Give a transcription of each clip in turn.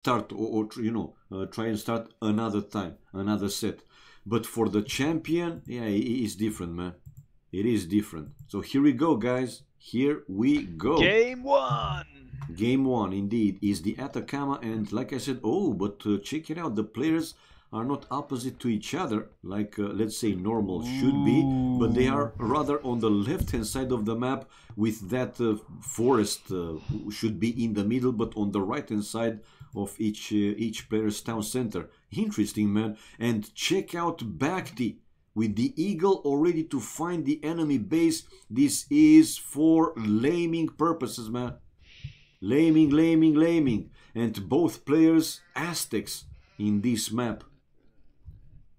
start or you know, try and start another time, another set. But for the champion, yeah, it is different, man. It is different. So here we go, guys. Here we go. Game 1. Game 1, indeed, is the Atacama, and like I said, oh, but check it out. The players are not opposite to each other, like let's say normal should be, but they are rather on the left-hand side of the map, with that forest should be in the middle, but on the right-hand side of each player's town center. Interesting, man. And check out BacT with the eagle already to find the enemy base. This is for laming purposes, man. Laming. And both players Aztecs in this map.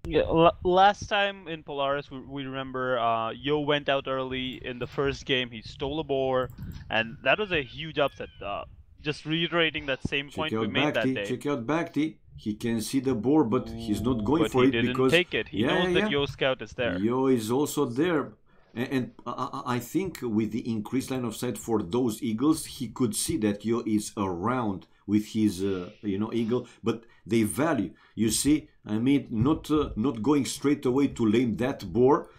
Yeah, last time in Polaris, we remember Yo went out early in the first game. He stole a boar, and that was a huge upset. Just reiterating that same point we made that day. Check out BacT. He can see the boar, but he's not going for it because... he didn't take it. He knows that Yo Scout is there. Yo is also there. And I think with the increased line of sight for those eagles, he could see that Yo is around with his, you know, eagle. But they value, you see, I mean, not going straight away to lame that boar.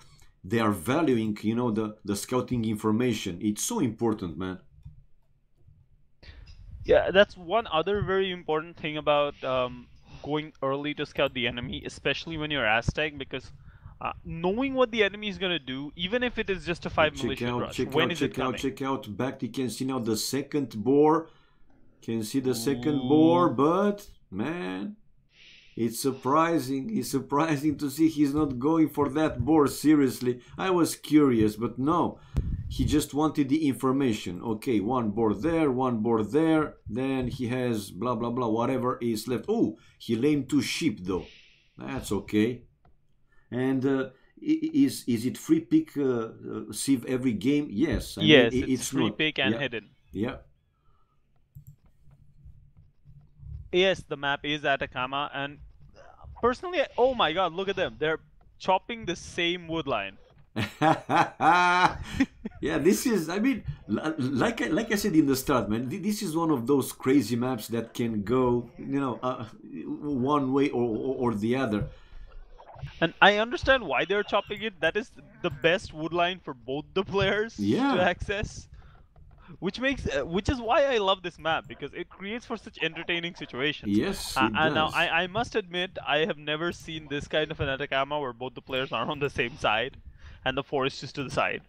They are valuing, you know, the scouting information. It's so important, man. Yeah, that's one other very important thing about going early to scout the enemy, especially when you're Aztec, because knowing what the enemy is going to do, even if it is just a 5 militia rush, when is it coming? Check out, BacT. You can see now the second boar. Can see the second boar, but, man, it's surprising. It's surprising to see he's not going for that boar, seriously. I was curious, but no. He just wanted the information. Okay, one boar there, then he has blah blah blah, whatever is left. Oh, he lamed 2 sheep though. That's okay. And is it free pick sieve every game? Yes. Yes, it's free not, pick and hidden. Yeah. Yes, the map is Atacama, and personally, oh my god, look at them. They're chopping the same wood line. Yeah, this is, I mean, like I said in the start, man, this is one of those crazy maps that can go, you know, one way or the other. And I understand why they're chopping it. That is the best wood line for both the players to access. Which is why I love this map, because it creates for such entertaining situations. Yes, it and does. now I must admit, I have never seen this kind of an Atacama where both the players are on the same side and the forest is to the side.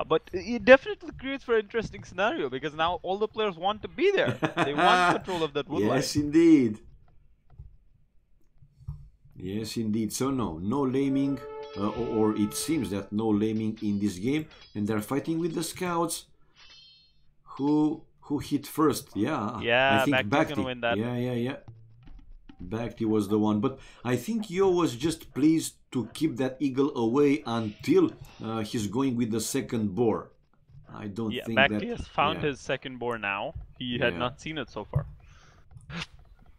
But it definitely creates for an interesting scenario, because now all the players want to be there. They want control of that wood line. Yes, indeed. Yes, indeed. So no laming, or it seems that no laming in this game, and they're fighting with the scouts. Who hit first? Yeah, I think BacT's gonna win that. Yeah. BacT was the one, but I think Yo was just pleased to keep that eagle away until he's going with the second boar. I don't think that... BacT has found his second boar now. He had not seen it so far.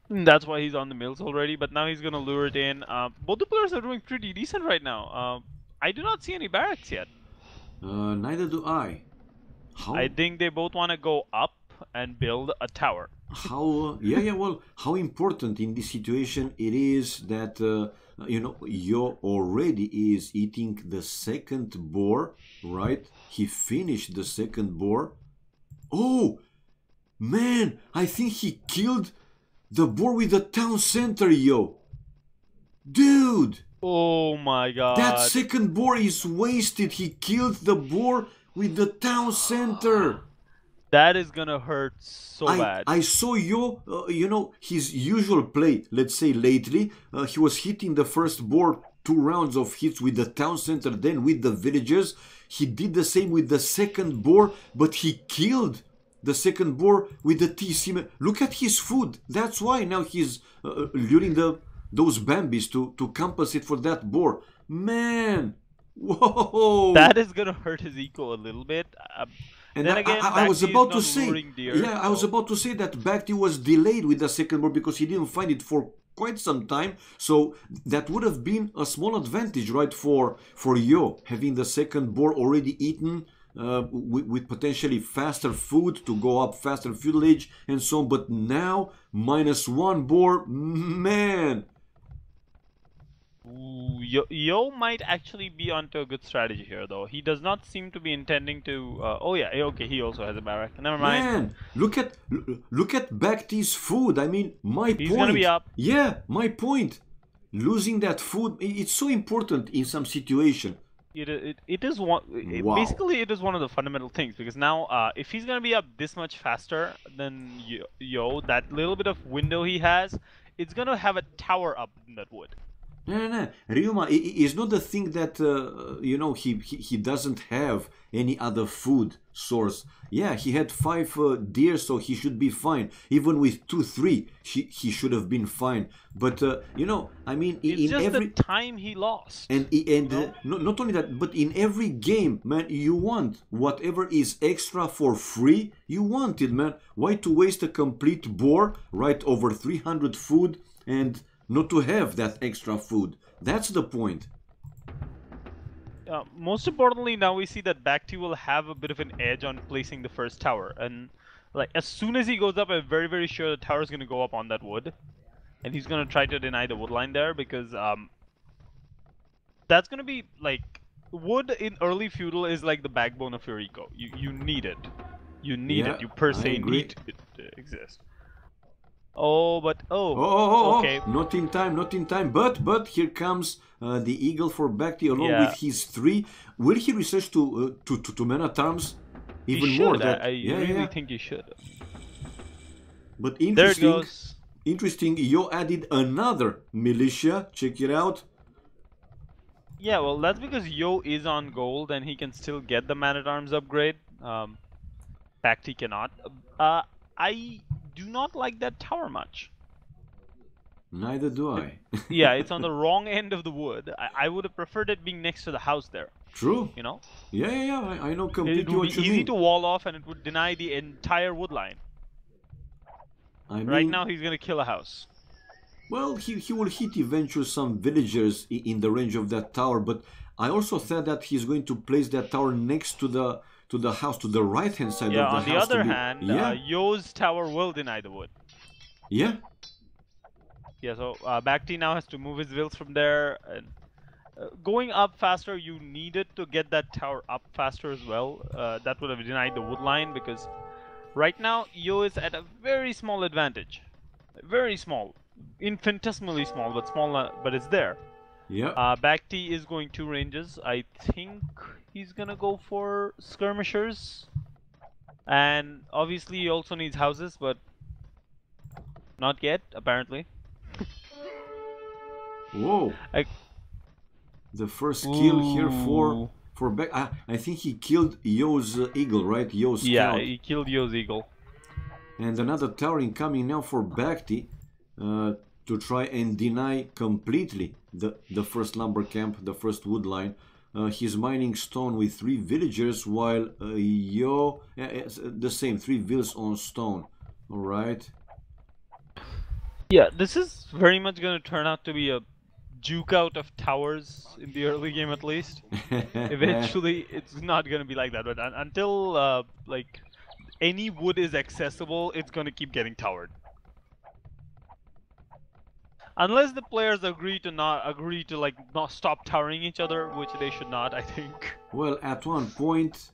That's why he's on the mills already, but now he's gonna lure it in. Both the players are doing pretty decent right now. I do not see any barracks yet. Neither do I. How? I think they both want to go up and build a tower. How? Well, how important in this situation it is that you know, Yo already is eating the second boar, right? He finished the second boar. Oh, man! I think he killed the boar with the town center, Yo. Dude! Oh my god. That second boar is wasted. He killed the boar with the town center. That is gonna hurt so bad. I saw Yo, you know, his usual play, let's say lately, he was hitting the first boar 2 rounds of hits with the town center, then with the villagers. He did the same with the second boar, but he killed the second boar with the TC. Look at his food. That's why now he's luring those Bambis to compensate for that boar. Man, whoa! That is gonna hurt his eco a little bit. And then again, I was about to say, I was about to say that BacT was delayed with the second boar because he didn't find it for quite some time. So that would have been a small advantage, right, for Yo, having the second boar already eaten with potentially faster food to go up faster feudal age and so on. But now -1 boar, man. Ooh, Yo might actually be onto a good strategy here, though. He does not seem to be intending to. Oh yeah, okay. He also has a barrack. Never mind. Man, look at BacT's food. I mean, my He's point. gonna be up. Yeah, my point. Losing that food, it's so important in some situation. It is one. Wow. Basically, it is one of the fundamental things, because now, if he's gonna be up this much faster than Yo, that little bit of window he has, it's gonna have a tower up in that wood. No. Ryuma is not the thing that, you know, he doesn't have any other food source. Yeah, he had 5 deer, so he should be fine. Even with 2, 3, he should have been fine. But, you know, I mean, it's in just every... the time he lost. And not only that, but in every game, man, you want whatever is extra for free, you want it, man. Why to waste a complete boar, right, over 300 food, and not to have that extra food? That's the point. Most importantly, now we see that BacT will have a bit of an edge on placing the first tower, and like as soon as he goes up, I'm very, very sure the tower is going to go up on that wood, and he's going to try to deny the wood line there, because that's going to be like, wood in early feudal is like the backbone of your eco. You need it. You need it. You per se need it to exist. Oh, but okay. Not in time. But here comes the eagle for BacT along with his 3. Will he research to man at arms even more? I really think he should. But interesting. There it goes. Interesting. Yo added another militia. Check it out. Yeah, well, that's because Yo is on gold and he can still get the man at arms upgrade. BacT cannot. I do not like that tower much. Neither do I. Yeah, it's on the wrong end of the wood. I would have preferred it being next to the house there. True. You know? Yeah. I know completely what you mean. It would be easy to wall off, and it would deny the entire wood line. I mean, right now, he's gonna kill a house. Well, he will hit eventually some villagers in the range of that tower, but I also thought that he's going to place that tower next to the house, to the right-hand side of the house. On the other hand, Yo's tower will deny the wood. Yeah. Yeah, so BacT now has to move his vills from there. And going up faster, you needed to get that tower up faster as well. That would have denied the wood line, because right now Yo is at a very small advantage. Very small. Infinitesimally small, but small, but it's there. Yeah. BacT is going 2 ranges. I think he's gonna go for skirmishers, and obviously he also needs houses, but not yet apparently. Whoa! The first kill here for Back. I think he killed Yo's eagle, right? Yo's scout. Yeah, he killed Yo's eagle. And another tower incoming now for BacT to try and deny completely the first lumber camp, the first wood line. He's mining stone with 3 villagers, while Yo, the same, 3 vills on stone. Alright. Yeah, this is very much going to turn out to be a juke out of towers in the early game, at least. Eventually, it's not going to be like that, but until like any wood is accessible, it's going to keep getting towered. Unless the players agree to not stop towering each other, which they should not, I think. Well, at one point,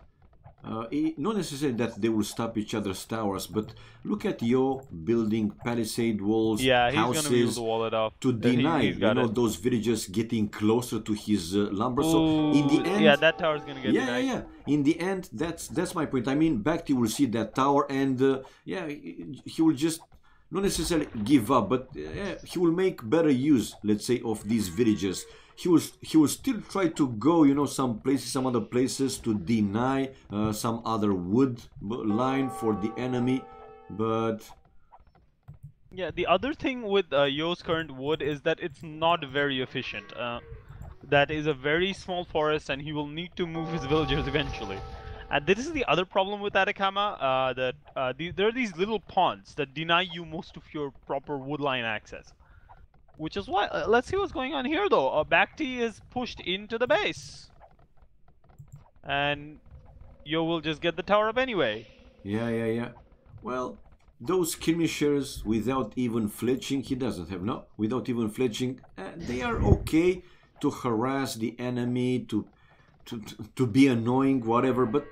not necessarily that they will stop each other's towers, but look at Yo building palisade walls, houses, gonna be able to wall it off. To deny those villagers getting closer to his lumber. So in the end, that tower's gonna get denied. Yeah. In the end, that's my point. I mean, BacT will see that tower, and he will just not necessarily give up, but he will make better use, let's say, of these villagers. He will still try to go, some other places to deny some other wood line for the enemy, but yeah, the other thing with Yo's current wood is that it's not very efficient. That is a very small forest, and he will need to move his villagers eventually. And this is the other problem with Atacama, that there are these little ponds that deny you most of your proper woodline access. Which is why, let's see what's going on here though. BacT is pushed into the base. And Yo will just get the tower up anyway. Yeah. Well, those skirmishers without even flinching, he doesn't have, no, without even flinching, they are okay to harass the enemy, to be annoying, whatever, but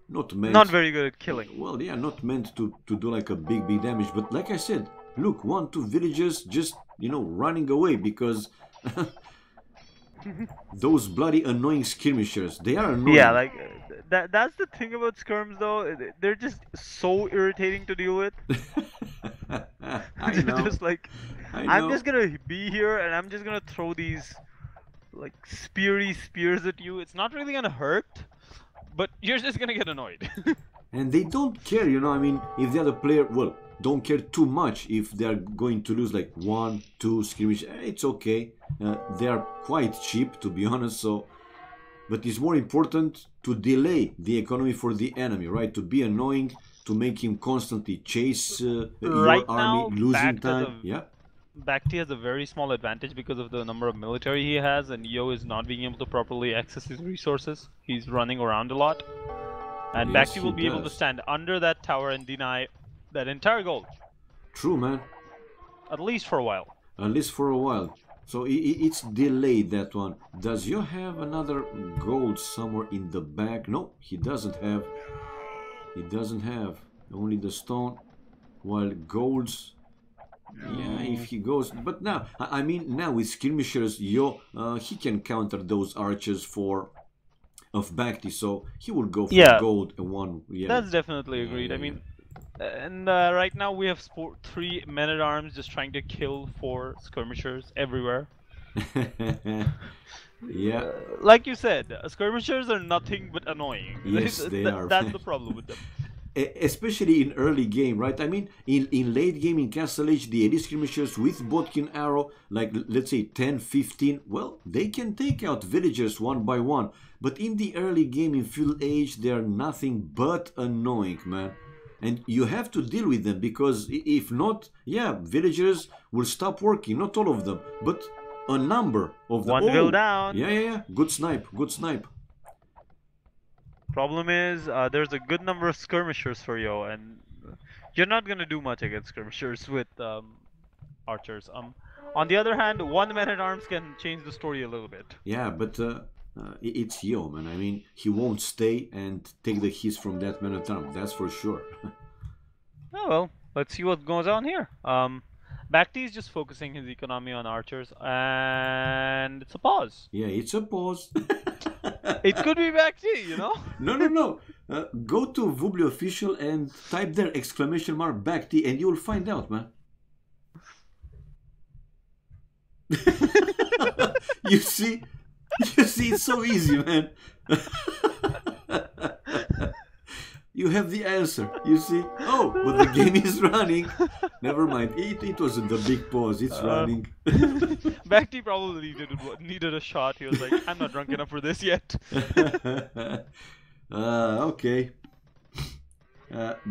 not meant. Not very good at killing. Well, yeah, not meant to do like a big damage. But like I said, look, 1-2 villages just, you know, running away because those bloody annoying skirmishers, they are annoying. Yeah, like that's the thing about skirms though. They're just so irritating to deal with. I know. Just like I'm just gonna be here and I'm just gonna throw these like spears at you. It's not really gonna hurt, but you're just gonna get annoyed. And they don't care, you know, I mean, if the other player, well, don't care too much if they are going to lose like 1-2 skirmish, it's okay. They are quite cheap, to be honest, so... But it's more important to delay the economy for the enemy, right? To be annoying, to make him constantly chase your army, losing time. Yeah. BacT has a very small advantage because of the number of military he has, and Yo is not being able to properly access his resources. He's running around a lot. And yes, BacT will be able to stand under that tower and deny that entire gold. True, man. At least for a while. At least for a while. So it's delayed, that one. Does Yo have another gold somewhere in the back? No, he doesn't have. He doesn't have. Only the stone. While golds... Yeah, if he goes... But now, I mean, now with skirmishers, Yo, he can counter those archers of BacT, so he will go for gold and one. Yeah, that's definitely agreed. I mean, and right now we have 3 men-at-arms just trying to kill 4 skirmishers everywhere. Yeah. Like you said, skirmishers are nothing but annoying. Yes, they are. That's the problem with them. Especially in early game, right? I mean, in late game in Castle Age, the elite skirmishers with Bodkin arrow, like let's say 10, 15, well, they can take out villagers one by one. But in the early game in Imperial Age, they are nothing but annoying, man. And you have to deal with them, because if not, yeah, villagers will stop working. Not all of them, but a number of them. One will down. Yeah. Good snipe, good snipe. Problem is, there's a good number of skirmishers for Yo, and you're not gonna do much against skirmishers with archers. On the other hand, 1 man-at-arms can change the story a little bit. Yeah, but it's Yo, man. I mean, he won't stay and take the hits from that man-at-arms. That's for sure. Oh well, let's see what goes on here. BacT is just focusing his economy on archers, and it's a pause. Yeah, it's a pause. It could be BacT, you know? No. Go to Vubli official and type there ! BacT and you'll find out, man. You see, it's so easy, man. You have the answer, you see. Oh, but the game is running. Never mind, it wasn't the big pause, it's running. BacT probably needed a shot. He was like, I'm not drunk enough for this yet. Okay.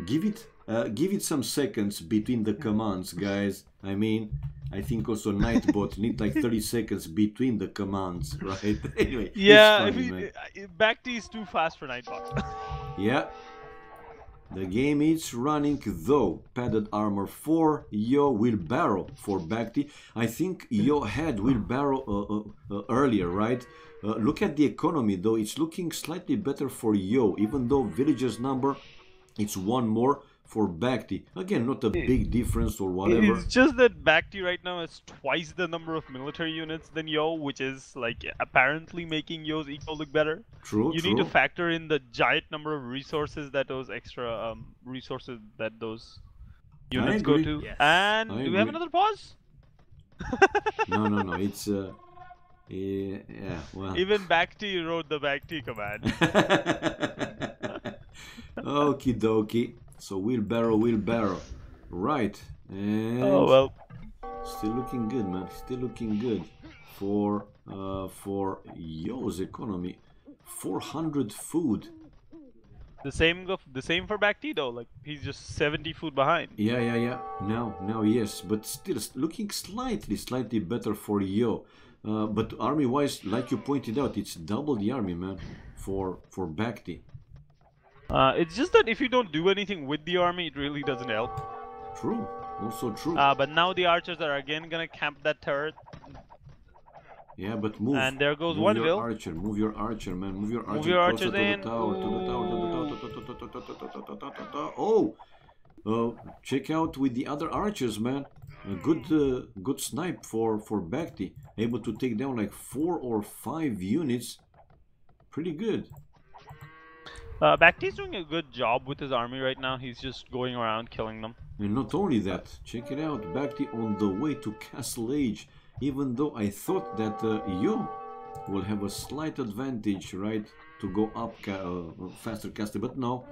Give it some seconds between the commands, guys. I mean, I think also Nightbot need like 30 seconds between the commands, right? Anyway, yeah, it's funny, BacT is too fast for Nightbot. Yeah. The game is running though. Padded armor for Yo, wheelbarrow for BacT. I think Yo had wheelbarrow earlier, right? Look at the economy though. It's looking slightly better for Yo, even though villagers number, it's 1 more for BacT. Again, not a big difference or whatever. It's just that BacT right now has twice the number of military units than Yo, which is like apparently making Yo's eco look better. True. You need to factor in the giant number of resources that those extra resources that those units go to. Yes. And do we have another pause? No. It's yeah. Well. Even BacT wrote the BacT command. Okie dokie. So wheelbarrow. Right. And oh well. Still looking good, man. Still looking good for Yo's economy. 400 food. The same for BacT though. Like he's just 70 food behind. Yeah. Now yes, but still looking slightly better for Yo. But army-wise, like you pointed out, it's double the army, man. For BacT. It's just that if you don't do anything with the army, it really doesn't help. True. Also true. But now the archers are again gonna camp that turret. Yeah, but move. And there goes move one your will. archer. Move your archer, man. Move your archer. Move your closer archers to the in. tower. To the tower. To the tower. Oh! Check out with the other archers, man. A good snipe for BacT. Able to take down like 4 or 5 units. Pretty good. BacT's doing a good job with his army right now. He's just going around killing them. And not only that, check it out. BacT on the way to Castle Age. Even though I thought that you will have a slight advantage, right, to go up faster castle, but no.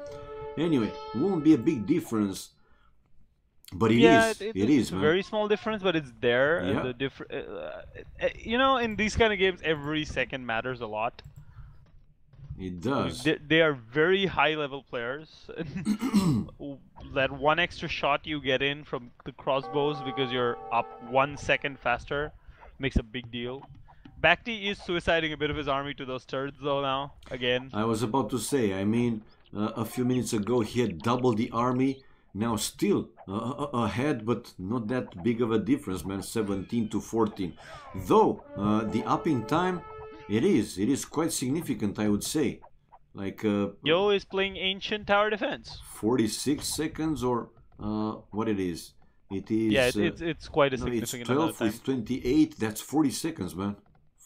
Anyway, won't be a big difference. But it is, a man. very small difference, but it's there. Yeah. And you know, in these kind of games, every second matters a lot. It does. They are very high-level players. That one extra shot you get in from the crossbows because you're up 1 second faster makes a big deal. BacT is suiciding a bit of his army to those turrets, though, now. Again. I was about to say, I mean, a few minutes ago he had doubled the army. Now still ahead, but not that big of a difference, man. 17 to 14. Though the upping time, it is quite significant, I would say. Like Yo is playing ancient tower defense. 46 seconds or what it is. It is. Yeah, it's quite a significant it's 12 amount of time. with 28. That's 40 seconds, man.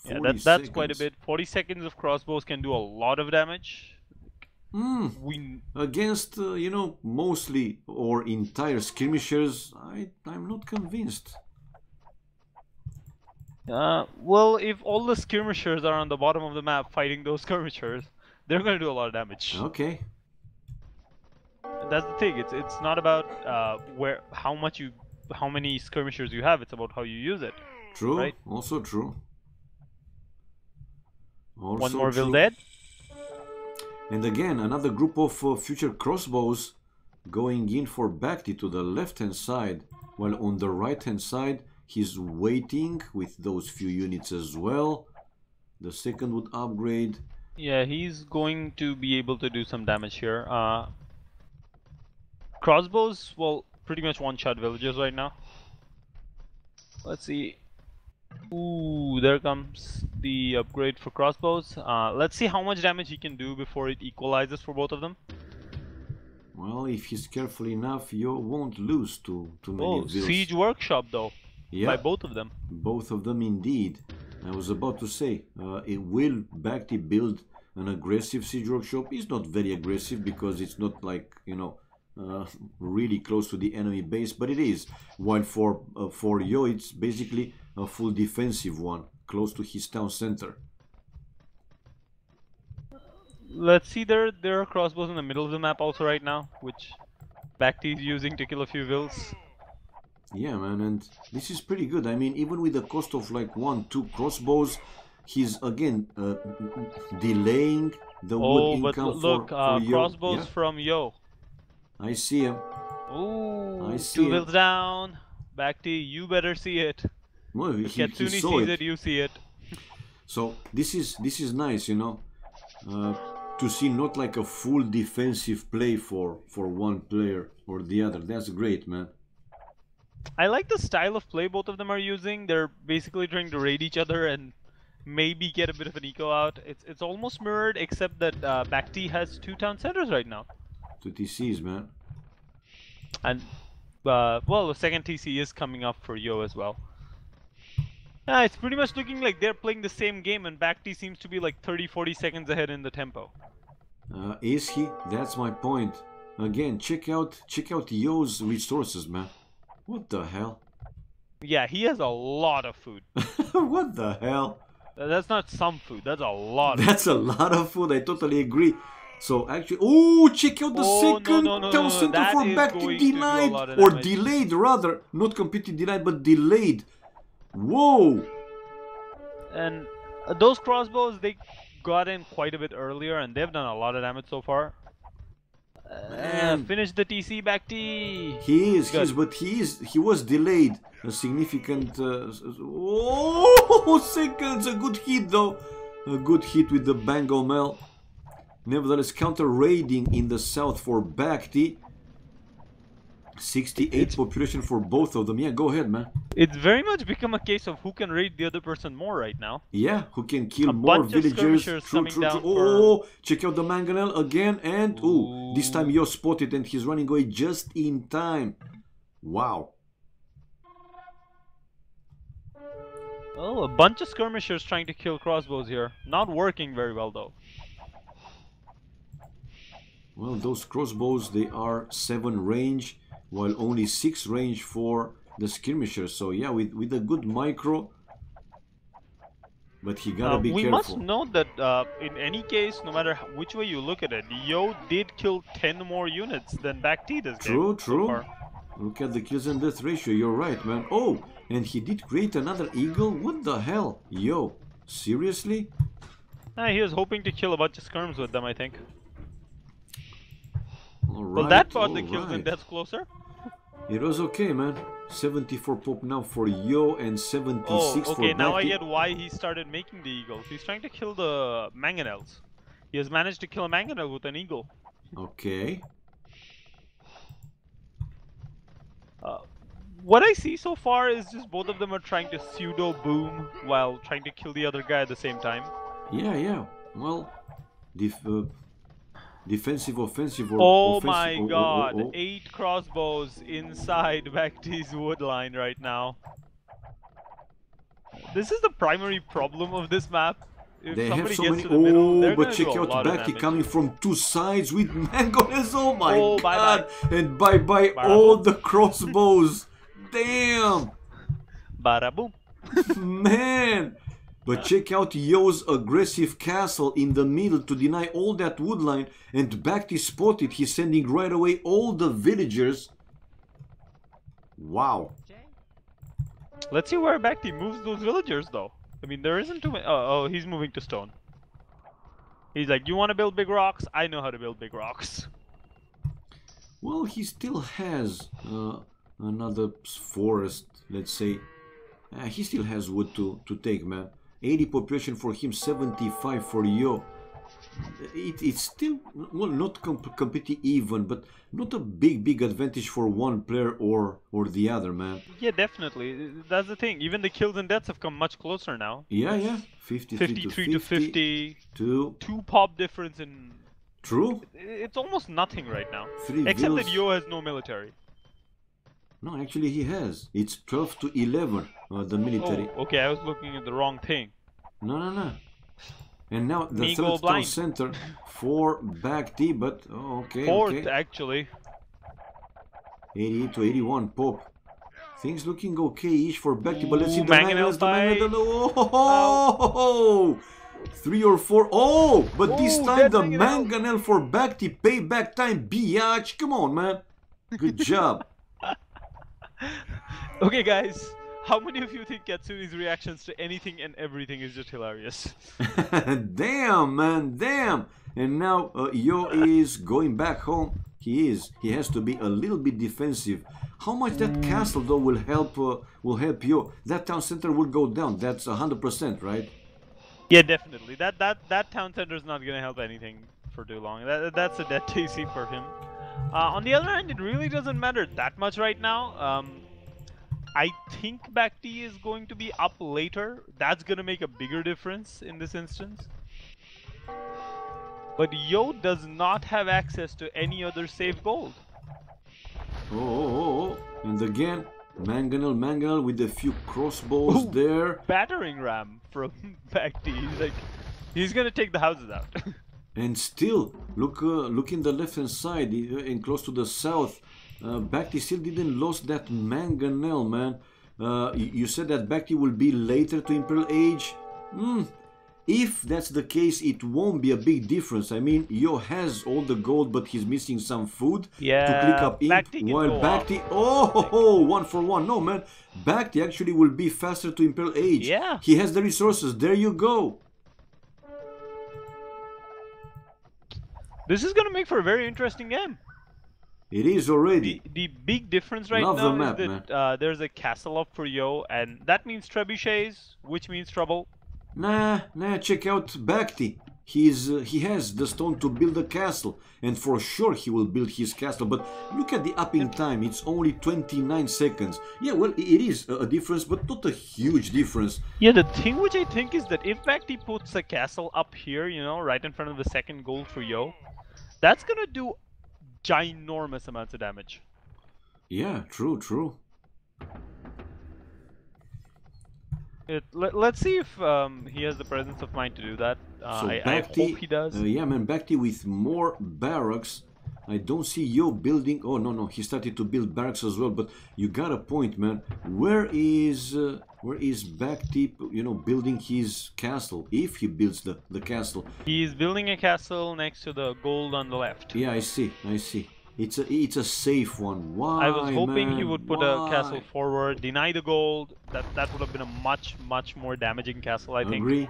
40 yeah, that's quite a bit. 40 seconds of crossbows can do a lot of damage. Against, you know, mostly or entire skirmishers, I'm not convinced. Well, if all the skirmishers are on the bottom of the map fighting those skirmishers, they're going to do a lot of damage. Okay. That's the thing. It's not about how many skirmishers you have. It's about how you use it. True. Right? Also true. Also one more will dead. And again, another group of future crossbows going in for BacT to the left-hand side, while on the right-hand side, he's waiting with those few units as well. The second would upgrade. Yeah, he's going to be able to do some damage here. Crossbows, well, pretty much one-shot villagers right now. Let's see. Ooh, there comes the upgrade for crossbows. Let's see how much damage he can do before it equalizes for both of them. Well, if he's careful enough, you won't lose too many vills. Siege workshop though, yeah, by both of them. Both of them indeed. I was about to say, it will BacT build an aggressive siege workshop. It's not very aggressive because it's not like, you know, really close to the enemy base, but it is. While for Yo, it's basically a full defensive one, close to his town center. Let's see, there are crossbows in the middle of the map also right now, which BacT is using to kill a few vills. Yeah, man, and this is pretty good. I mean, even with the cost of like 1-2 crossbows, he's again delaying the wood income but look, for Yo. crossbows from Yo. I see him. Ooh, I see 2 vills down. BacT, you better see it. Well, if Katsuni sees it, you see it. So this is nice, you know, to see not like a full defensive play for one player or the other. That's great, man. I like the style of play both of them are using. They're basically trying to raid each other and maybe get a bit of an eco out. It's almost mirrored, except that BacT has 2 town centers right now. 2 TCs, man. And well, the second TC is coming up for Yo as well. It's pretty much looking like they're playing the same game, and BacT seems to be like 30-40 seconds ahead in the tempo. Is he? That's my point. Again, check out Yo's resources, man. What the hell? Yeah, he has a lot of food. What the hell? That's not some food. That's a lot. That's a lot of food. I totally agree. So actually, oh, check out the second town center for BacT denied or delayed rather, not completely denied but delayed. Whoa! And those crossbows, they got in quite a bit earlier, and they've done a lot of damage so far. Finish the TC, BacT. He was delayed a significant. Seconds. A good hit though. A good hit with the Bangle Mel. Nevertheless, counter-raiding in the south for BacT. 68 population for both of them. Yeah, go ahead, man. It's very much become a case of who can raid the other person more right now. Yeah, who can kill a more bunch villagers. Of True. Oh, check out the mangonel again. And, ooh, this time Yo spotted and he's running away just in time. Wow. Oh, a bunch of skirmishers trying to kill crossbows here. Not working very well, though. Well, those crossbows, they are 7 range, while only 6 range for the skirmisher. So yeah, with a good micro, but he gotta be careful. We must note that in any case, no matter which way you look at it, Yo did kill 10 more units than BacT this game. True. Look at the kills and death ratio. You're right, man. Oh, and he did create another eagle. What the hell, Yo? Seriously? He was hoping to kill a bunch of skirms with them, I think. Alright, well, that brought the kills and deaths closer. It was okay, man. 74 pop now for Yo and 76 for okay, now BacT. I get why he started making the eagles. He's trying to kill the mangonels. He has managed to kill a mangonel with an eagle. Okay. What I see so far is just both of them are trying to pseudo boom while trying to kill the other guy at the same time. Yeah. Well, defensive, offensive, or oh offensive. My God! 8 crossbows inside BacT's wood line right now. This is the primary problem of this map. If they somebody have so gets many. to the middle, But check out BacT coming from 2 sides with mangonels. Oh my God! Bye-bye. And bye all the crossbows. Damn! Bada boom. Man! But check out Yo's aggressive castle in the middle to deny all that wood line, and BacT spotted. He's sending right away all the villagers. Wow. Let's see where BacT moves those villagers, though. I mean, there isn't too many. Oh, he's moving to stone. He's like, you want to build big rocks? I know how to build big rocks. Well, he still has another forest, let's say. He still has wood to take, man. 80 population for him, 75 for Yo. It's still, well, not completely even, but not a big advantage for one player or the other, man. Yeah, definitely. That's the thing. Even the kills and deaths have come much closer now. Yeah. 53 to 50. 2 pop difference in... True. It's almost nothing right now. 3 Except vills. that Yo has no military. No, actually he has. It's 12 to 11, the military. Oh, okay, I was looking at the wrong thing. No. And now the go third town blind. center for BacT, but okay. Fourth, actually. 88 to 81 pop. Things looking okay-ish for BacT, but let's see the mangonels. Oh, 3 or 4. Oh, but this time the mangonel for BacT. Payback time, biatch. Come on, man. Good job. Okay, guys. How many of you think Katsune's reactions to anything and everything is just hilarious? Damn, man, damn. And now Yo is going back home. He has to be a little bit defensive. How much that castle though will help Yo? That town center will go down. That's 100%, right? Yeah, definitely. That town center is not gonna help anything for too long. That's a dead TC for him. On the other hand, it really doesn't matter that much right now. I think BacT is going to be up later. That's gonna make a bigger difference in this instance. But Yo does not have access to any other saved gold. Oh. And again, mangonel with a few crossbows there. Battering ram from BacT. He's gonna take the houses out. And still, look in the left hand side and close to the south. BacT still didn't lose that mangonel, man. You said that BacT will be later to Imperial Age. If that's the case, it won't be a big difference. I mean, Yo has all the gold, but he's missing some food to click up imp. While BacT, 1-for-1. No, man, BacT actually will be faster to Imperial Age. Yeah. He has the resources. There you go. This is gonna make for a very interesting game. It is already. The big difference right Love now the map, is that there's a castle up for Yo, and that means trebuchets, which means trouble. Nah, check out BacT. he has the stone to build a castle, and for sure he will build his castle. But look at the upping time, it's only 29 seconds. Yeah, well, it is a difference, but not a huge difference. Yeah, the thing which I think is that if BacT puts a castle up here, you know, right in front of the second goal for Yo, that's gonna do ginormous amounts of damage. Yeah, true. Let's see if he has the presence of mind to do that. So I hope he does. Yeah, man, BacT with more barracks. I don't see Yo building. Oh, no, he started to build barracks as well. But you got a point, man. Where is BacT, you know, building his castle? If he builds the castle. He's building a castle next to the gold on the left. Yeah, I see. It's a safe one. Why? I was hoping man? he would put a castle forward, deny the gold. That would have been a much more damaging castle, I think.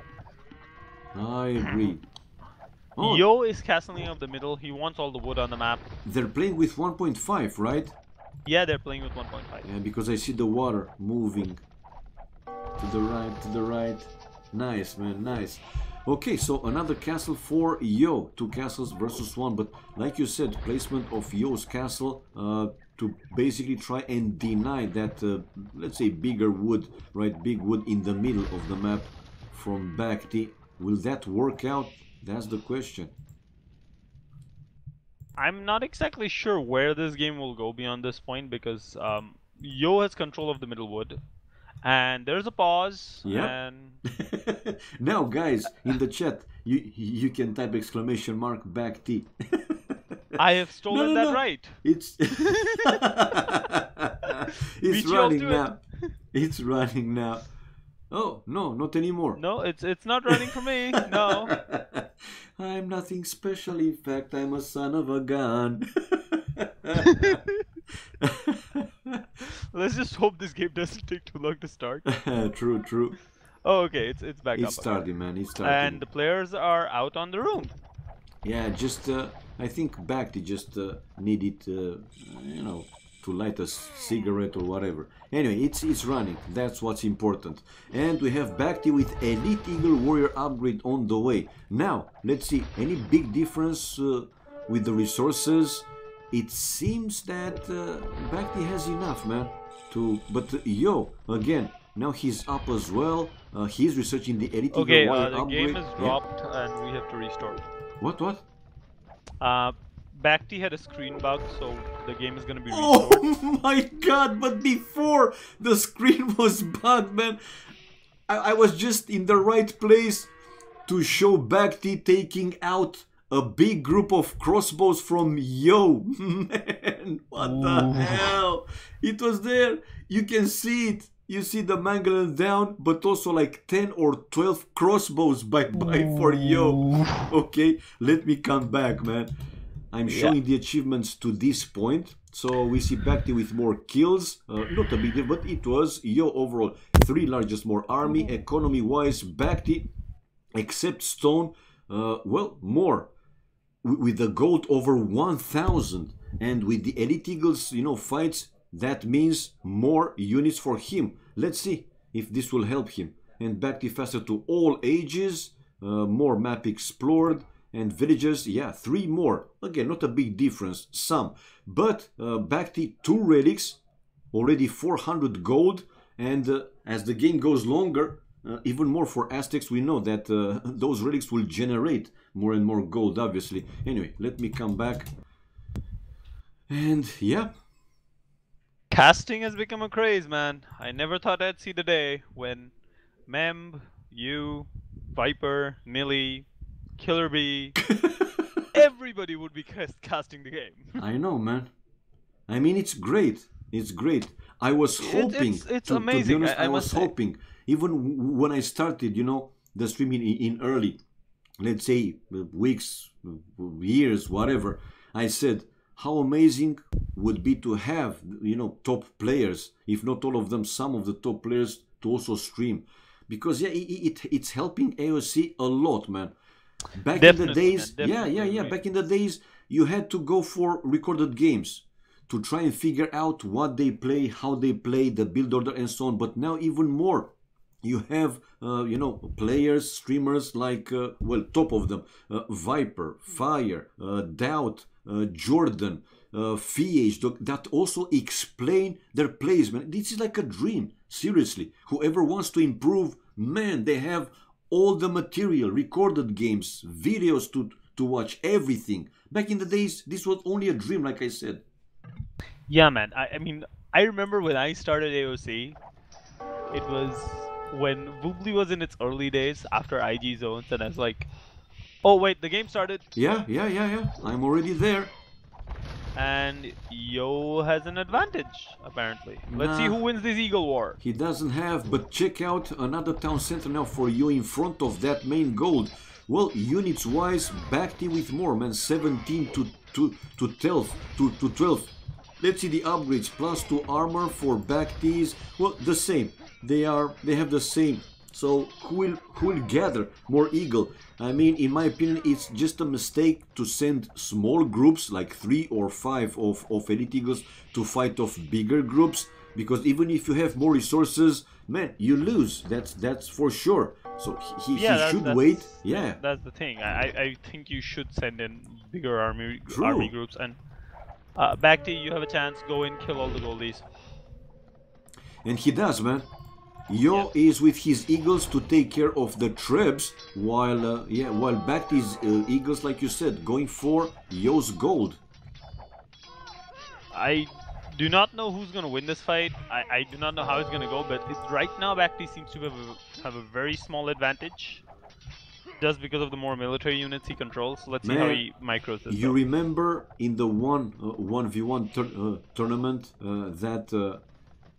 I agree. Oh, Yo is castling up the middle. He wants all the wood on the map. they're playing with 1.5, right? Yeah, they're playing with 1.5. Yeah, because I see the water moving to the right. Nice, man, nice. Okay, so another castle for Yo. 2 castles versus 1, but like you said, placement of Yo's castle to basically try and deny that, let's say, bigger wood, right? Big wood in the middle of the map from BacT. Will that work out? That's the question. I'm not exactly sure where this game will go beyond this point because Yo has control of the middle wood. And there's a pause. Yeah. And now, guys, in the chat, you can type exclamation mark BacT. I have stolen that right. It's it's running now. It's running now. Oh no, not anymore. No, it's not running for me. No. I'm nothing special. In fact, I'm a son of a gun. Let's just hope this game doesn't take too long to start. True. Oh, okay, it's back up. It's starting, man. It's starting. And the players are out on the room. Yeah, just I think BacT just needed, you know, to light a cigarette or whatever. Anyway, it's running. That's what's important. And we have BacT with Elite Eagle Warrior upgrade on the way. Now, let's see. Any big difference with the resources? It seems that BacT has enough, man. But Yo, again, now he's up as well. He's researching the Elite Eagle Warrior the upgrade. game is dropped and we have to restart. What? BacT had a screen bug, so the game is gonna be restored. Oh my god, but before the screen was bugged, man. I was just in the right place to show BacT taking out a big group of crossbows from Yo. Man, what the hell? It was there. You can see it. You see the Mangalan down, but also like 10 or 12 crossbows bye-bye for Yo. Okay, let me come back, man. I'm showing the achievements to this point. So we see BacT with more kills. Not a big deal, but it was Yo overall. 3 largest more army. Economy-wise, BacT, except stone, well, more. With the gold over 1,000. And with the Elite Eagles, you know, fights, that means more units for him. Let's see if this will help him. And BacT faster to all ages, more map explored, and villagers, yeah, 3 more. Again, not a big difference, some. But BacT 2 relics, already 400 gold, and as the game goes longer, even more for Aztecs, we know that those relics will generate more and more gold, obviously. Anyway, let me come back. And yeah. Casting has become a craze, man. I never thought I'd see the day when Memb, you, Viper, Millie, Killer Bee, everybody would be casting the game. I know, man. I mean, it's great. It's great. I was hoping. It's amazing. To be honest, I was hoping. Even when I started, you know, the streaming in early, let's say, weeks, years, whatever, I said, how amazing would be to have, you know, top players, if not all of them, some of the top players to also stream. Because, yeah, it's helping AOC a lot, man. Back in the days, back in the days, you had to go for recorded games to try and figure out what they play, how they play, the build order and so on. But now even more, You have, you know, players, streamers like, well, top of them, Viper, Fire, Doubt, Jordan, Fiage, that also explain their placement. This is like a dream, seriously. Whoever wants to improve, man, they have all the material, recorded games, videos to watch, everything. Back in the days, this was only a dream, like I said. Yeah, man. I mean, I remember when I started AOC, it was when Voobly was in its early days after IG zones, and I was like, oh wait, the game started. Yeah. I'm already there. And Yo has an advantage, apparently. Let's see who wins this Eagle War. He doesn't have, but check out another town center now for you in front of that main gold. Well, units wise, BacT with more, man. 17 to 12 to 12. Let's see the upgrades. +2 armor for BacTs. Well, the same. They have the same. So who will gather more eagle? I mean, in my opinion, it's just a mistake to send small groups like 3 or 5 of elite eagles to fight off bigger groups, because even if you have more resources, man, you lose. That's for sure. So he should wait. Yeah, that's the thing. I think you should send in bigger army groups, and BacT, you have a chance. Go in, kill all the goldies. And he does, man. Yo is with his eagles to take care of the trebs, while BacT is eagles, like you said, going for Yo's gold. I do not know who's gonna win this fight. I do not know how it's gonna go, but right now BacT seems to have a very small advantage, just because of the more military units he controls. Let's see how he micros this. You remember in the 1v1 tournament that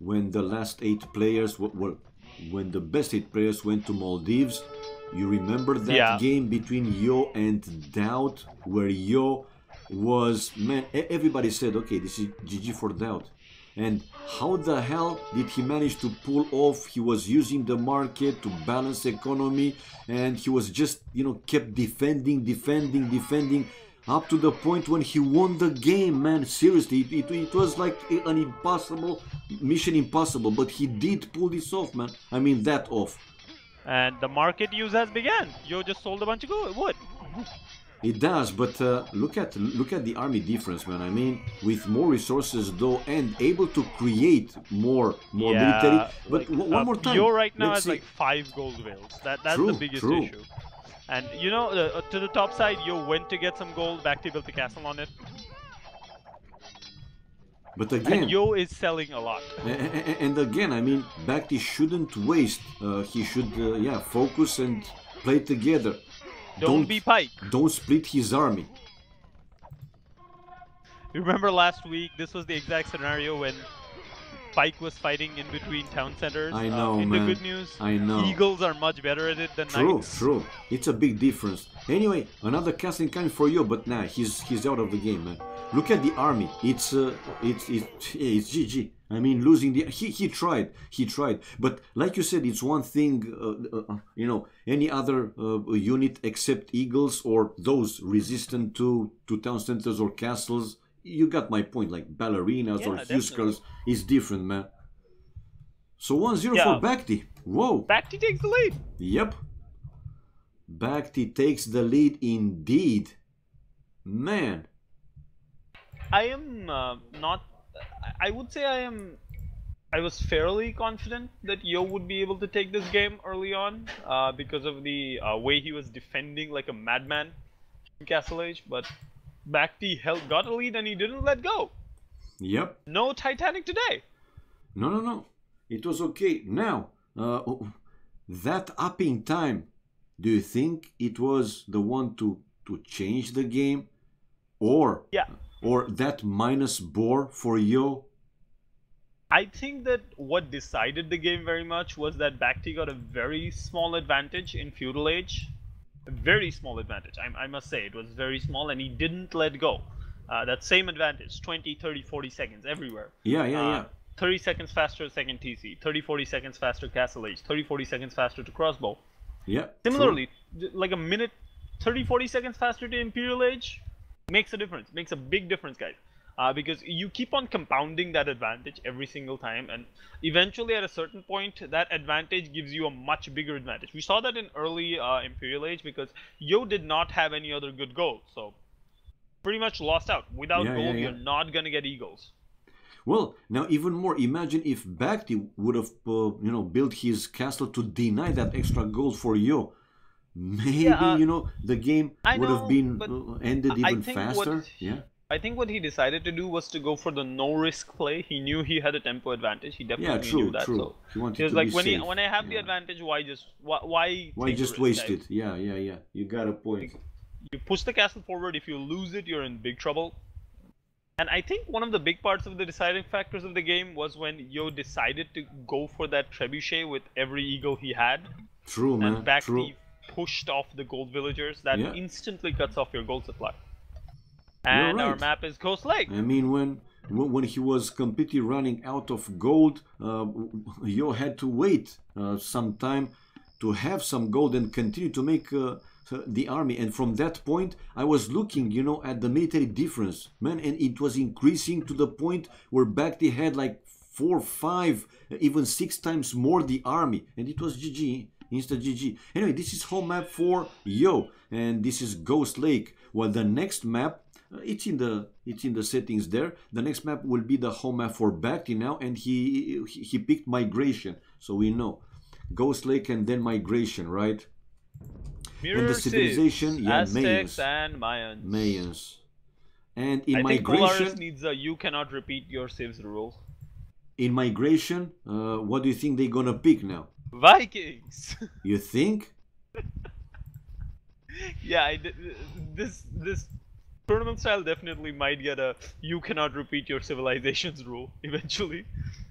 when the last 8 players, when the best 8 players went to Maldives, you remember that game between Yo and Doubt, where Yo was, man, everybody said, okay, this is GG for Doubt. And how the hell did he manage to pull off? He was using the market to balance economy, and he was just, you know, kept defending, up to the point when he won the game, man. Seriously, it was like an mission impossible, but he did pull this off, man. I mean, that off. And the market use has begun. Yo just sold a bunch of wood. It does, but look at the army difference, man. I mean, with more resources though, and able to create more military. But like, one more time, Yo right now has like 5 gold whales. That's the biggest issue. And you know, to the top side, Yo went to get some gold. BacT built a castle on it. But again, and Yo is selling a lot. And again, I mean, BacT shouldn't waste. He should, focus and play together. Don't be Pike. Don't split his army. Remember last week, this was the exact scenario when Pike was fighting in between town centers. I know, man. The good news, I know. Eagles are much better at it than Knights. True. It's a big difference. Anyway, another casting coming for you, but nah, he's out of the game, man. Look at the army. It's GG. I mean, losing the he tried, but like you said, it's one thing. You know, any other unit except eagles or those resistant to town centers or castles. You got my point. Like ballerinas or huskers is different, man. So 1-0 for BacT. Whoa. BacT takes the lead. Yep. BacT takes the lead indeed. Man. I am not. I would say I was fairly confident that Yo would be able to take this game early on because of the way he was defending like a madman in Castle Age, but BacT got a lead and he didn't let go. Yep. No Titanic today. No. It was okay. Now, that upping time, do you think it was the one to change the game? Or that minus Boar for Yo? I think that what decided the game very much was that BacT got a very small advantage in Feudal Age. A very small advantage, I must say. It was very small and he didn't let go. That same advantage, 20, 30, 40 seconds everywhere. Yeah. 30 seconds faster second TC, 30, 40 seconds faster Castle Age, 30, 40 seconds faster to Crossbow. Yeah. Similarly, like a minute, 30, 40 seconds faster to Imperial Age makes a difference, makes a big difference, guys. because you keep on compounding that advantage every single time, and eventually at a certain point that advantage gives you a much bigger advantage. We saw that in early Imperial Age, because Yo did not have any other good gold, so pretty much lost out. Without gold, you're not gonna get eagles. Well, now even more, imagine if BacT would have, built his castle to deny that extra gold for Yo. Maybe, the game would have been ended even faster. I think what he decided to do was to go for the no-risk play. He knew he had a tempo advantage. He definitely knew that. So he was like, when I have the advantage, why just waste it? Yeah. You got a point. You push the castle forward. If you lose it, you're in big trouble. And I think one of the big parts of the deciding factors of the game was when Yo decided to go for that trebuchet with every eagle he had. True, man. And BacT pushed off the gold villagers. That instantly cuts off your gold supply. And our map is Ghost Lake. I mean, when he was completely running out of gold, Yo had to wait some time to have some gold and continue to make the army. And from that point, I was looking, at the military difference, man, and it was increasing to the point where BacT had like 4, 5, even 6 times more the army, and it was GG. Insta GG. Anyway, this is home map for Yo, and this is Ghost Lake. Well, the next map, it's in the settings there. The next map will be the home map for BacT now, and he picked migration, so we know Ghost Lake and then migration, right? Mirror and the civilization, Aztecs and Mayans. Mayans. And in I migration, think Polaris needs a you cannot repeat your civs rule. In migration, what do you think they're gonna pick now? Vikings. You think? Yeah, this tournament style definitely might get a you cannot repeat your civilizations rule eventually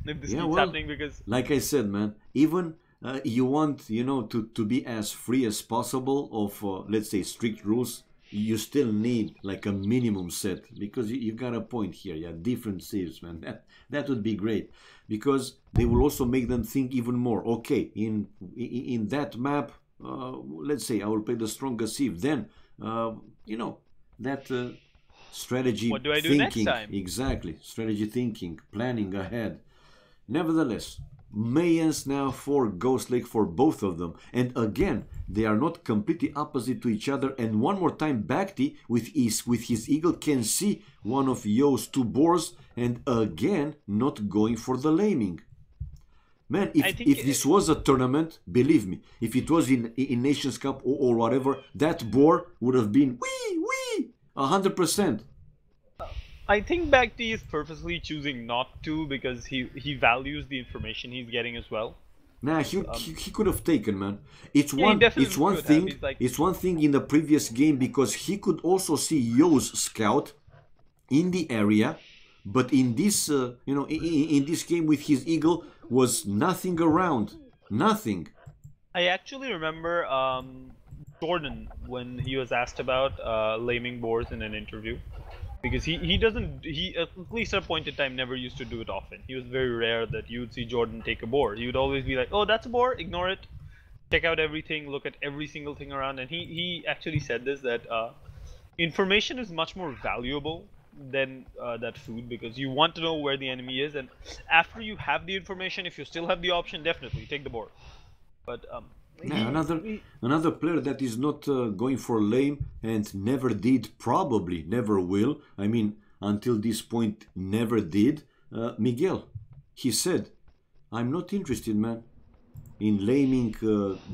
if this keeps happening, because like I said, man, even you want to be as free as possible of let's say strict rules. You still need like a minimum set, because you got a point here. Yeah, different civs, man. That would be great, because they will also make them think even more. Okay, in that map, let's say I will play the strongest civ. Then that strategy. What do I do thinking, next time? Exactly, strategy thinking, planning ahead. Nevertheless, Mayans now for Ghost Lake for both of them, and again they are not completely opposite to each other. And one more time, BacT with his eagle can see one of Yo's 2 boars, and again not going for the laming. Man, if this was a tournament, believe me, if it was in Nations Cup or whatever, that boar would have been 100%. I think BacT is purposely choosing not to, because he values the information he's getting as well. Nah, he could have taken, man. It's one thing. It's one thing in the previous game, because he could also see Yo's scout in the area, but in this in this game with his eagle was nothing around, nothing. I actually remember Jordan when he was asked about laming boars in an interview. Because he at least at a point in time never used to do it often. He was very rare that you would see Jordan take a boar. He would always be like, oh, that's a boar, ignore it, check out everything, look at every single thing around. And he actually said this, that information is much more valuable than that food, because you want to know where the enemy is, and after you have the information, if you still have the option, definitely take the boar. But another player that is not going for lame and never did, probably never will, I mean until this point never did, Miguel. He said, I'm not interested, man, in laming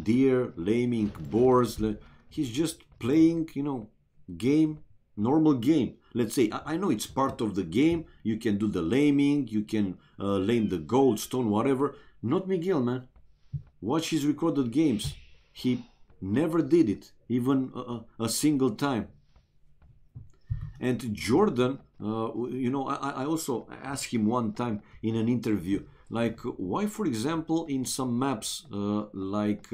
deer, laming boars. He's just playing, game, normal game. Let's say, I know it's part of the game, you can do the laming, you can lame the gold, stone, whatever. Not Miguel, man. Watch his recorded games. He never did it, even a single time. And Jordan, I also asked him one time in an interview, like, why, for example, in some maps, like,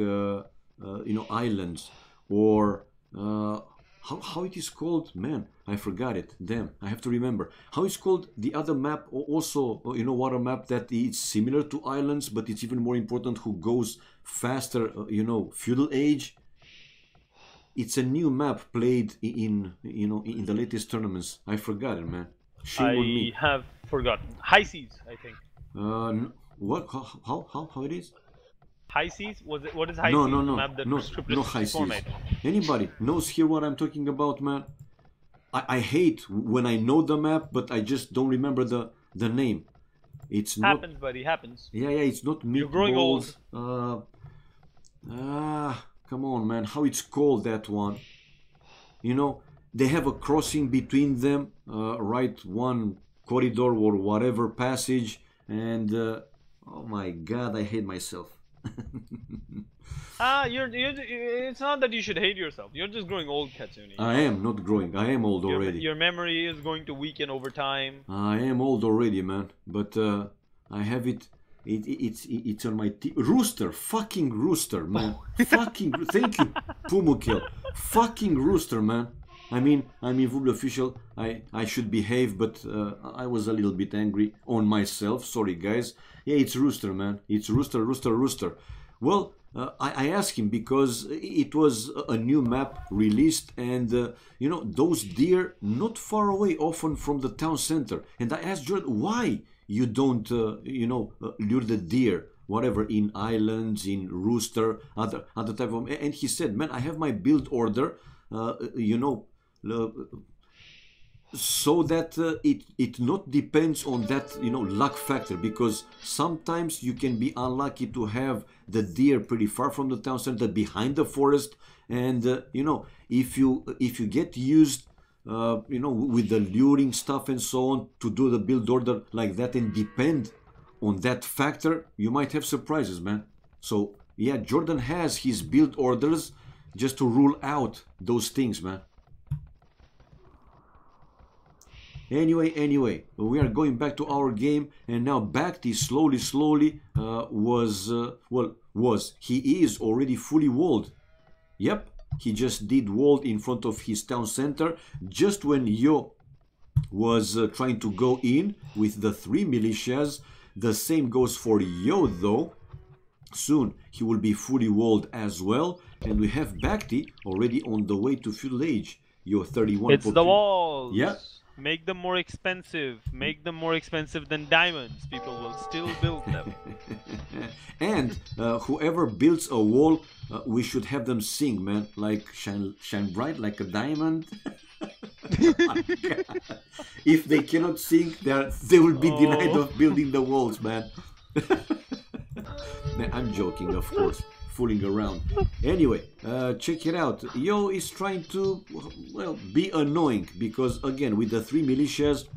islands, or how it is called? Man, I forgot it. Damn, I have to remember. How it's called, the other map, also, water map that is similar to islands, but it's even more important, who goes faster, Feudal Age. It's a new map played in the latest tournaments. I forgot it, man. Shame on me. I have forgotten. High seas, I think. What? How it is? High seas? Was it? What is high No, seas? no, The no, map that no, script no high is seas. format. Anybody knows here what I'm talking about, man? I hate when I know the map, but I just don't remember the name. It's not. Happens, buddy. Happens. Yeah, it's not meatballs. You're growing old. Come on, man. How it's called, that one? You know, they have a crossing between them, right? One corridor or whatever passage, and oh my God, I hate myself. It's not that you should hate yourself. You're just growing old, Katsuni. I am not growing. I am old already. Your memory is going to weaken over time. I am old already, man. But I have it. It's on my rooster. Fucking rooster, man. Fucking. Thank you, Pumukel. Fucking rooster, man. I mean, I'm Invul official. I should behave, but I was a little bit angry on myself. Sorry, guys. Yeah, it's rooster, man. It's rooster, rooster, rooster. Well, I asked him because it was a new map released, and you know, those deer not far away, often from the town center. And I asked Jordan, why you don't, you know, lure the deer, whatever, in islands, in rooster, other type of. And he said, man, I have my build order, you know. So that it not depends on that, you know, luck factor, because sometimes you can be unlucky to have the deer pretty far from the town center, behind the forest, and you know, if you get used you know, with the luring stuff and so on, to do the build order like that and depend on that factor, you might have surprises, man. So yeah, Jordan has his build orders just to rule out those things, man. Anyway, we are going back to our game, and now BacT slowly he is already fully walled. Yep, he just did walled in front of his town center just when Yo was trying to go in with the 3 militias. The same goes for Yo though. Soon he will be fully walled as well, and we have BacT already on the way to Feudal Age. Yo, 31. It's the walls. Yeah. Make them more expensive. Make them more expensive than diamonds. People will still build them. And whoever builds a wall, we should have them sing, man. Like shine bright like a diamond. If they cannot sing, they will be denied of building the walls, man. I'm joking, of course. Fooling around. Anyway, check it out. Yo is trying to, well, be annoying, because again, with the 3 militias,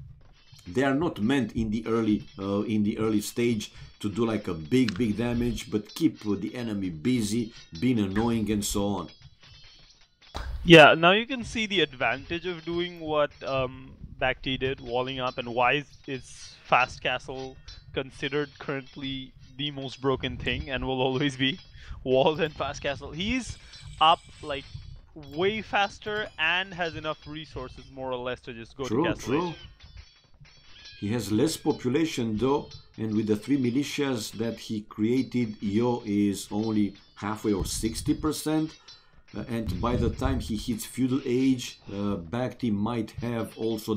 they are not meant in the early stage to do like a big damage, but keep the enemy busy, being annoying and so on. Yeah, now you can see the advantage of doing what BacT did, walling up, and why is Fast Castle considered currently the most broken thing and will always be. Walls and Fast Castle. He's up like way faster and has enough resources more or less to just go to Castle Age. He has less population though, and with the 3 militias that he created, Yo is only halfway or 60%. And by the time he hits Feudal Age, BacT might have also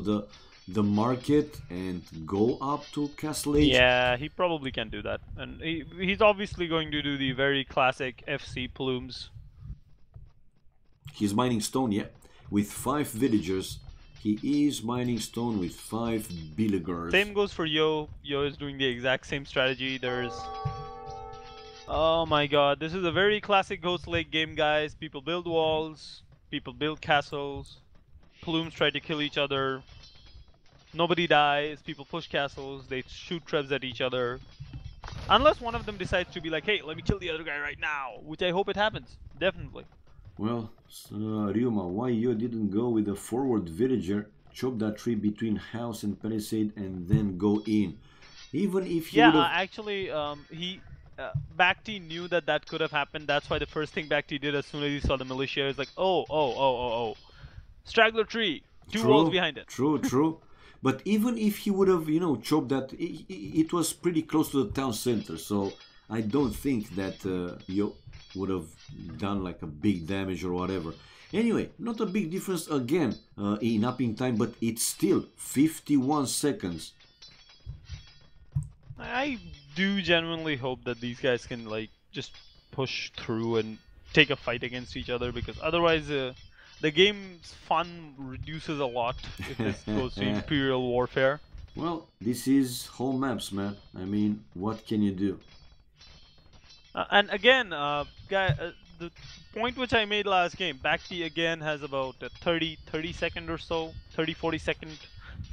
the market and go up to Castle Age. Yeah, he probably can do that. And he's obviously going to do the very classic FC Plumes. He's mining stone, yeah, with 5 villagers. He is mining stone with 5 villagers. Same goes for Yo. Yo is doing the exact same strategy. There's... Oh my god, this is a very classic Ghost Lake game, guys. People build walls, people build castles, Plumes try to kill each other. Nobody dies, people push castles, they shoot trebs at each other. Unless one of them decides to be like, hey, let me kill the other guy right now, which I hope it happens, definitely. Well, Ryuma, why you didn't go with a forward villager, chop that tree between house and palisade and then go in? Even if you actually, BacT knew that could have happened. That's why the first thing BacT did as soon as he saw the militia is like, oh. Straggler tree, two walls behind it. True. But even if he would have, you know, chopped that, it was pretty close to the town center. So I don't think that would have done like a big damage or whatever. Anyway, not a big difference again in upping time, but it's still 51 seconds. I do genuinely hope that these guys can like just push through and take a fight against each other, because otherwise the game's fun reduces a lot if this goes to Imperial warfare. Well, this is home maps, man. I mean, what can you do? And again, the point which I made last game, BacT again has about a 30 second or so, 30-40 second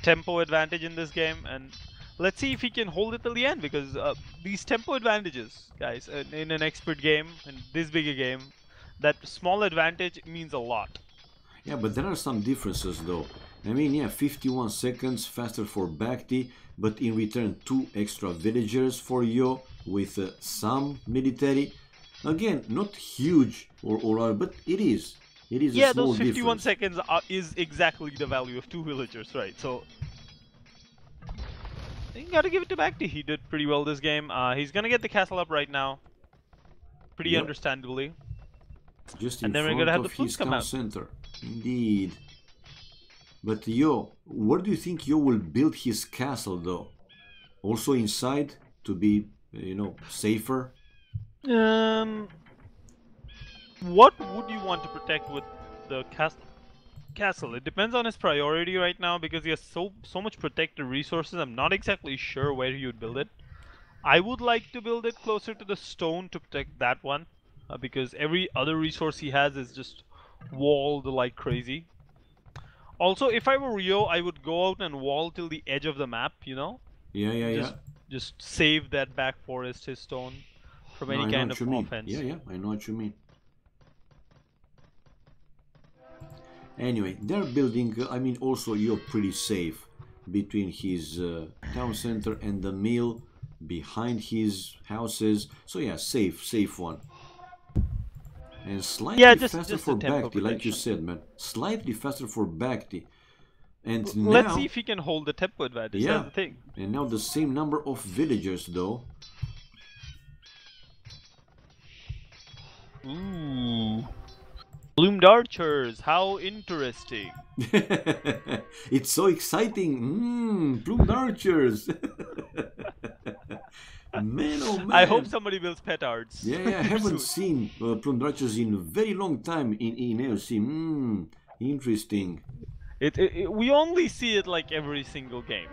tempo advantage in this game, and let's see if he can hold it till the end, because these tempo advantages, guys, in an expert game, in this big a game, that small advantage means a lot. Yeah, but there are some differences though. I mean, yeah, 51 seconds faster for BacT, but in return 2 extra villagers for Yo with some military. Again, not huge or but it is. It is a small those 51 difference. seconds is exactly the value of 2 villagers, right? So you gotta give it to BacT. He did pretty well this game. He's gonna get the castle up right now, pretty understandably. Just in and then we're front gonna have of the Plumed his come town out. center. Indeed. But Yo, where do you think Yo will build his castle though? Also inside to be, you know, safer? What would you want to protect with the castle? It depends on his priority right now, because he has so much protected resources. I'm not exactly sure where he would build it. I would like to build it closer to the stone to protect that one, because every other resource he has is just walled like crazy. Also, if I were Rio, I would go out and wall till the edge of the map, you know? Yeah. Just save that back forest, his stone, from No, any I know kind what of you mean. offense. Yeah, I know what you mean. Anyway, they're building, I mean, also you're pretty safe between his town center and the mill, behind his houses. So yeah, safe one. And slightly faster just for a tempo BacT, like you protection. said, man. Slightly faster for BacT. And Let's now, see if he can hold the tempo advantage. yeah, That's the thing. and now the same number of villagers though. Ooh. Plumed archers, how interesting. It's so exciting. Plumed archers. Man, oh man. I hope somebody builds petards. Yeah, I haven't seen plumed archers in a very long time in AOC. Interesting. We only see it like every single game.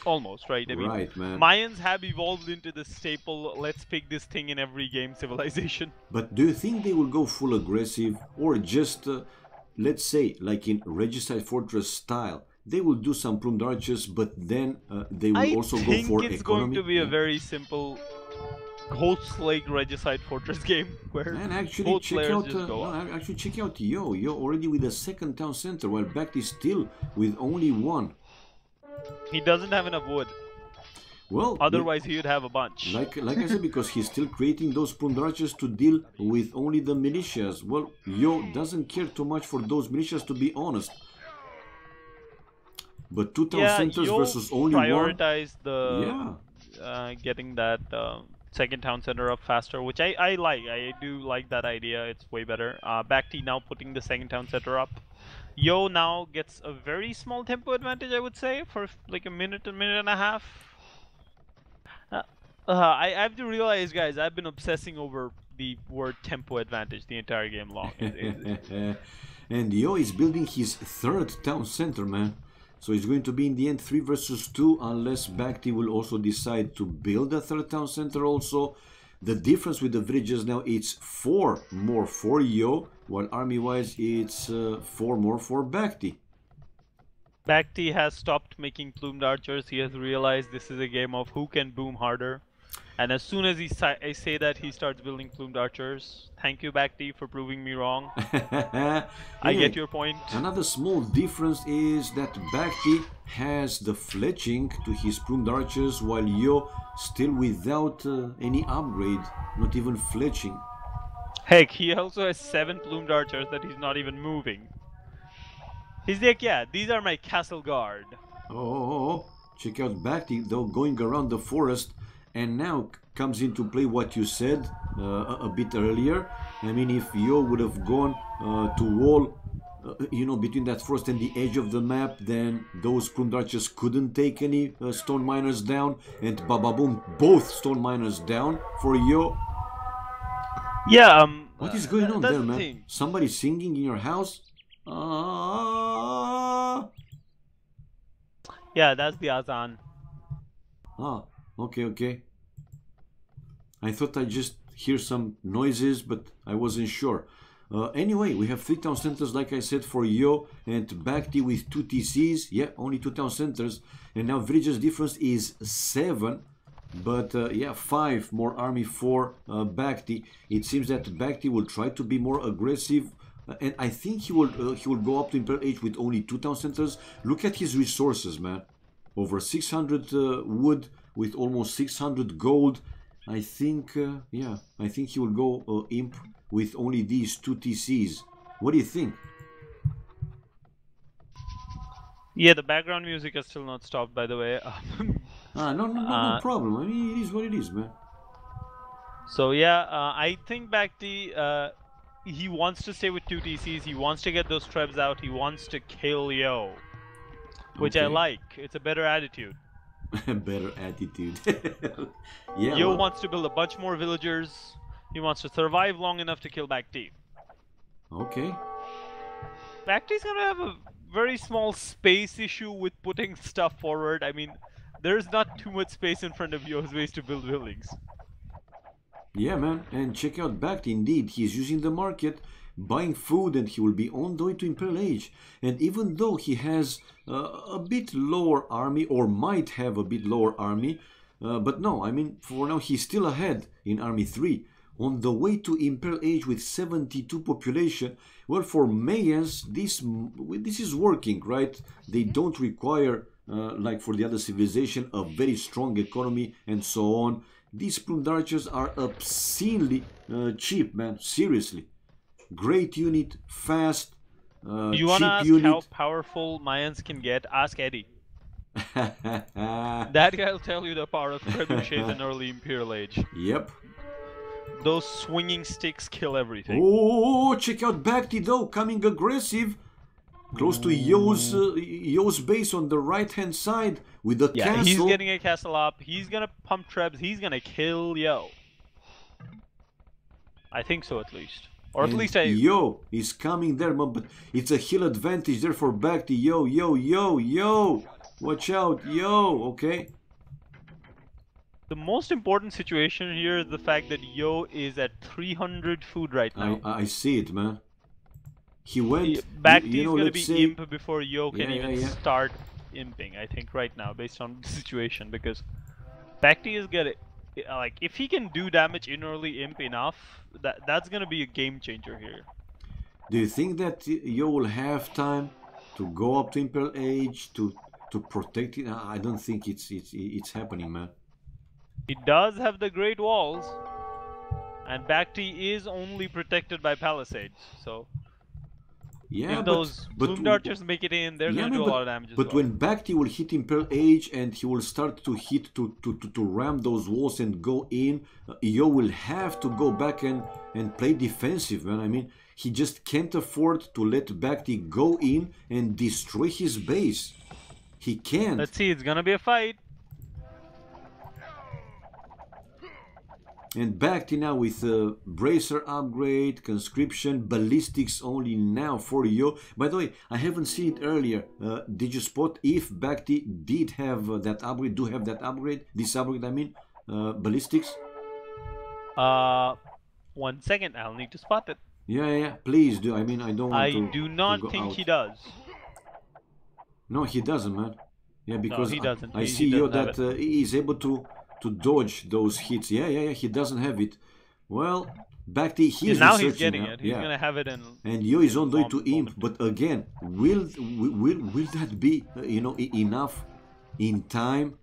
Almost, right? I mean, Right, man. Mayans have evolved into the staple, let's pick this thing in every game civilization. But do you think they will go full aggressive, or just, let's say, like in Regicide Fortress style, they will do some plumed archers, but then they will also go for I think it's going economy? to be a very simple Ghost-like Regicide Fortress game where And actually both check players out, just go up. actually check out Yo already with a second town center, while BacT is still with only one. He doesn't have enough wood. Well, Otherwise, he would have a bunch. like I said, because he's still creating those plumed archers to deal with only the militias. Well, Yo doesn't care too much for those militias, to be honest. But 2 town centers Yo versus only one. prioritize the getting that second town center up faster, which I like. I do like that idea. It's way better. BacT now putting the second town center up. Yo now gets a very small tempo advantage, I would say, for like a minute and a half. I have to realize, guys, I've been obsessing over the word tempo advantage the entire game long. And Yo is building his 3rd town center, man. So it's going to be in the end 3 versus 2, unless BacT will also decide to build a 3rd town center also. The difference with the villages now, it's 4 more for Yo, while army-wise it's 4 more for BacT. BacT has stopped making plumed archers. He has realized this is a game of who can boom harder. And as soon as I say that, he starts building plumed archers. Thank you, BacT, for proving me wrong. I get your point. Another small difference is that BacT has the fletching to his plumed archers, while Yo still without any upgrade, not even fletching. Heck, he also has 7 plumed archers that he's not even moving. He's like, yeah, these are my castle guard. Oh, check out BacT though, going around the forest And now comes into play what you said a bit earlier. I mean, if Yo would have gone to wall, you know, between that forest and the edge of the map, then those Plumed Archers couldn't take any stone miners down, and bababoom, both stone miners down for Yo. Yeah, What is going on that's there, the man? thing. Somebody singing in your house? Yeah, that's the Azan. Ah, okay. I thought I just hear some noises, but I wasn't sure. Anyway, we have 3 town centers, like I said, for Yo, and BacT with 2 TCs. Yeah, only 2 town centers. And now Villager's difference is 7. But yeah, 5 more army for BacT. It seems that BacT will try to be more aggressive. And I think he will go up to Imperial Age with only 2 town centers. Look at his resources, man. Over 600 wood with almost 600 gold. I think, yeah, I think he will go imp with only these 2 TCs. What do you think? Yeah, the background music is still not stopped, by the way. No problem. I mean, it is what it is, man. So yeah, I think BacT, he wants to stay with 2 TCs. He wants to get those trebs out. He wants to kill Yo, which I Okay. like. It's a better attitude. Better attitude. Yeah. Yo Well, wants to build a bunch more villagers. He wants to survive long enough to kill BacT. okay. BacT's gonna have a very small space issue with putting stuff forward. I mean, there's not too much space in front of Yo's ways to build buildings. Yeah, man. And check out BacT. Indeed, he is using the market, buying food, and he will be on the way to Imperial Age. And even though he has a bit lower army, or might have a bit lower army, but no, I mean, for now he's still ahead in Army 3. On the way to Imperial Age with 72 population. Well, for Mayans, this is working, right? They don't require, like for the other civilization, a very strong economy and so on. These Plumed Archers are obscenely cheap, man. Seriously. Great unit, fast, You wanna cheap ask unit. how powerful Mayans can get? Ask Eddie. That guy will tell you the power of trebuchets in early Imperial Age. Yep. Those swinging sticks kill everything. Oh, check out BacT though, coming aggressive. Close to Yo's base on the right-hand side with the Yeah, castle. he's getting a castle up. He's gonna pump trebs. He's gonna kill Yo. I think so, at least. Or at And least I... Yo is coming there, but it's a hill advantage there for BacT. Yo. Watch out, Yo, okay? The most important situation here is the fact that Yo is at 300 food right now. I see it, man. He went, BacT you is know, gonna let's be say, imp before Yo can Yeah, even yeah. start imping, I think, right now, based on the situation, because BacT is gonna... Like, if he can do damage in early imp enough, that's gonna be a game changer here. Do you think that Yo will have time to go up to Imperial Age to protect it? I don't think it's happening, man. He does have the Great Walls, and BacT is only protected by palisades, so... Yeah, if those Plumed Archers make it in, they're gonna do a lot of damage as But well. when BacT will hit Imperial Age and he will start to hit to ram those walls and go in, Yo will have to go back and play defensive, man. I mean, he just can't afford to let BacT go in and destroy his base. He can't. Let's see, it's gonna be a fight. And BacT now with bracer upgrade, conscription, ballistics only now for Yo. By the way, I haven't seen it earlier. Did you spot if BacT did have that upgrade? Do have that upgrade? This upgrade, I mean, ballistics. 1 second, I'll need to spot it. Yeah. Please do. I mean, I don't want I to. do not think he does. No, he doesn't, man. Yeah, because he doesn't. I He see Yo doesn't have that he is able to dodge those hits. Yeah. He doesn't have it. Well, BacT, he is now he's researching getting now. it. He's gonna have it in. And Yo is on the way to moment. imp, but again, will that be enough in time?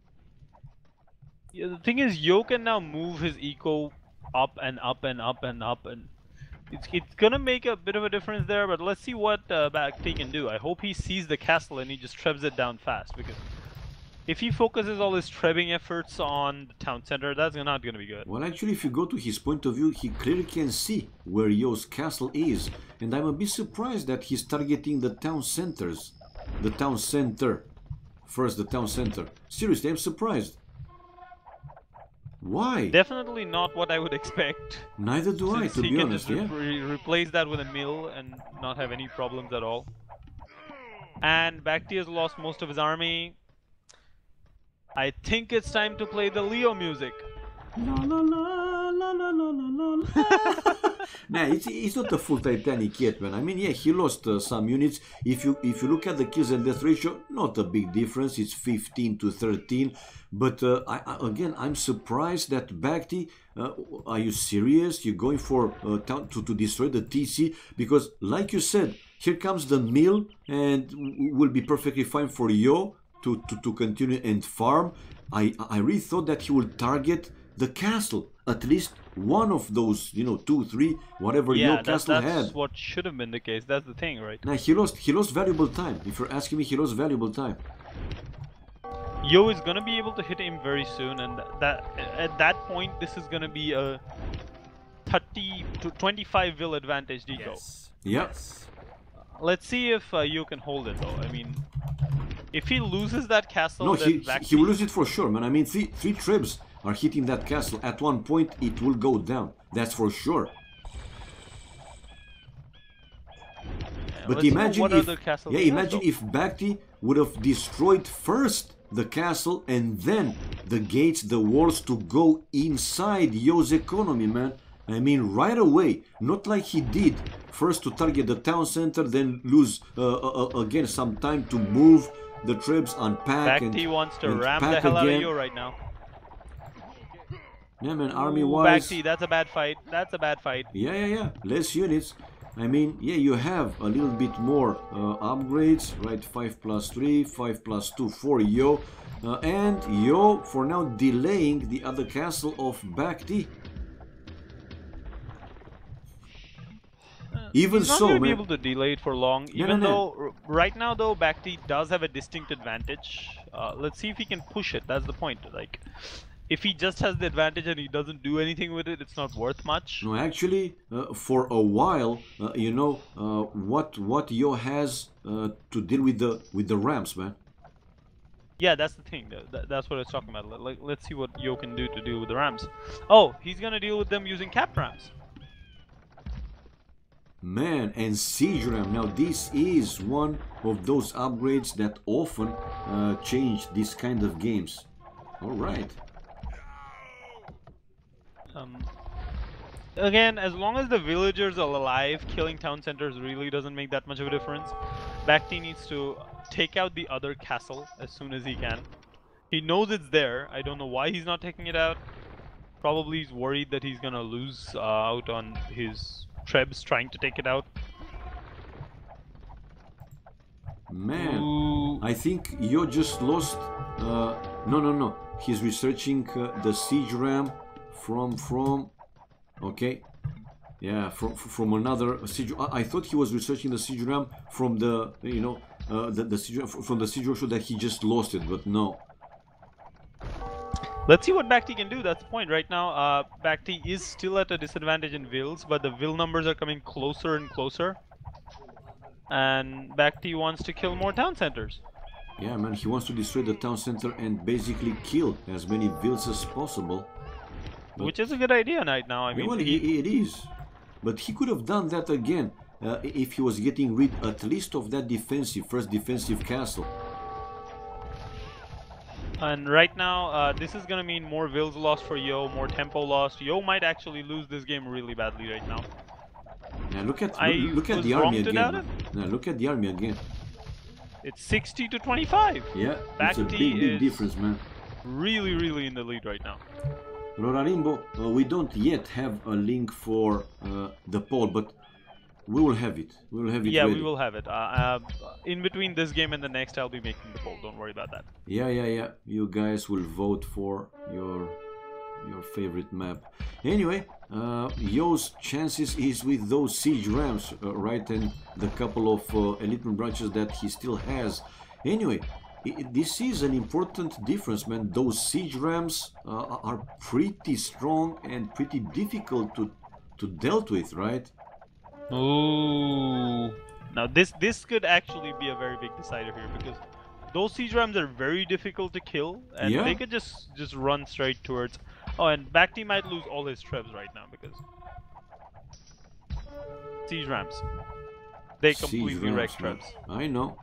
Yeah, the thing is, Yo can now move his eco up and up and up and up, and it's gonna make a bit of a difference there. But let's see what BacT can do. I hope he sees the castle and he just trebs it down fast, because If he focuses all his trebbing efforts on the town center, that's not going to be good. Well, actually, if you go to his point of view, he clearly can see where Yo's castle is. And I'm a bit surprised that he's targeting the town centers. The town center. First, the town center. Seriously, I'm surprised. Why? Definitely not what I would expect. Neither do I, to be honest, he yeah. can replace that with a mill and not have any problems at all. And BacT has lost most of his army. I think it's time to play the Leo music. La la la la la la la la. Nah, it's not a full Titanic yet, man. I mean, yeah, he lost some units. If you look at the kills and death ratio, not a big difference. It's 15 to 13. But again, I'm surprised that BacT. Are you serious? You're going for to destroy the TC? Because, like you said, here comes the mill, and will be perfectly fine for Yo to continue and farm. I really thought that he would target the castle, at least one of those, you know, 2, 3, whatever Yo castle had. That's what should have been the case. That's the thing, right? Now he lost valuable time. If you're asking me, he lost valuable time. Yo is gonna be able to hit him very soon, and at that point, this is gonna be a 30 to 25 will advantage Deco. Yes. Yep. Let's see if Yo can hold it, though. I mean, if he loses that castle, no, then he will lose it for sure, man. I mean, three trebs are hitting that castle. At one point, it will go down. That's for sure. But imagine if, imagine if BacT would have destroyed first the castle and then the gates, the walls to go inside Yo's economy, man. I mean, right away, not like he did. First to target the town center, then lose again some time to move the troops, unpack, BacT wants to ram the hell out of Yo right now. Yeah, man, army-wise... BacT, that's a bad fight. That's a bad fight. Yeah. Less units. I mean, yeah, you have a little bit more upgrades, right? 5 plus 3, 5 plus 2 for Yo. And Yo, for now, delaying the other castle of BacT. Even He's not so, going to be man. able to delay it for long. Even though, right now, though, BacT does have a distinct advantage. Let's see if he can push it. That's the point. Like, if he just has the advantage and he doesn't do anything with it, it's not worth much. No, actually, for a while, you know, what Yo has to deal with the ramps, man. Yeah, that's the thing. That's what I was talking about. Like, let's see what Yo can do to deal with the rams. Oh, he's gonna deal with them using cap rams. Man, and siege ram. Now, this is one of those upgrades that often change this kind of games. All right. Again, as long as the villagers are alive, killing town centers really doesn't make that much of a difference. BacT needs to take out the other castle as soon as he can. He knows it's there. I don't know why he's not taking it out. Probably he's worried that he's gonna lose out on his trebs trying to take it out. Man, Ooh. I think Yo just lost... No. He's researching the siege ram from... Okay. Yeah, from another siege... I thought he was researching the siege ram from the, you know, the siege ram, from the siege ram so that he just lost it, but no. Let's see what BacT can do. That's the point. Right now, BacT is still at a disadvantage in wills, but the will numbers are coming closer and closer. And BacT wants to kill more town centers. Yeah, man, he wants to destroy the town center and basically kill as many wills as possible. But, which is a good idea right now. I mean, well, it is. But he could have done that again if he was getting rid at least of that first defensive castle. And right now, this is gonna mean more wills lost for Yo, more tempo lost. Yo might actually lose this game really badly right now. Now look at the army again. Now look at the army again. It's 60 to 25. Yeah, it's a big difference, man. Really in the lead right now. Rorarimbo, we don't yet have a link for the poll, but we will have it. We will have it. Yeah, ready. we will have it. In between this game and the next, I'll be making the poll. Don't worry about that. Yeah. You guys will vote for your favorite map. Anyway, Yo's chances is with those siege rams, right, and the couple of elite branches that he still has. Anyway, this is an important difference, man. Those siege rams are pretty strong and pretty difficult to dealt with, right? Ooh. Now this could actually be a very big decider here because those siege rams are very difficult to kill, and Yeah. they could just run straight towards. Oh, and BacT might lose all his trebs right now because siege rams. They completely wreck trebs. I know.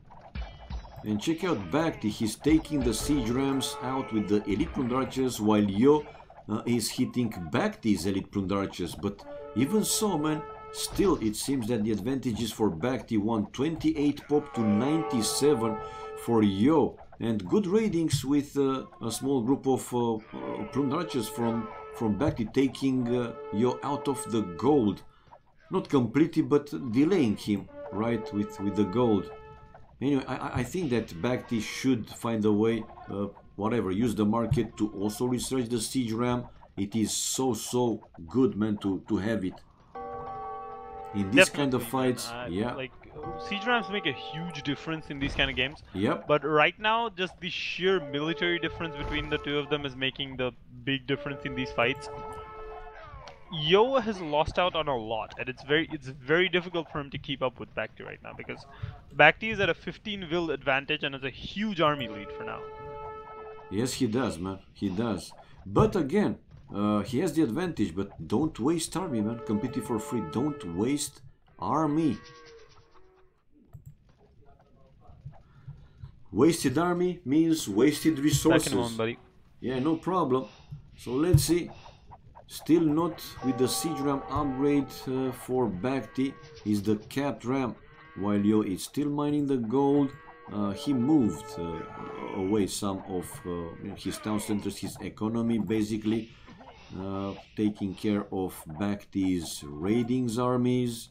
And check out BacT, he's taking the siege rams out with the elite plumed archers while Yo is hitting BacT's elite plumed archers. But even so, man, still it seems that the advantage is for BacT. 128 pop to 97 for Yo. And good ratings with a small group of plumed archers from BacT taking Yo out of the gold. Not completely, but delaying him, right, with the gold. Anyway, I think that BacT should find a way, whatever, use the market to also research the siege ram. It is so good, man, to have it. In this kind of fights, yeah. Like, siege rams make a huge difference in these kind of games. Yep. But right now, just the sheer military difference between the two of them is making the big difference in these fights. Yo has lost out on a lot, and it's very difficult for him to keep up with BacT right now because BacT is at a 15 vil advantage and has a huge army lead for now. Yes, he does, man. He does. But again, he has the advantage, but don't waste army, man. Compete for free. Don't waste army. Wasted army means wasted resources. Second one, buddy. Yeah, no problem. So let's see. Still not with the siege ram upgrade for BacT is the capped ram. While Yo is still mining the gold, he moved away some of his town centers, his economy basically, taking care of BacT's raidings armies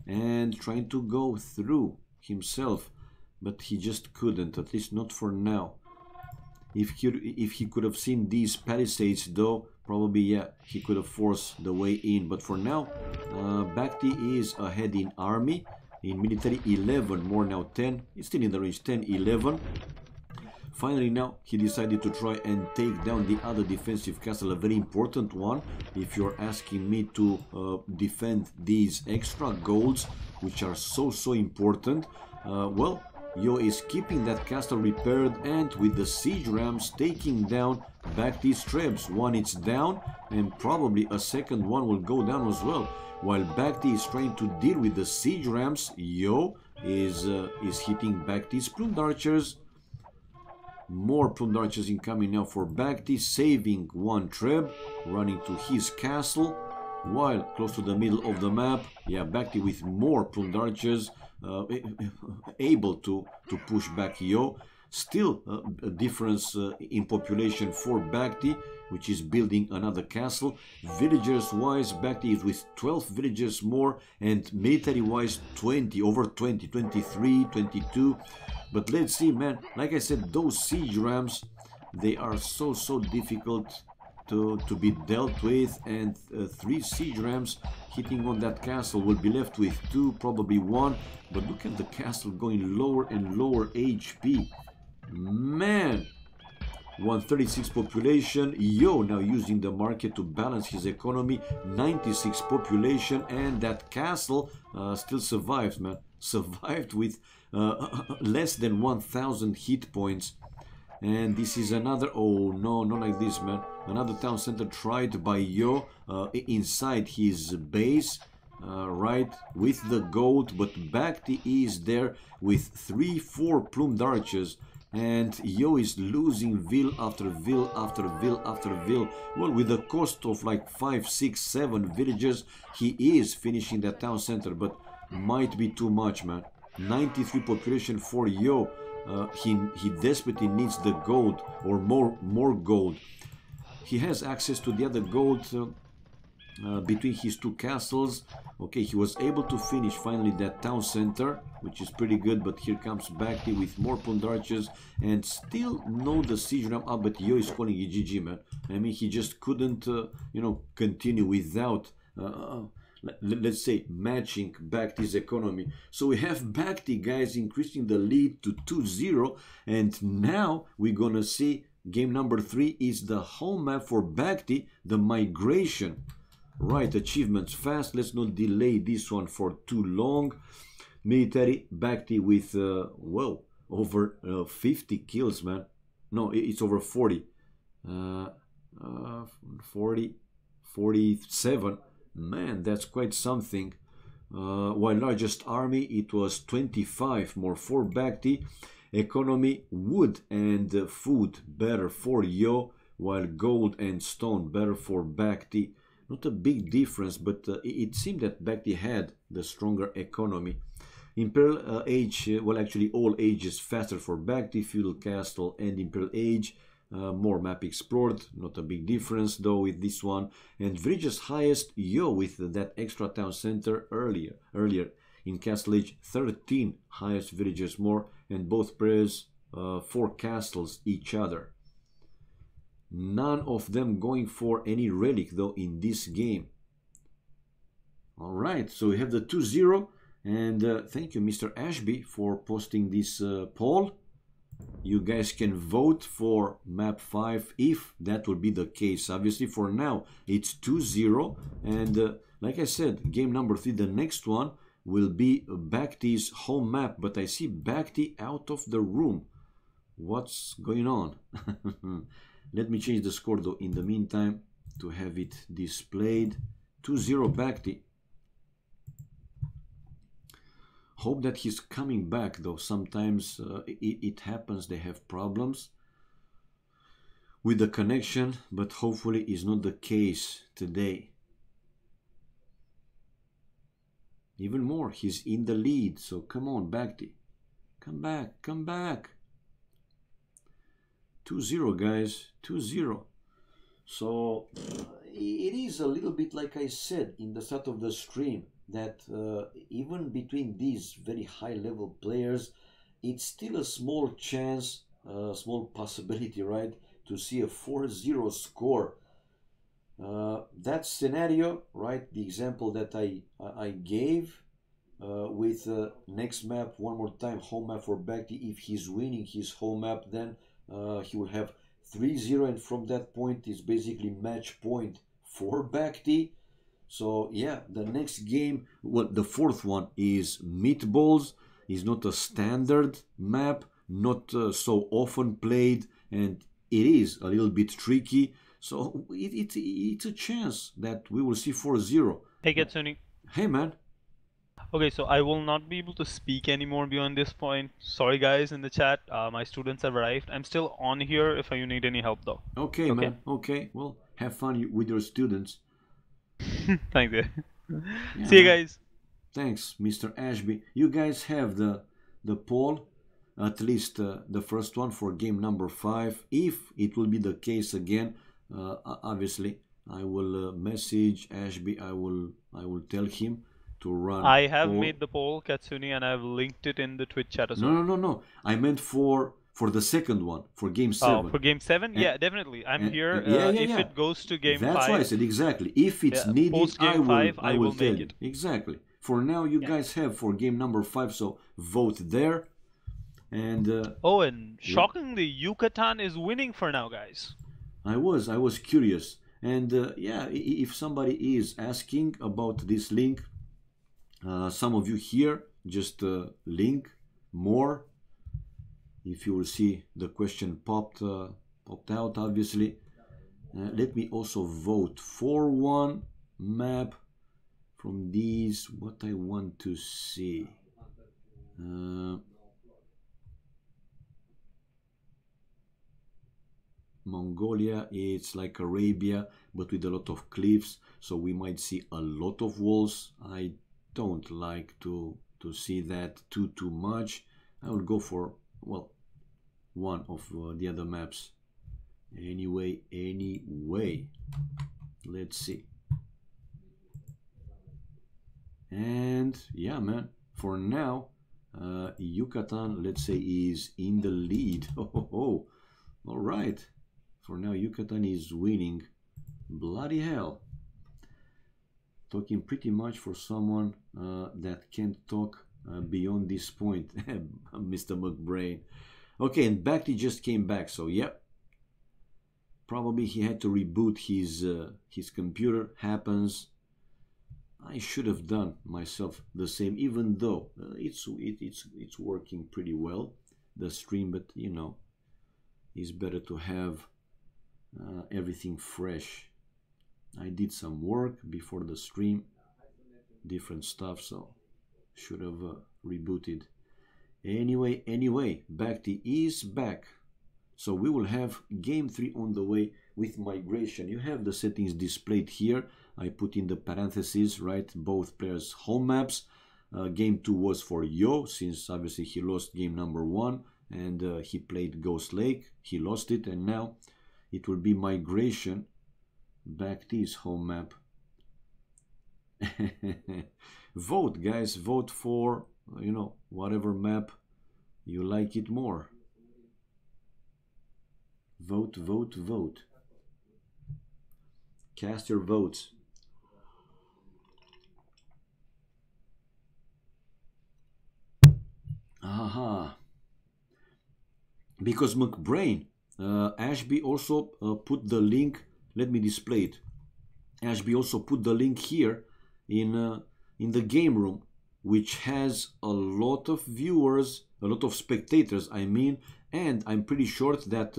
and trying to go through himself, but he just couldn't, at least not for now. If he could have seen these palisades though, probably, yeah, he could have forced the way in. But for now, BacT is ahead in army. In military, 11, more now 10. It's still in the range, 10, 11. Finally now, he decided to try and take down the other defensive castle, a very important one. If you're asking me to defend these extra golds, which are so important, well, Yo is keeping that castle repaired and with the siege rams taking down BacT's trebs. One is down and probably a second one will go down as well. While BacT is trying to deal with the siege rams, Yo is hitting BacT's plumed archers. More plumed archers incoming now for BacT, saving one treb, running to his castle. While close to the middle of the map, yeah, BacT with more plumed archers, able to push back Yo. Still a difference in population for BacT, which is building another castle. Villagers wise, BacT is with 12 villagers more, and military wise 20, over 20, 23, 22. But let's see, man, like I said, those siege rams, they are so difficult to be dealt with, and 3 siege rams hitting on that castle will be left with 2, probably 1. But look at the castle going lower and lower HP. Man, 136 population. Yo now using the market to balance his economy. 96 population, and that castle still survives, man. Survived with less than 1000 hit points. And this is another, oh no, not like this, man. Another town center tried by Yo inside his base, right, with the gold. But BacT is there with 3-4 plumed archers. And Yo is losing vil after vil after vil after vil. Well, with the cost of like 5, 6, 7 villages, he is finishing that town center, but might be too much, man. 93 population for Yo. He desperately needs the gold, or more gold. He has access to the other gold between his 2 castles. Okay, he was able to finish finally that town center, which is pretty good. But here comes BacT with more plumed archers, and still no the siege ram up. But Yo is calling it GG, man. I mean, he just couldn't, you know, continue without let's say, matching BacT's economy. So we have BacT, guys, increasing the lead to 2-0. And now we're going to see game number 3 is the home map for BacT, the migration. Right, achievements fast. Let's not delay this one for too long. Military BacT with, well, over 50 kills, man. No, it's over 40. 47. Man, that's quite something. While largest army, it was 25 more for BacT. Economy, wood and food better for Yo, while gold and stone better for BacT. Not a big difference, but it seemed that BacT had the stronger economy. Imperial Age, well, actually all ages faster for BacT, Feudal Castle and Imperial Age. More map explored, not a big difference though with this one. And villages highest, Yo, with that extra town center earlier. In Castle Age, 13 highest villages more, and both players 4 castles each other. None of them going for any relic though in this game. Alright, so we have the 2-0, and thank you Mr. Ashby for posting this poll. You guys can vote for map 5 if that will be the case. Obviously for now it's 2-0, and like I said, game number 3, the next one will be BacT's home map, but I see BacT out of the room. What's going on? Let me change the score though in the meantime to have it displayed. 2-0 BacT. Hope that he's coming back though. Sometimes it happens, they have problems with the connection, but hopefully is not the case today. Even more, he's in the lead, so come on BacT. Come back, come back. 2-0 guys, 2-0. So it is a little bit like I said in the start of the stream, that even between these very high level players, it's still a small chance, a small possibility, right, to see a 4-0 score. That scenario, right, the example that I gave with next map, one more time, home map for BacT, if he's winning his home map, then he will have 3-0, and from that point is basically match point for BacT. So yeah, the next game, well, the 4th one is Meatballs. Is not a standard map, not so often played, and it is a little bit tricky. So it's a chance that we will see 4-0. Hey Katsuni. Hey man. Okay, so I will not be able to speak anymore beyond this point. Sorry guys in the chat, my students have arrived. I'm still on here if you need any help though. Okay, man, okay. Well, have fun with your students. Thanks. Yeah, see you guys. Thanks, Mr. Ashby. You guys have the poll, at least the first one for game number 5. If it will be the case again, obviously I will message Ashby. I will tell him to run. I have made the poll, Katsuni, and I've linked it in the Twitch chat as well. No. I meant for the second one, for game 7. Oh, for game 7? Yeah, definitely. I'm here. If it goes to game 5. That's why I said exactly. If it's needed, post game 5, I will tell make you. it. Exactly. For now, you guys have for game number 5, so vote there. And and shockingly, Yucatan is winning for now, guys. I was curious, and yeah, if somebody is asking about this link, some of you here just link more. If you will see the question popped out, obviously. Let me also vote for one map from these. What I want to see. Mongolia, it's like Arabia, but with a lot of cliffs, so we might see a lot of walls. I don't like to see that too much. I will go for, well, one of the other maps. Anyway, let's see. And yeah, man, for now, Yucatan, let's say, is in the lead. All right. For now, Yucatan is winning. Bloody hell. Talking pretty much for someone that can't talk beyond this point, Mr. McBrain. Okay, and BacT just came back, so yep. Probably he had to reboot his computer. Happens. I should have done myself the same, even though it's working pretty well, the stream. But you know, it's better to have everything fresh. I did some work before the stream, different stuff, so should have rebooted. Anyway, BacT is back. So we will have game 3 on the way with migration. You have the settings displayed here. I put in the parentheses, right, both players' home maps. Game 2 was for Yo, since obviously he lost game number 1 and he played Ghost Lake. He lost it, and now it will be migration. BacT's home map. Vote, guys, vote for, you know, whatever map you like it more. Vote, vote, vote. Cast your votes. Aha. Because McBrain, Ashby also put the link. Let me display it. Ashby also put the link here in the game room, which has a lot of viewers, a lot of spectators, I mean, and I'm pretty sure that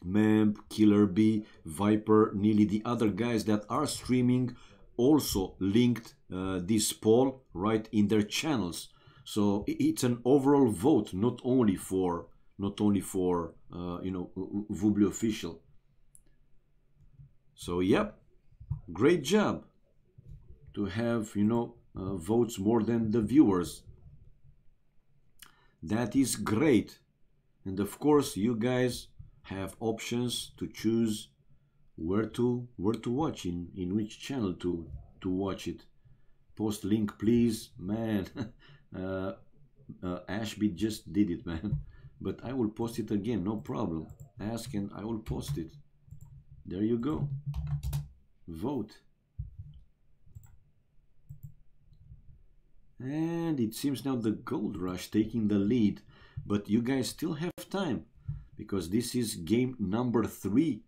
Memp, Killer B, Viper, Neely, the other guys that are streaming also linked this poll right in their channels. So it's an overall vote, not only for you know, Vubli official. So yep, great job to have, you know, votes more than the viewers. That is great. And of course you guys have options to choose where to watch, in which channel to watch it. Post link please, man. Ashby just did it, man, but I will post it again, no problem. Ask and I will post it. There you go. Vote. And it seems now the Gold Rush taking the lead, but you guys still have time, because this is game number 3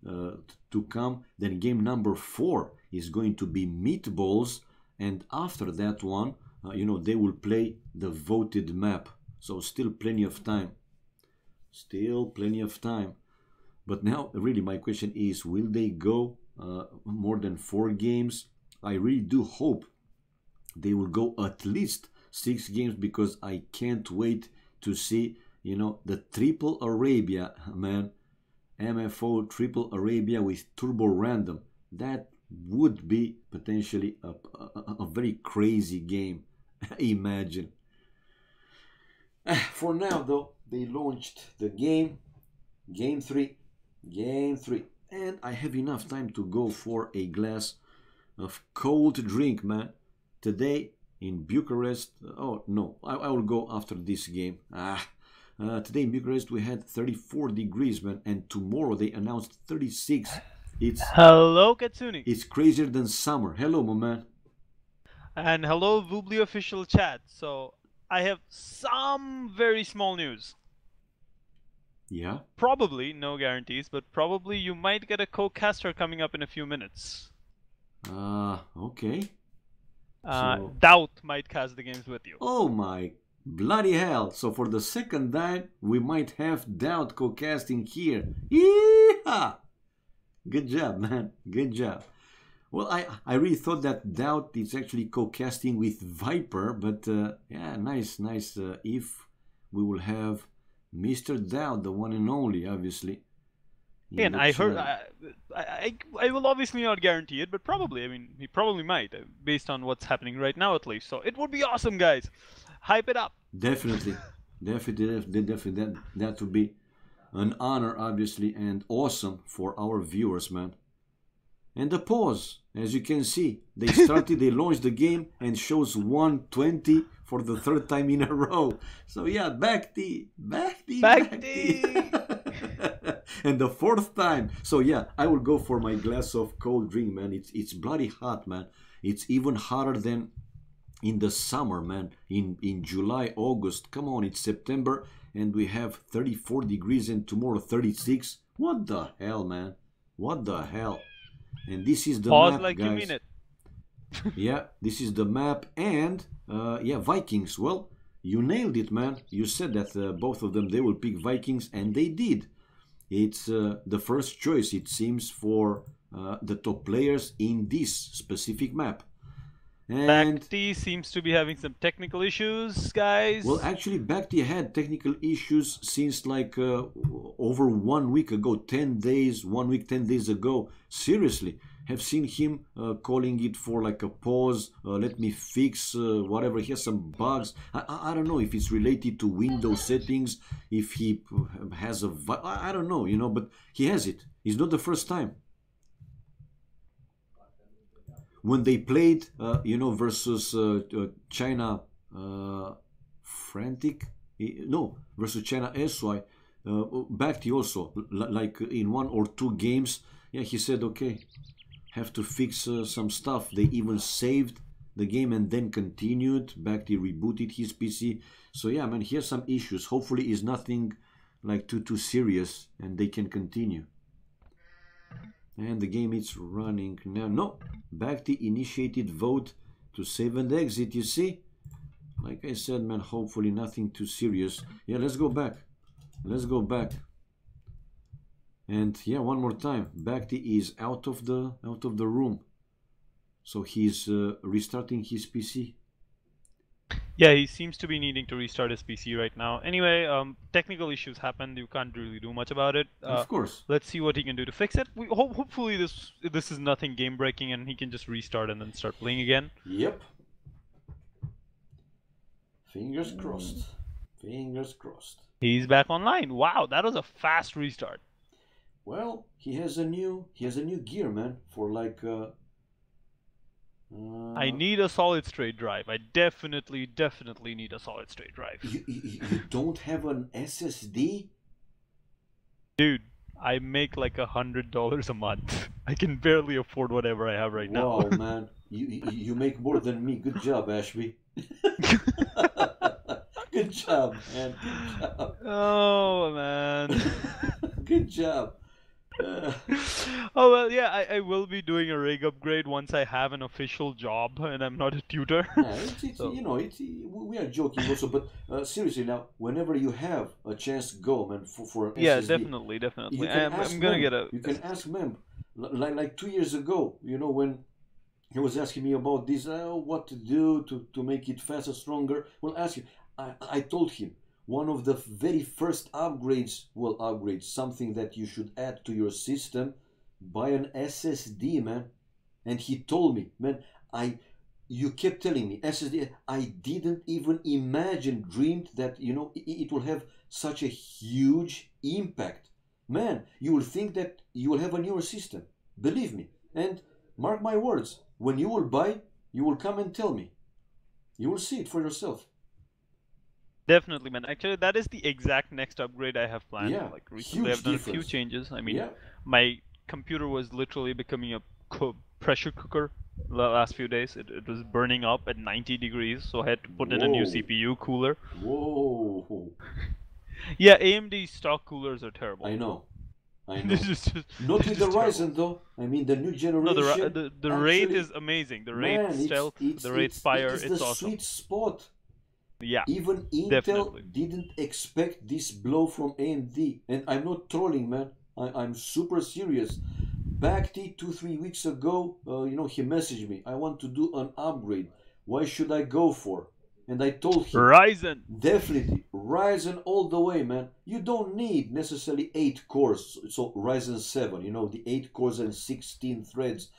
to come. Then game number 4 is going to be Meatballs, and after that one, you know, they will play the voted map. So still plenty of time. Still plenty of time. But now, really, my question is, will they go more than 4 games? I really do hope they will go at least 6 games, because I can't wait to see, you know, the Triple Arabia, man. MFO Triple Arabia with Turbo Random. That would be potentially a very crazy game. Imagine. For now, though, they launched the game 3. Game 3. And I have enough time to go for a glass of cold drink, man. Today in Bucharest, oh no, I will go after this game. Today in Bucharest we had 34 degrees, man, and tomorrow they announced 36. It's Hello, Katsuni. It's crazier than summer. Hello, my man. And hello, Vubli official chat. So I have some very small news. Yeah. Probably, no guarantees, but probably you might get a co-caster coming up in a few minutes. Okay. Doubt might cast the games with you. Oh my bloody hell. So for the second time, we might have Doubt co-casting here. Yeehaw! Good job, man. Good job. Well, I really thought that Doubt is actually co-casting with Viper, but yeah, nice. If we will have Mr. Doubt, the one and only, obviously. And I heard, I will obviously not guarantee it, but probably, I mean, he probably might, based on what's happening right now at least. So it would be awesome, guys. Hype it up. Definitely. That would be an honor, obviously, and awesome for our viewers, man. And the pause, as you can see, they started, they launched the game and shows 120 for the 3rd time in a row. So yeah, BacT. And the fourth time. So yeah, I will go for my glass of cold drink, man. It's bloody hot, man. It's even hotter than in the summer, man. In July, August. Come on, it's September and we have 34 degrees and tomorrow 36. What the hell, man? What the hell? And this is the Pause map, like guys. you mean it. Yeah, this is the map. And yeah, Vikings. Well, you nailed it, man. You said that both of them, they will pick Vikings, and they did. It's the first choice, it seems, for the top players in this specific map. And BacT seems to be having some technical issues, guys. well, actually, BacT had technical issues since like over 1 week ago, 10 days, 1 week, 10 days ago. Seriously, have seen him calling it for like a pause, let me fix whatever. He has some bugs. I don't know if it's related to Windows settings, if he has a... I don't know, you know, but he has it. It's not the first time. When they played, you know, versus China Frantic, no, versus China SY, BacT also, like in 1 or 2 games, yeah, he said, okay, have to fix some stuff. They even saved the game and then continued. BacT rebooted his PC. So yeah, man, he has some issues. Hopefully it's nothing like too serious and they can continue. And the game is running now. No, BacT initiated vote to save and exit, you see? Like I said, man, hopefully nothing too serious. Yeah, let's go back. Let's go back. And yeah, one more time. BacT is out of the room. So he's restarting his PC. Yeah, he seems to be needing to restart his PC right now. Anyway, technical issues happened. You can't really do much about it. Of course. Let's see what he can do to fix it. Hopefully this is nothing game breaking and he can just restart and then start playing again. Yep. Fingers crossed. Fingers crossed. He's back online. Wow, that was a fast restart. Well, he has a new gear, man, for like I need a solid state drive. I definitely need a solid state drive. You don't have an SSD? Dude, I make like $100 a month. I can barely afford whatever I have right now. Wow, man. You make more than me. Good job, Ashby. Good job, man. Good job. Oh, man. Good job. Oh well, yeah, I will be doing a rig upgrade once I have an official job and I'm not a tutor. Yeah, so. You know, we are joking also, but seriously now, whenever you have a chance, go, man, for an yeah, SSD. definitely. I'm gonna get a. You can ask Mem. Like 2 years ago, you know, when he was asking me about this, what to do to make it faster, stronger. Well, ask him. I told him. One of the very first upgrades, something that you should add to your system, buy an SSD, man. And he told me, man, you kept telling me, SSD, I didn't even dreamed that, you know, it will have such a huge impact. Man, you will think that you will have a newer system. Believe me. And mark my words, when you will buy, you will come and tell me. You will see it for yourself. Definitely, man. Actually, that is the exact next upgrade I have planned. Yeah, like recently, I've done a few changes. I mean, my computer was literally becoming a pressure cooker the last few days. It was burning up at 90 degrees, so I had to put in a new CPU cooler. Whoa. Yeah, AMD stock coolers are terrible. I know. This is just, not with the Ryzen though. I mean the new generation. No, the Raid is amazing. The Raid Stealth, the Raid Spire, it's the awesome. Sweet spot. Yeah. Even Intel didn't expect this blow from AMD, and I'm not trolling, man. I'm super serious. BacT 2-3 weeks ago, you know, he messaged me. I want to do an upgrade. Why should I go for? And I told him, Ryzen. Definitely, Ryzen all the way, man. You don't need necessarily 8 cores. So Ryzen 7, you know, the 8 cores and 16 threads.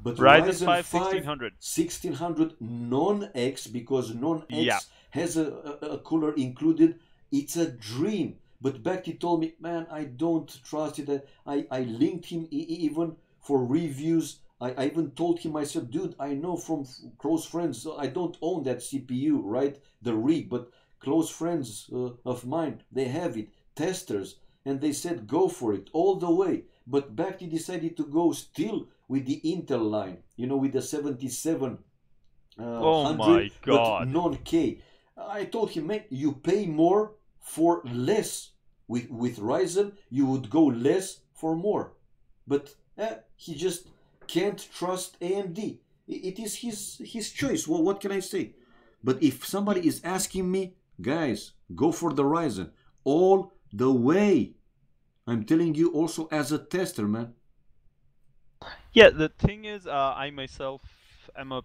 But Ryzen 5 1600. 1600 non-X, because non-X has a cooler included. It's a dream. But BacT told me, man, I don't trust it. I linked him even for reviews. I even told him, I said, dude, I know from close friends, I don't own that CPU, right? The rig, but close friends of mine, they have it. Testers. and they said go for it all the way. But BacT decided to go still with the Intel line, you know, with the 77 Oh 100, my but god. non-K. I told him, man, you pay more for less. With Ryzen, you would go less for more. But he just can't trust AMD. It is his choice. Well, what can I say? But if somebody is asking me, guys, go for the Ryzen all the way. I'm telling you also as a tester, man. Yeah, the thing is, I myself am a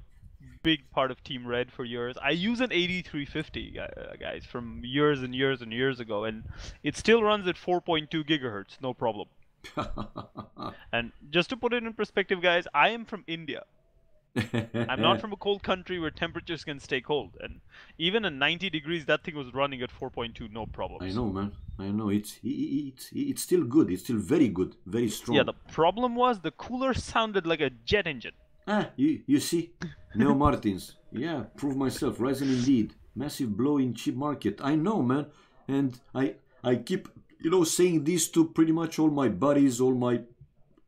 big part of Team Red for years. I use an 8350, guys, from years and years and years ago, and it still runs at 4.2 gigahertz, no problem. And just to put it in perspective, guys, I am from India. I'm not from a cold country where temperatures can stay cold, and even at 90 degrees, that thing was running at 4.2, no problems. I know, man. I know. It's still good. It's still very good, very strong. Yeah, the problem was the cooler sounded like a jet engine. You see, Neo Martins. Yeah, prove myself. Ryzen indeed. Massive blow in cheap market. I know, man. And I keep, you know, saying this to pretty much all my buddies, all my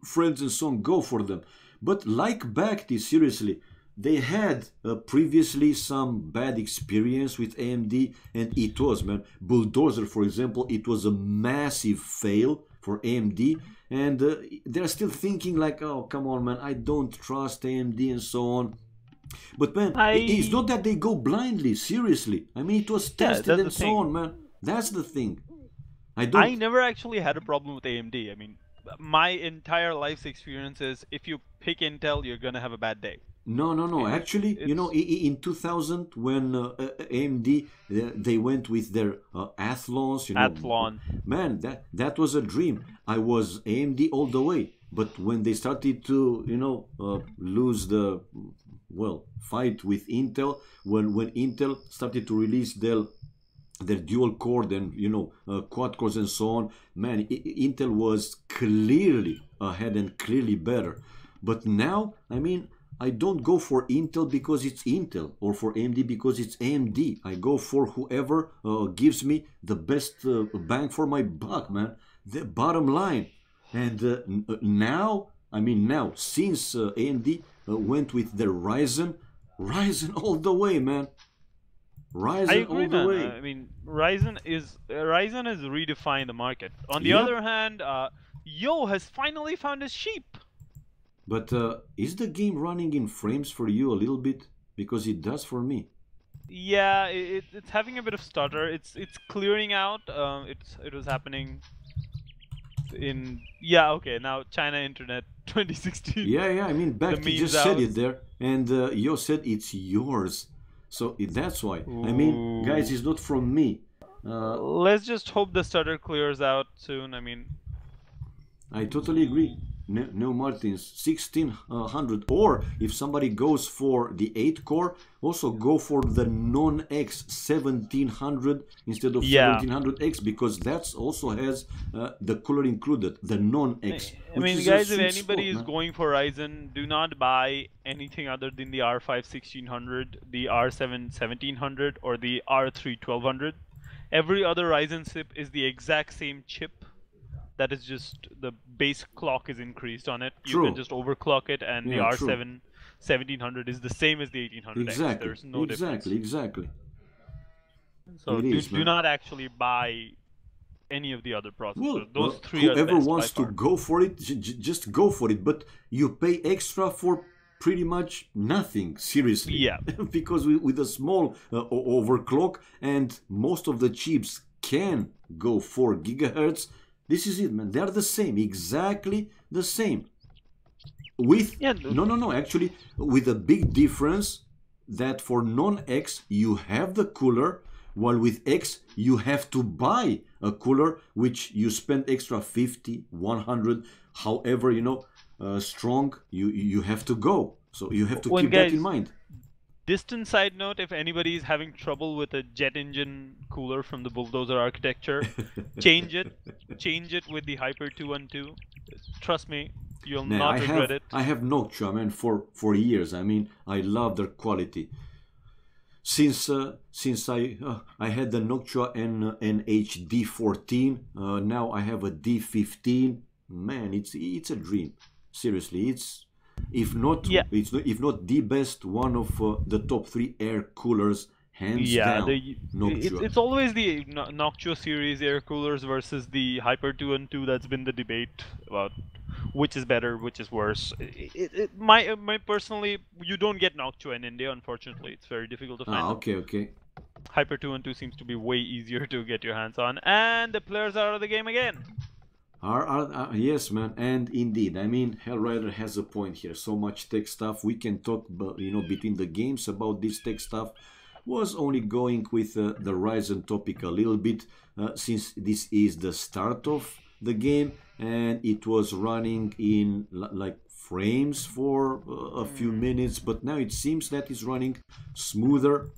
friends and so on. Go for them. But like BacT, seriously, they had previously some bad experience with AMD, and it was, man. Bulldozer, for example, it was a massive fail for AMD, and they're still thinking like, oh, come on, man, I don't trust AMD and so on. But man, it's not that they go blindly, seriously. I mean, it was tested and so on, man. That's the thing. I never actually had a problem with AMD. I mean, my entire life's experience is if you pick Intel, you're gonna have a bad day. No. Actually, you know, in 2000 when AMD they went with their Athlons, you know, Athlon. Man, that was a dream. I was AMD all the way. But when they started to, you know, lose the fight with Intel, when Intel started to release their dual core and, you know, quad cores and so on, man, Intel was clearly ahead and clearly better. But now, I mean, I don't go for Intel because it's Intel or for AMD because it's AMD. I go for whoever gives me the best bang for my buck, man. The bottom line. And now, since AMD went with their Ryzen all the way, man. Ryzen I agree, all the man. way. I mean, Ryzen has redefined the market. On the other hand, Yo has finally found his sheep. But is the game running in frames for you a little bit? Because it does for me. Yeah, it's having a bit of stutter. It's clearing out. It was happening in okay, now China Internet 2016. Yeah. I mean, BacT just said it there, and Yo said it's yours. So that's why. Ooh. I mean, guys, it's not from me. Let's just hope the stutter clears out soon. I mean, I totally agree. No Martins 1600, or if somebody goes for the 8 core, also go for the non-X 1700 instead of 1700X, because that also has the cooler included, the non-X. I mean, guys, if anybody is going for Ryzen, do not buy anything other than the R5 1600, the R7 1700, or the R3 1200. Every other Ryzen chip is the exact same chip. That is just the base clock is increased on it. You can just overclock it, and the R7 1700 is the same as the 1800X. Exactly. There's no difference. Exactly. So do not actually buy any of the other processors. Those three are the best. Whoever wants to go for it, just go for it. But you pay extra for pretty much nothing, seriously. Yeah. Because with a small overclock, and most of the chips can go 4 gigahertz. This is it, man. They're the same, exactly the same. With no, actually, with a big difference that for non-X you have the cooler, while with X you have to buy a cooler, which you spend extra 50, 100, however, you know, strong you have to go. So you have to keep that in mind. Distant side note, if anybody is having trouble with a jet engine cooler from the Bulldozer architecture, change it with the Hyper 212. Trust me, you'll not regret it. I have Noctua, man, for years. I mean, I love their quality. since I had the Noctua NH D14, now I have a D15. Man, it's a dream. Seriously, it's if not Yeah. if not the best, one of the top 3 air coolers, hands down. Noctua. It's always the Noctua series air coolers versus the Hyper 2 and 2 that's been the debate about which is better, which is worse. My personally, you don't get Noctua in India, unfortunately. It's very difficult to find them. Okay. Hyper 2 and 2 seems to be way easier to get your hands on, and the players are out of the game again. Yes, man, and indeed, I mean, Hellrider has a point here. So much tech stuff. We can talk, between the games about this tech stuff. Was only going with the Ryzen topic a little bit, since this is the start of the game, and it was running in like frames for a few minutes, but now it seems that it's running smoother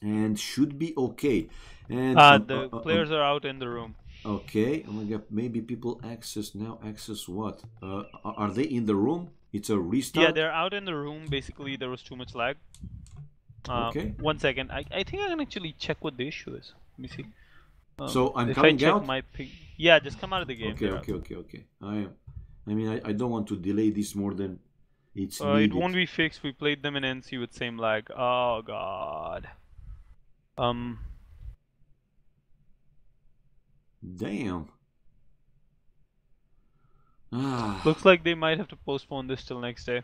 and should be okay. And the players are out in the room. Okay, oh my god, maybe people access what? Are they in the room? It's a restart? Yeah, they're out in the room. Basically, there was too much lag. Okay. 1 second. I think I can actually check what the issue is. Let me see. So I'm if coming I check out? my ping, yeah, just come out of the game. Okay. I mean, I don't want to delay this more than it's It needed. won't be fixed. We played them in NC with same lag. Oh god. Damn. Looks like they might have to postpone this till next day.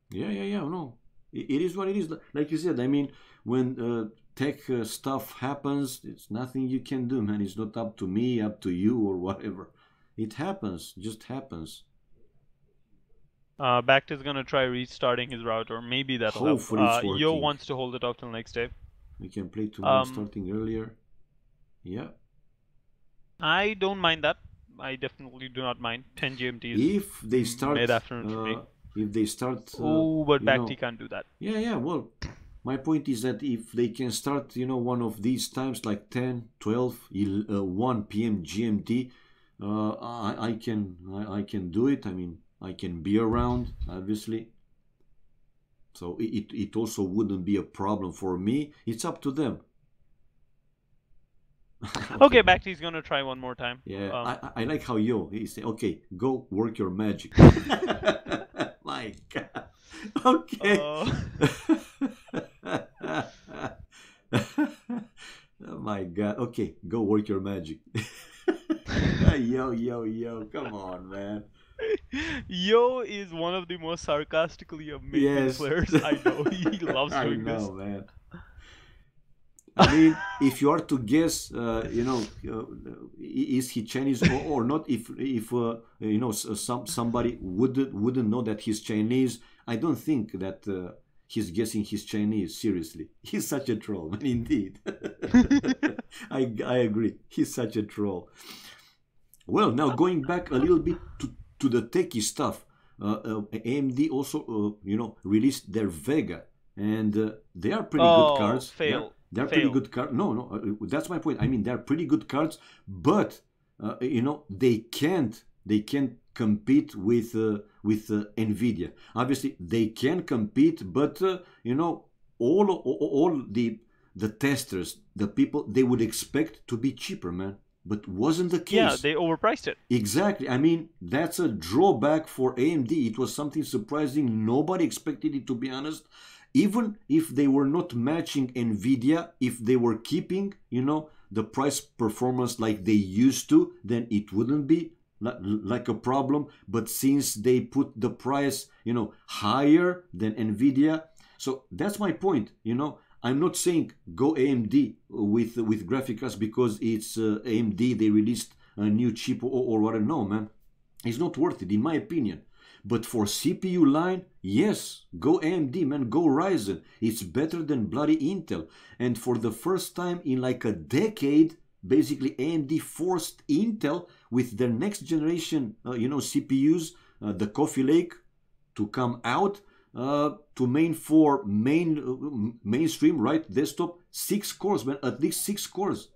Yeah. No, it is what it is. Like you said, I mean, when tech stuff happens, it's nothing you can do, man. It's not up to me, up to you, or whatever. It happens, just happens. BacT is gonna try restarting his router. Maybe that'll Hopefully help. it's working. Yo wants to hold it off till next day. We can play tomorrow starting earlier. Yeah. I don't mind that. I definitely do not mind. 10 GMT is if they start mid-afternoon for me. If they start but BacT can't do that. Yeah, well, my point is that if they can start, one of these times like 10, 12, 1 p.m. GMT, I can do it. I mean, I can be around, obviously. So it also wouldn't be a problem for me. It's up to them. Okay, BacT's gonna try one more time. Yeah, I like how he say, okay, go work your magic. My God. Okay. Oh my God. Okay, go work your magic. Yo, come on, man. Yo is one of the most sarcastically amazing players I know. He loves doing this. I know, man. I mean, if you are to guess, is he Chinese or not? If somebody wouldn't know that he's Chinese, I don't think that he's guessing he's Chinese. Seriously, he's such a troll, man. Indeed, I agree. He's such a troll. Well, now going back a little bit to the techie stuff, AMD also released their Vega, and they are pretty good cards. They're pretty good cards. No, that's my point. I mean, they're pretty good cards, but they can't compete with Nvidia. Obviously, they can compete, but all the testers, the people, they would expect to be cheaper, man. But wasn't the case. Yeah, they overpriced it. Exactly. I mean, that's a drawback for AMD. It was something surprising. Nobody expected it, to be honest. Even if they were not matching Nvidia, if they were keeping, the price performance like they used to, then it wouldn't be like a problem. But since they put the price, higher than Nvidia, so that's my point. I'm not saying go AMD with graphic cards because it's AMD, they released a new chip or whatever. No, man, it's not worth it in my opinion. But for CPU line, yes, go AMD, man, go Ryzen. It's better than bloody Intel. And for the first time in like a decade, basically AMD forced Intel with their next generation, CPUs, the Coffee Lake, to come out to mainstream, right? Desktop, 6 cores, man, at least 6 cores.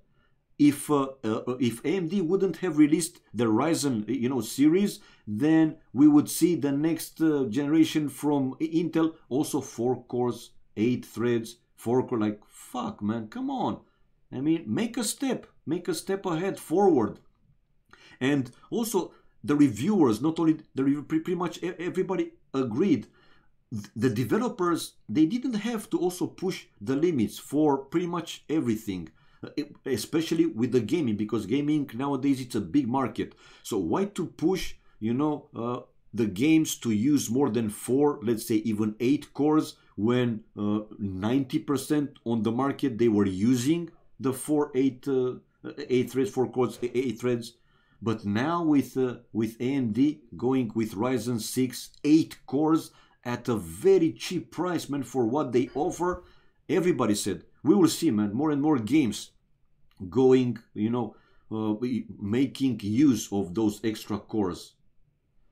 If AMD wouldn't have released the Ryzen series, then we would see the next generation from Intel also 4 cores, 8 threads, 4 core. Like, fuck, man, come on. I mean, make a step ahead, forward. And also, the reviewers, not only the pretty much everybody agreed. The developers, they didn't have to also push the limits for pretty much everything, especially with the gaming, because gaming nowadays it's a big market. So why to push, you know, the games to use more than 4, let's say even 8 cores, when 90% on the market they were using the 8 threads, 4 cores, 8 threads. But now with AMD going with Ryzen 6 8 cores at a very cheap price, man, for what they offer, everybody said we will see, man, more and more games going, you know, making use of those extra cores.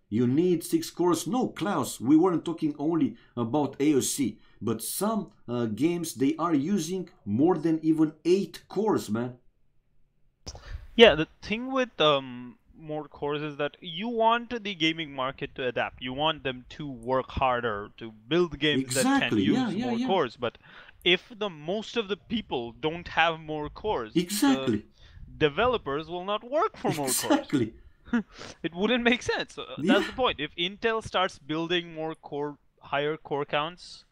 You need 6 cores? No, Klaus, we weren't talking only about AOC, but some games, they are using more than even 8 cores, man. Yeah, the thing with more cores is that you want the gaming market to adapt. You want them to work harder, to build games that can use more cores. But if most of the people don't have more cores, the developers will not work for more cores. It wouldn't make sense. That's the point. If Intel starts building more higher core counts,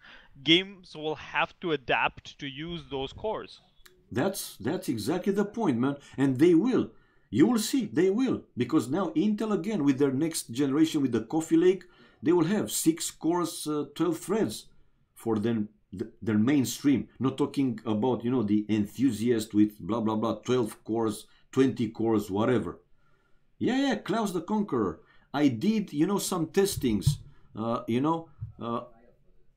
games will have to adapt to use those cores. That's exactly the point, man. And they will. You will see, they will. Because now Intel, again, with their next generation, with the Coffee Lake, they will have 6 cores, 12 threads for them, their mainstream. Not talking about, you know, the enthusiast with blah, blah, blah, 12 cores, 20 cores, whatever. Yeah, Klaus the Conqueror. I did, you know, some testings. I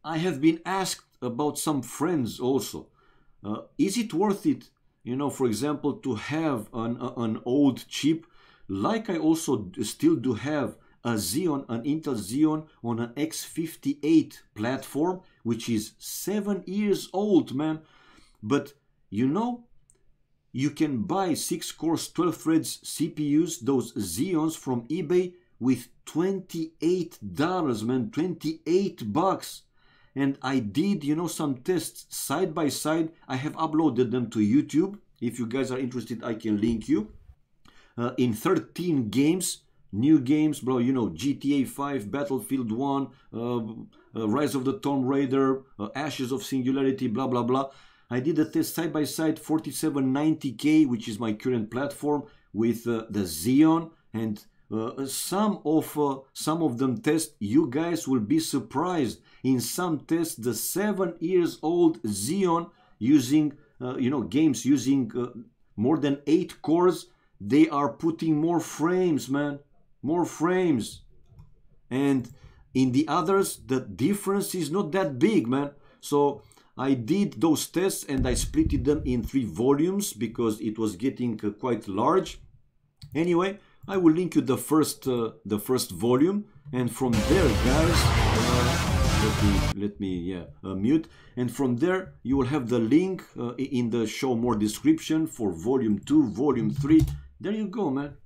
have been asked about some friends also. Is it worth it, you know, for example, to have an old chip, like I also still do have a Xeon, an Intel Xeon on an X58 platform, which is 7 years old, man. But, you know, you can buy 6 cores, 12 threads CPUs, those Xeons from eBay with $28, man, $28. And I did, you know, some tests side by side. I have uploaded them to YouTube. If you guys are interested, I can link you. In 13 games, new games, bro, you know, GTA 5, Battlefield 1, Rise of the Tomb Raider, Ashes of Singularity, blah, blah, blah. I did a test side by side, 4790K, which is my current platform, with the Xeon, and some of them tests, you guys will be surprised. In some tests, the 7 years old Xeon using, you know, games using more than 8 cores, they are putting more frames, man, more frames. And in the others, the difference is not that big, man. So I did those tests and I split them in 3 volumes because it was getting quite large. Anyway, I will link you the first volume, and from there, guys, let me mute, and from there you will have the link in the show more description for volume 2, volume 3. There you go, man.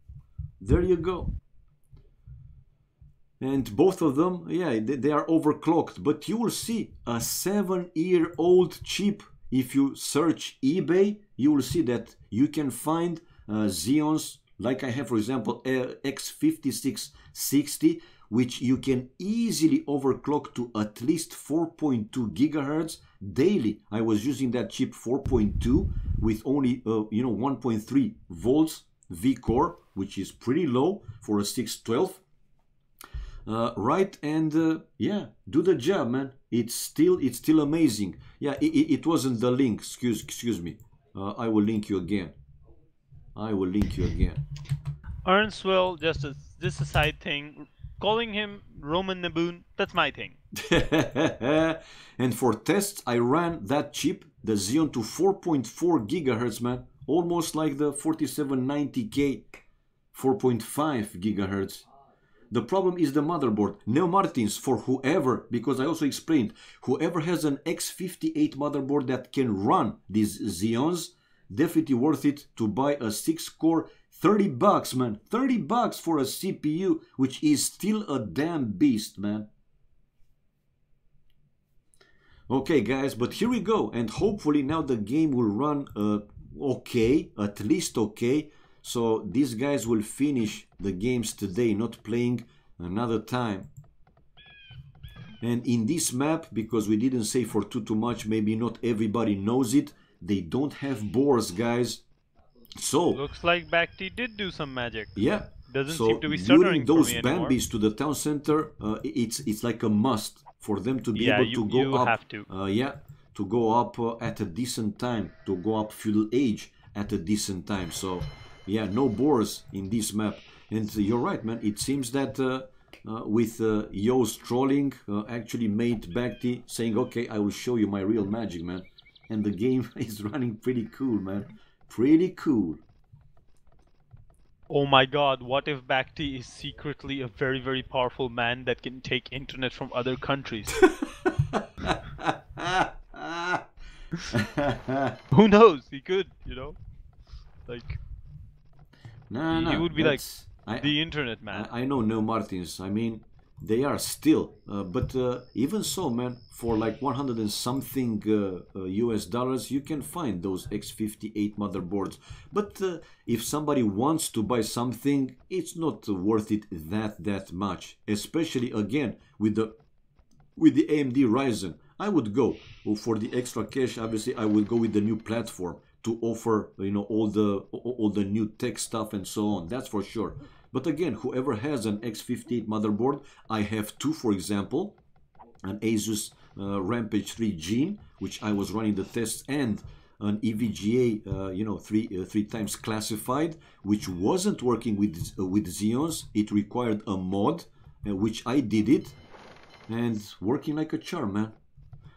There you go. And both of them, yeah, they are overclocked, but you will see a 7-year-old chip. If you search eBay, you will see that you can find Xeons, like I have, for example, X5660, which you can easily overclock to at least 4.2 gigahertz daily. I was using that chip 4.2 with only, 1.3 volts V-core, which is pretty low for a 612. Right, and yeah, do the job, man. It's still amazing. Yeah, it wasn't the link. Excuse me. I will link you again. Earnswell, just a side thing. Calling him Roman Naboon, that's my thing. And for tests, I ran that chip, the Xeon, to 4.4 gigahertz, man. Almost like the 4790K, 4.5 gigahertz. The problem is the motherboard. Neo Martins, for whoever, because I also explained, whoever has an X58 motherboard that can run these Xeons, definitely worth it to buy a 6-core. $30, man. $30 for a CPU, which is still a damn beast, man. Okay, guys, but here we go, and hopefully now the game will run okay, at least okay. So these guys will finish the games today, not playing another time. And in this map, because we didn't say for too much, maybe not everybody knows it, they don't have boars, guys. So looks like BacT did do some magic. yeah, Doesn't so seem to be luring stuttering for those me anymore. Bambis to the town center, it's like a must for them to be able to go up. Have to. Yeah, to go up at a decent time, to go up feudal age at a decent time. So yeah, no boars in this map. And you're right, man. It seems that with Yo's trolling actually made BacT saying, okay, I will show you my real magic, man. And the game is running pretty cool, man. Pretty cool. Oh my god, what if BacT is secretly a very, very powerful man that can take internet from other countries? Who knows? He could, you know? Like, he would be like the internet man. I know, no, Martins. I mean, they are still, but even so, man, for like 100 and something US dollars, you can find those X58 motherboards. But if somebody wants to buy something, it's not worth it that much. Especially again with the AMD Ryzen, I would go for the extra cash. Obviously, I would go with the new platform to offer, you know, all the new tech stuff and so on. That's for sure. But again, whoever has an X58 motherboard, I have two, for example, an Asus Rampage 3 Gene, which I was running the tests, and an EVGA, you know, three times classified, which wasn't working with Xeons. It required a mod, which I did it, and working like a charm, man.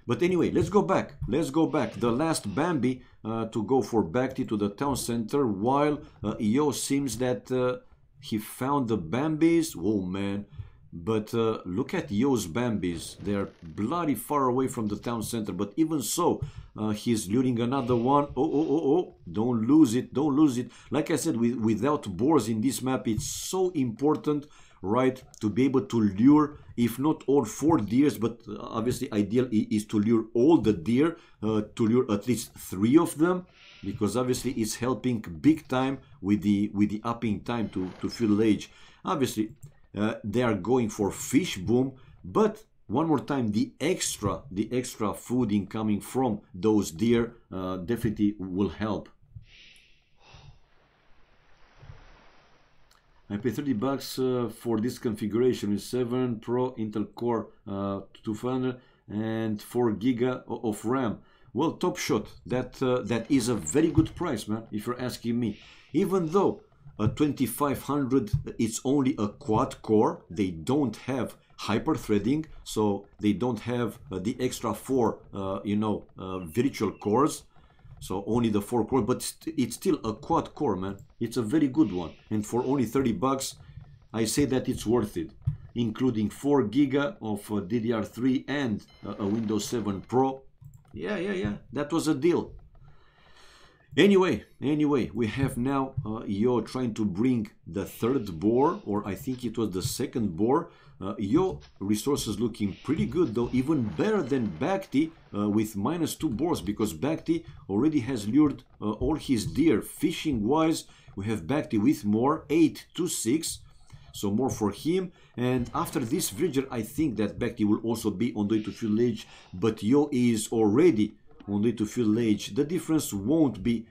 But anyway, let's go back. Let's go back. The last Bambi to go for BacT to the town center, while Yo seems that he found the Bambis. Oh man. But look at Yo's Bambis. They're bloody far away from the town center. But even so, he's luring another one. Oh. Don't lose it. Don't lose it. Like I said, without boars in this map, it's so important, right, to be able to lure, if not all 4 deers, but obviously ideal is to lure all the deer, to lure at least 3 of them, because obviously it's helping big time with the upping time to feudal age. Obviously they are going for fish boom, but one more time, the extra food incoming from those deer definitely will help. I pay $30 for this configuration with 7 Pro Intel Core 200 and 4 GB of RAM. Well, top shot. That is a very good price, man, if you're asking me. Even though a 2500 it's only a quad core, they don't have hyper threading, so they don't have the extra 4 you know, virtual cores. So only the 4 core, but it's still a quad core, man. It's a very good one. And for only $30, I say that it's worth it. Including 4 GB of DDR3 and a Windows 7 Pro. Yeah. That was a deal. Anyway, we have now Yo trying to bring the 3rd boar, or I think it was the 2nd boar. Yo resources looking pretty good, though, even better than BacT with -2 boars, because BacT already has lured all his deer. Fishing wise, we have BacT with more, 8 to 6, so more for him. And after this villager, I think that BacT will also be on the way to feudal age, but Yo is already on the way to feudal age. The difference won't be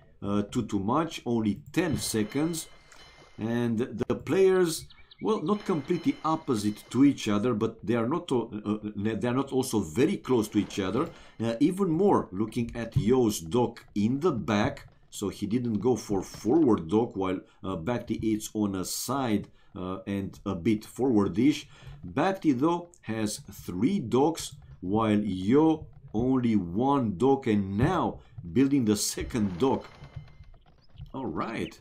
too much, only 10 seconds. And the players, well, not completely opposite to each other, but they are not also very close to each other. Even more, looking at Yo's dock in the back, so he didn't go for forward dock, while BacT is on a side and a bit forwardish. BacT though has 3 docks, while Yo only 1 dock, and now building the 2nd dock. All right.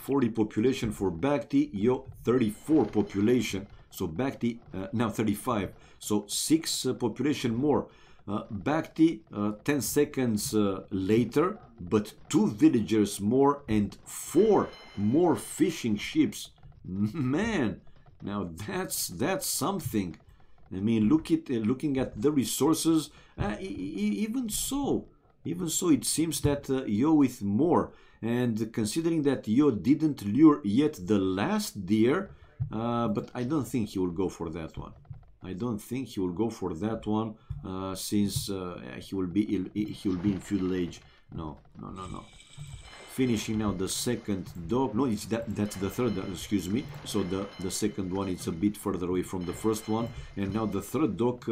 40 population for BacT, Yo 34 population, so BacT now 35, so 6 population more. BacT 10 seconds later, but 2 villagers more and 4 more fishing ships. Man, now that's something. I mean, looking at the resources, even so, it seems that Yo with more. And considering that Yo didn't lure yet the last deer, but I don't think he will go for that one. I don't think he will go for that one, since he will be in feudal age. No. Finishing now the second dog. No, that's the third. Excuse me. So the second one is a bit further away from the first one, and now the third dog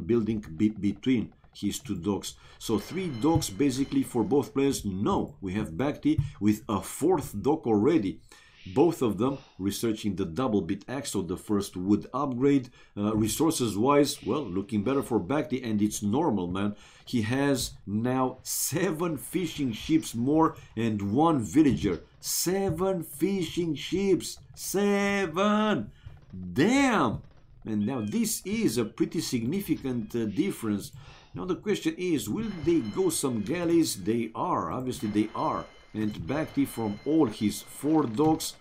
building between his two dogs. So 3 dogs basically for both players. No, we have BacT with a 4th dog already. Both of them researching the double bit axe, so the first wood upgrade. Resources wise, well, looking better for BacT, and it's normal, man. He has now 7 fishing ships more and 1 villager. 7 fishing ships! 7! Damn! And now this is a pretty significant difference. Now the question is, will they go some galleys? They are, obviously they are. And BacT from all his 4 dogs,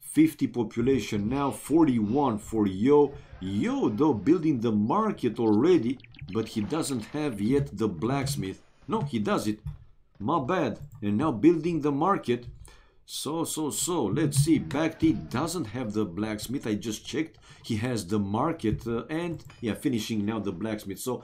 50 population now, 41 for Yo. Yo though building the market already, but he doesn't have yet the blacksmith. No, he does it. My bad. And now building the market. So, let's see. BacT doesn't have the blacksmith. I just checked. He has the market and, yeah, finishing now the blacksmith. So,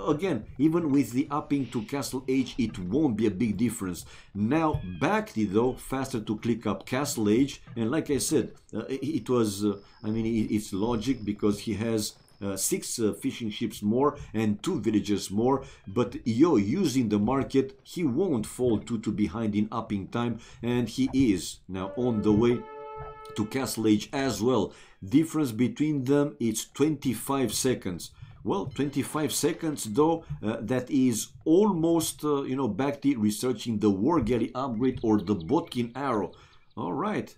again, even with the upping to Castle Age, it won't be a big difference. Now, BacT, though, faster to click up Castle Age. And like I said, it was, I mean, it's logic because he has 6 fishing ships more and 2 villages more, but Yo using the market, he won't fall too behind in upping time, and he is now on the way to Castle Age as well. Difference between them, it's 25 seconds. Well, 25 seconds though, that is almost, you know, BacT researching the War Galley upgrade or the Botkin arrow. All right.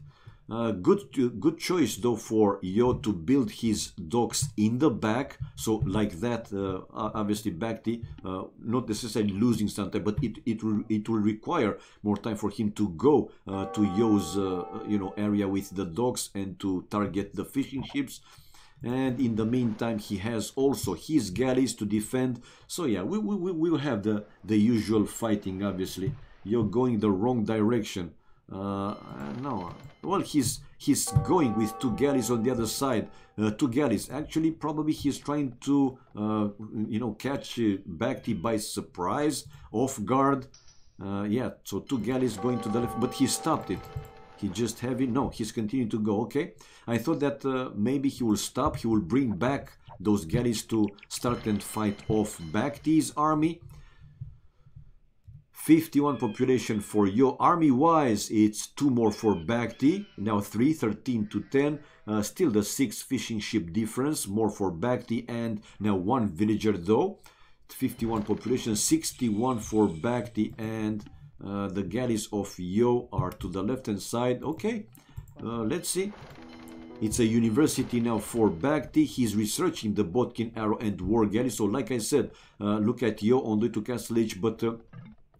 Good choice though for Yo to build his docks in the back, so like that obviously BacT not necessarily losing some time, but it will require more time for him to go to Yo's you know, area with the docks and to target the fishing ships. And in the meantime he has also his galleys to defend. So yeah, we will have the usual fighting. Obviously Yo going the wrong direction. No, well, he's going with 2 galleys on the other side. 2 galleys. Actually, probably he's trying to, you know, catch BacT by surprise, off guard. Yeah, so 2 galleys going to the left, but he stopped it. He just have it. No, he's continuing to go. Okay, I thought that maybe he will stop. He will bring back those galleys to start and fight off BacT's army. 51 population for Yo. Army wise, it's 2 more for BacT. Now 3, 13 to 10. Still the 6 fishing ship difference, more for BacT, and now 1 villager though. 51 population, 61 for BacT, and the galleys of Yo are to the left hand side. Okay, let's see. It's a university now for BacT. He's researching the Botkin arrow and War Galley. So like I said, look at Yo on the way to Castle Age, but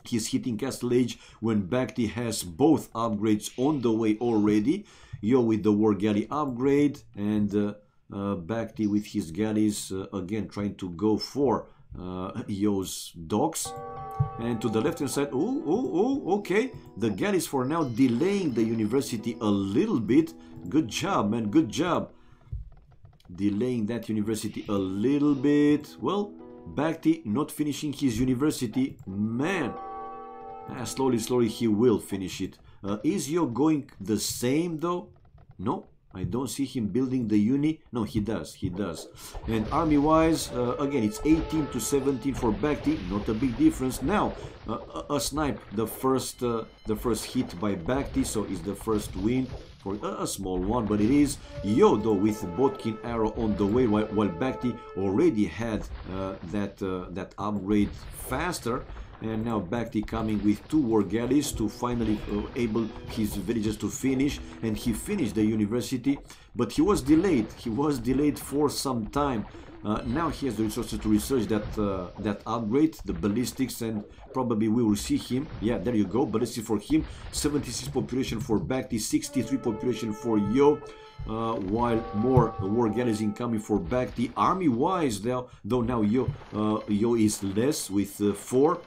he's hitting Castle Age when BacT has both upgrades on the way already. Yo with the War Galley upgrade, and BacT with his galleys again trying to go for Yo's docks. And to the left hand side, okay, the galleys for now delaying the university a little bit. Good job, man, good job. Delaying that university a little bit. Well, BacT not finishing his university, man. Slowly he will finish it. Is Yo going the same though? No, I don't see him building the uni. No, he does. And army wise, again, it's 18 to 17 for BacT. Not a big difference. Now a snipe, the first hit by BacT, so it's the first win for a small one, but it is. Yo though with Botkin arrow on the way, while BacT already had that upgrade faster. And now BacT coming with 2 war galleys to finally able his villagers to finish, and he finished the university, but he was delayed. He was delayed for some time. Now he has the resources to research that upgrade, the ballistics, and probably we will see him. Yeah, there you go, ballistics for him. 76 population for BacT, 63 population for Yo. while more war galleys incoming for BacT. Army-wise, though now Yo is less with 4.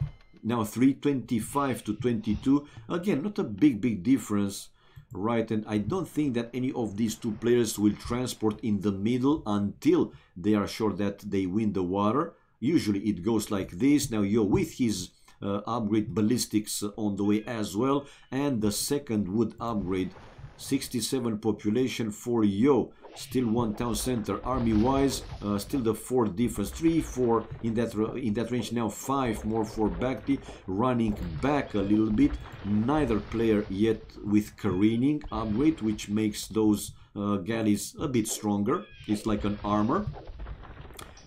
Now 325 to 22. Again, not a big difference, right? And I don't think that any of these two players will transport in the middle until they are sure that they win the water. Usually it goes like this. Now Yo with his upgrade ballistics on the way as well, and the second would upgrade. 67 population for Yo. Still one town center. Army wise, still the 4 difference. 3, 4 in that range. Now 5 more for BacT, running back a little bit. Neither player yet with careening upgrade, which makes those galleys a bit stronger. It's like an armor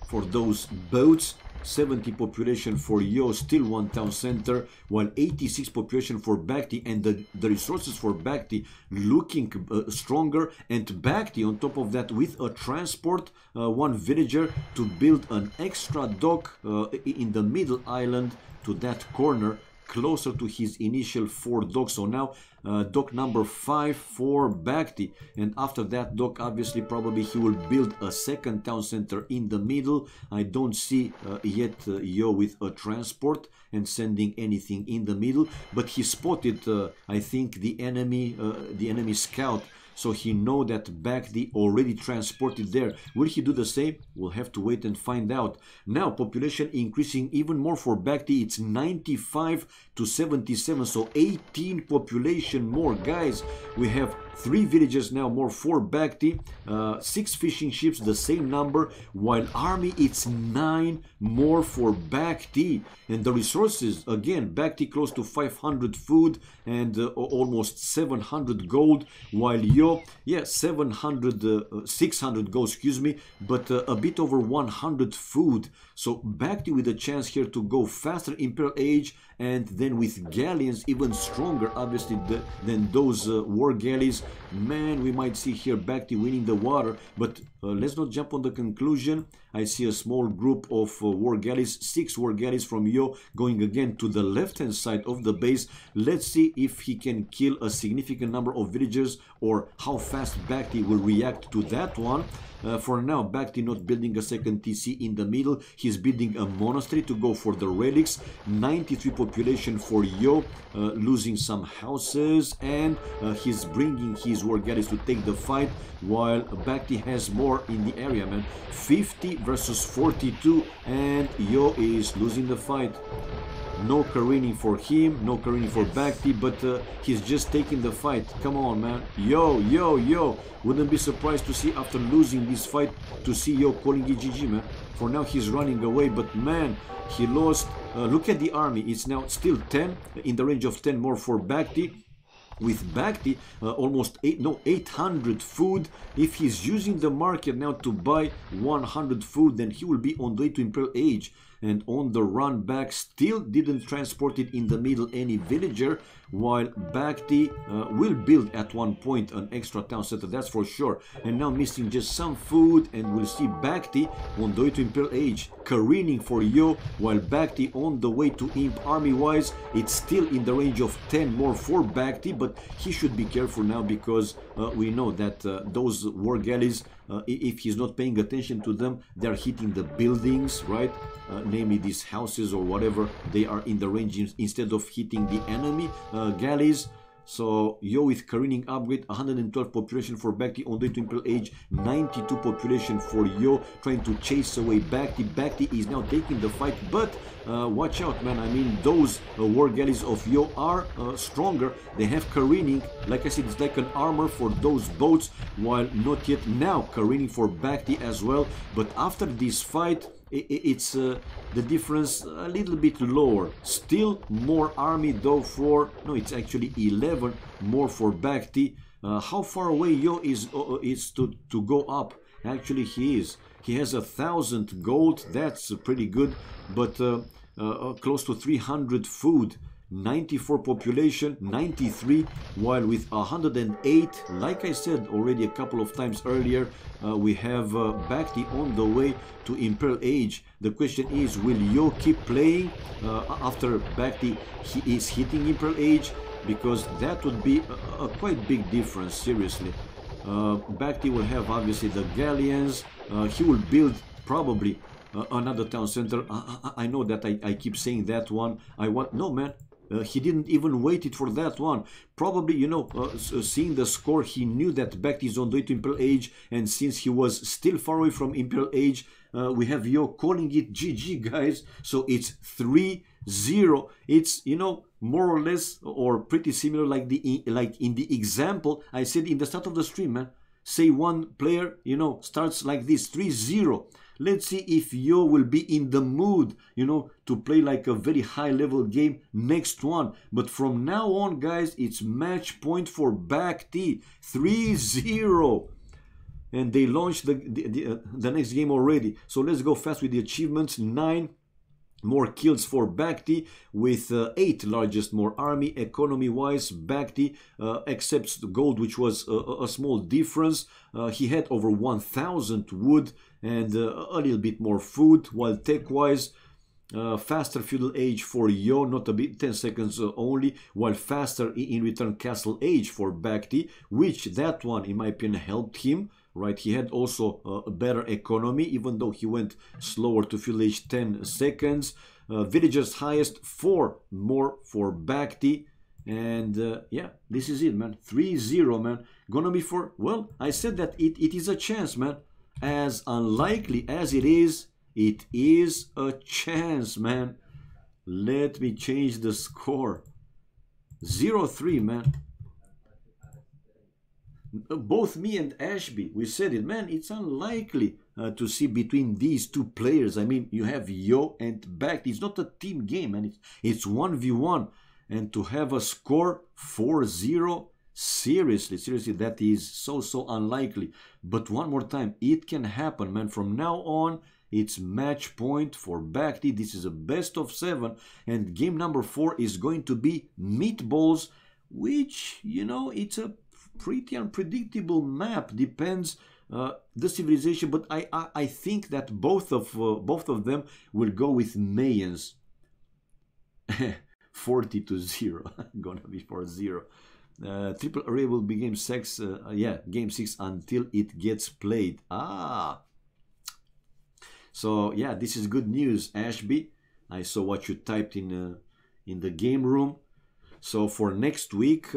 for those boats. 70 population for Yo, still one town center, while 86 population for BacT, and the resources for BacT looking stronger, and BacT on top of that with a transport, one villager to build an extra dock in the middle island to that corner, closer to his initial 4 docks. So now dock number 5 for BacT, and after that dock obviously probably he will build a second town center in the middle. I don't see yet Yo with a transport and sending anything in the middle, but he spotted I think the enemy scout, so he know that BacT already transported there. Will he do the same? We'll have to wait and find out. Now population increasing even more for BacT. It's 95 to 77, so 18 population more. Guys, we have 3 villages now more for BacT, 6 fishing ships, the same number, while army it's 9 more for BacT. And the resources, again, BacT close to 500 food and almost 700 gold, while Yo, yeah, 600 gold, excuse me, but a bit over 100 food. So BacT with a chance here to go faster Imperial Age, and then with galleons even stronger obviously than those war galleys. Man, we might see here BacT winning the water, but let's not jump on the conclusion. I see a small group of war galleys, 6 war galleys from Yo going again to the left hand side of the base. Let's see if he can kill a significant number of villagers or how fast BacT will react to that one. For now, BacT not building a second TC in the middle. He's building a monastery to go for the relics. 93 population for Yo, losing some houses, and he's bringing his war galleys to take the fight, while BacT has more in the area, man. 50 versus 42, and Yo is losing the fight. No careening for him, no careening for BacT, but he's just taking the fight. Come on, man. Yo. Wouldn't be surprised to see after losing this fight to see Yo calling it GG, man. For now he's running away, but man, he lost. Look at the army. It's now still 10, in the range of 10 more for BacT. With BacT almost 800 food. If he's using the market now to buy 100 food, then he will be on the way to Imperial Age. And on the run back, still didn't transport it in the middle any villager, while BacT will build at one point an extra town center, that's for sure. And now missing just some food, and we'll see BacT on the way to Imperial Age, careening for Yo, while BacT on the way to Imp. Army wise, it's still in the range of 10 more for BacT, but he should be careful now, because we know that those war galleys, if he's not paying attention to them, they're hitting the buildings, right? Namely these houses or whatever, they are in the range instead of hitting the enemy galleys. So Yo with careening upgrade, 112 population for BacT on the way to Imperial Age, 92 population for Yo, trying to chase away BacT. BacT is now taking the fight, but watch out, man. I mean, those war galleys of Yo are stronger. They have careening. Like I said, it's like an armor for those boats, while not yet now careening for BacT as well. But after this fight, it's the difference a little bit lower. Still more army though for, no, it's actually 11 more for BacT. How far away Yo is to go up? Actually he is. He has 1,000 gold, that's pretty good, but close to 300 food. 94 population, 93, while with 108, like I said already a couple of times earlier, we have BacT on the way to Imperial Age. The question is, will Yo keep playing after BacT he is hitting Imperial Age? Because that would be a quite big difference, seriously. BacT will have obviously the galleons. He will build probably another town center. I know that I keep saying that one. No, man. He didn't even wait it for that one. Probably, you know, seeing the score, he knew that BacT is on the way to Imperial Age, and since he was still far away from Imperial Age, we have Yo calling it GG, guys. So it's 3-0. It's, you know, more or less or pretty similar like in the example I said in the start of the stream, man. Say one player, you know, starts like this, 3-0. Let's see if Yo will be in the mood, you know, to play like a very high level game next one. But from now on, guys, it's match point for BacT, 3-0. And they launched the next game already. So let's go fast with the achievements. 9 more kills for BacT with 8 largest more army. Economy wise, BacT accepts the gold, which was a small difference. He had over 1000 wood and a little bit more food, while tech wise, faster feudal age for Yo, not a bit, 10 seconds only, while faster in return castle age for BacT, which that one in my opinion helped him. Right, he had also a better economy, even though he went slower to feudal age, 10 seconds. Villagers highest, 4 more for BacT. And yeah, this is it, man. 3-0, man. Gonna be for, well, I said that it is a chance, man. As unlikely as it is a chance, man. Let me change the score. 0-3, man. Both me and Ashby, we said it, man, it's unlikely to see between these two players. I mean, you have Yo and BacT. It's not a team game, and it's 1v1. And to have a score 4-0, seriously, that is so unlikely. But one more time, it can happen, man. From now on, it's match point for BacT. This is a best of 7, and game number 4 is going to be Meatballs, which, you know, it's a pretty unpredictable map. Depends the civilization, but I think that both of them will go with Mayans. 40-0. Gonna be 4-0. Triple array will be game 6. Yeah, game 6 until it gets played. So yeah, this is good news, Ashby. I saw what you typed in the game room. So for next week,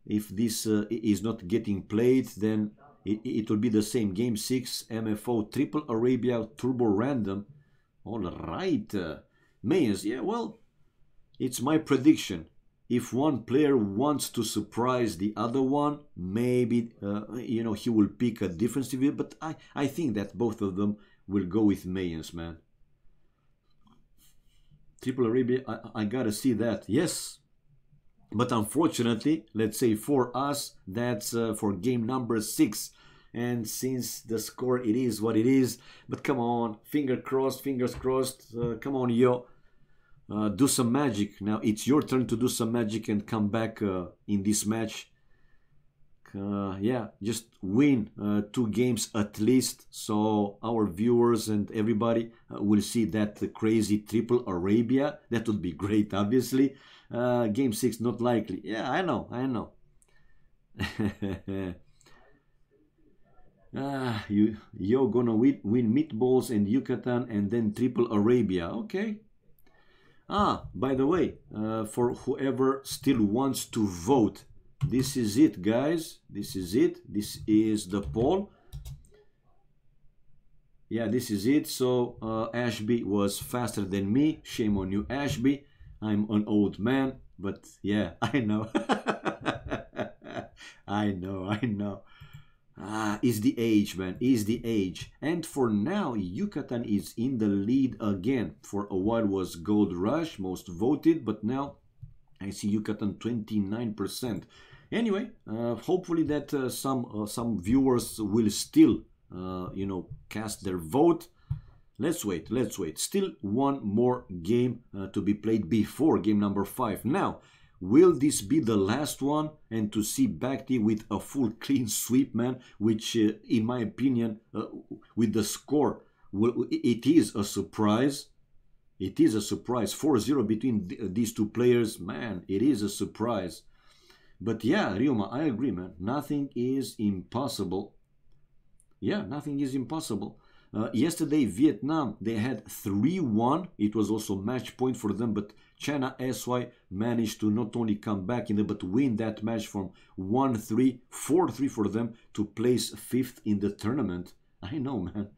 if this is not getting played, then it will be the same. Game 6, MFO, Triple Arabia, Turbo Random. All right. Mayans, yeah, well, it's my prediction. If one player wants to surprise the other one, maybe, you know, he will pick a different civil. But I think that both of them will go with Mayans, man. Triple Arabia, I gotta see that. Yes. But unfortunately, let's say for us, that's for game number 6. And since the score, it is what it is. But come on, fingers crossed. Come on, Yo. Do some magic. Now it's your turn to do some magic and come back in this match. Yeah, just win 2 games at least. So our viewers and everybody will see that crazy Triple Arabia. That would be great, obviously. Game 6 not likely. Yeah, I know. You're gonna win Meatballs and Yucatan and then Triple Arabia. Okay. By the way, for whoever still wants to vote, this is it, guys. This is it. This is the poll. Yeah, this is it. So Ashby was faster than me. Shame on you, Ashby. I'm an old man, but yeah, I know. I know. Is the age, man. Is the age. And for now, Yucatan is in the lead again. For a while was Gold Rush, most voted, but now I see Yucatan 29%. Anyway, hopefully that some viewers will still, you know, cast their vote. Let's wait. Still one more game to be played before game number 5. Now, will this be the last one? And to see BacT with a full clean sweep, man, which in my opinion, with the score, it is a surprise. It is a surprise. 4-0 between these two players, man, it is a surprise. But yeah, Ryuma, I agree, man. Nothing is impossible. Yeah, nothing is impossible. Yesterday, Vietnam, they had 3-1. It was also match point for them, but China SY managed to not only come back in there, but win that match from 1-3, 4-3 for them to place 5th in the tournament. I know, man.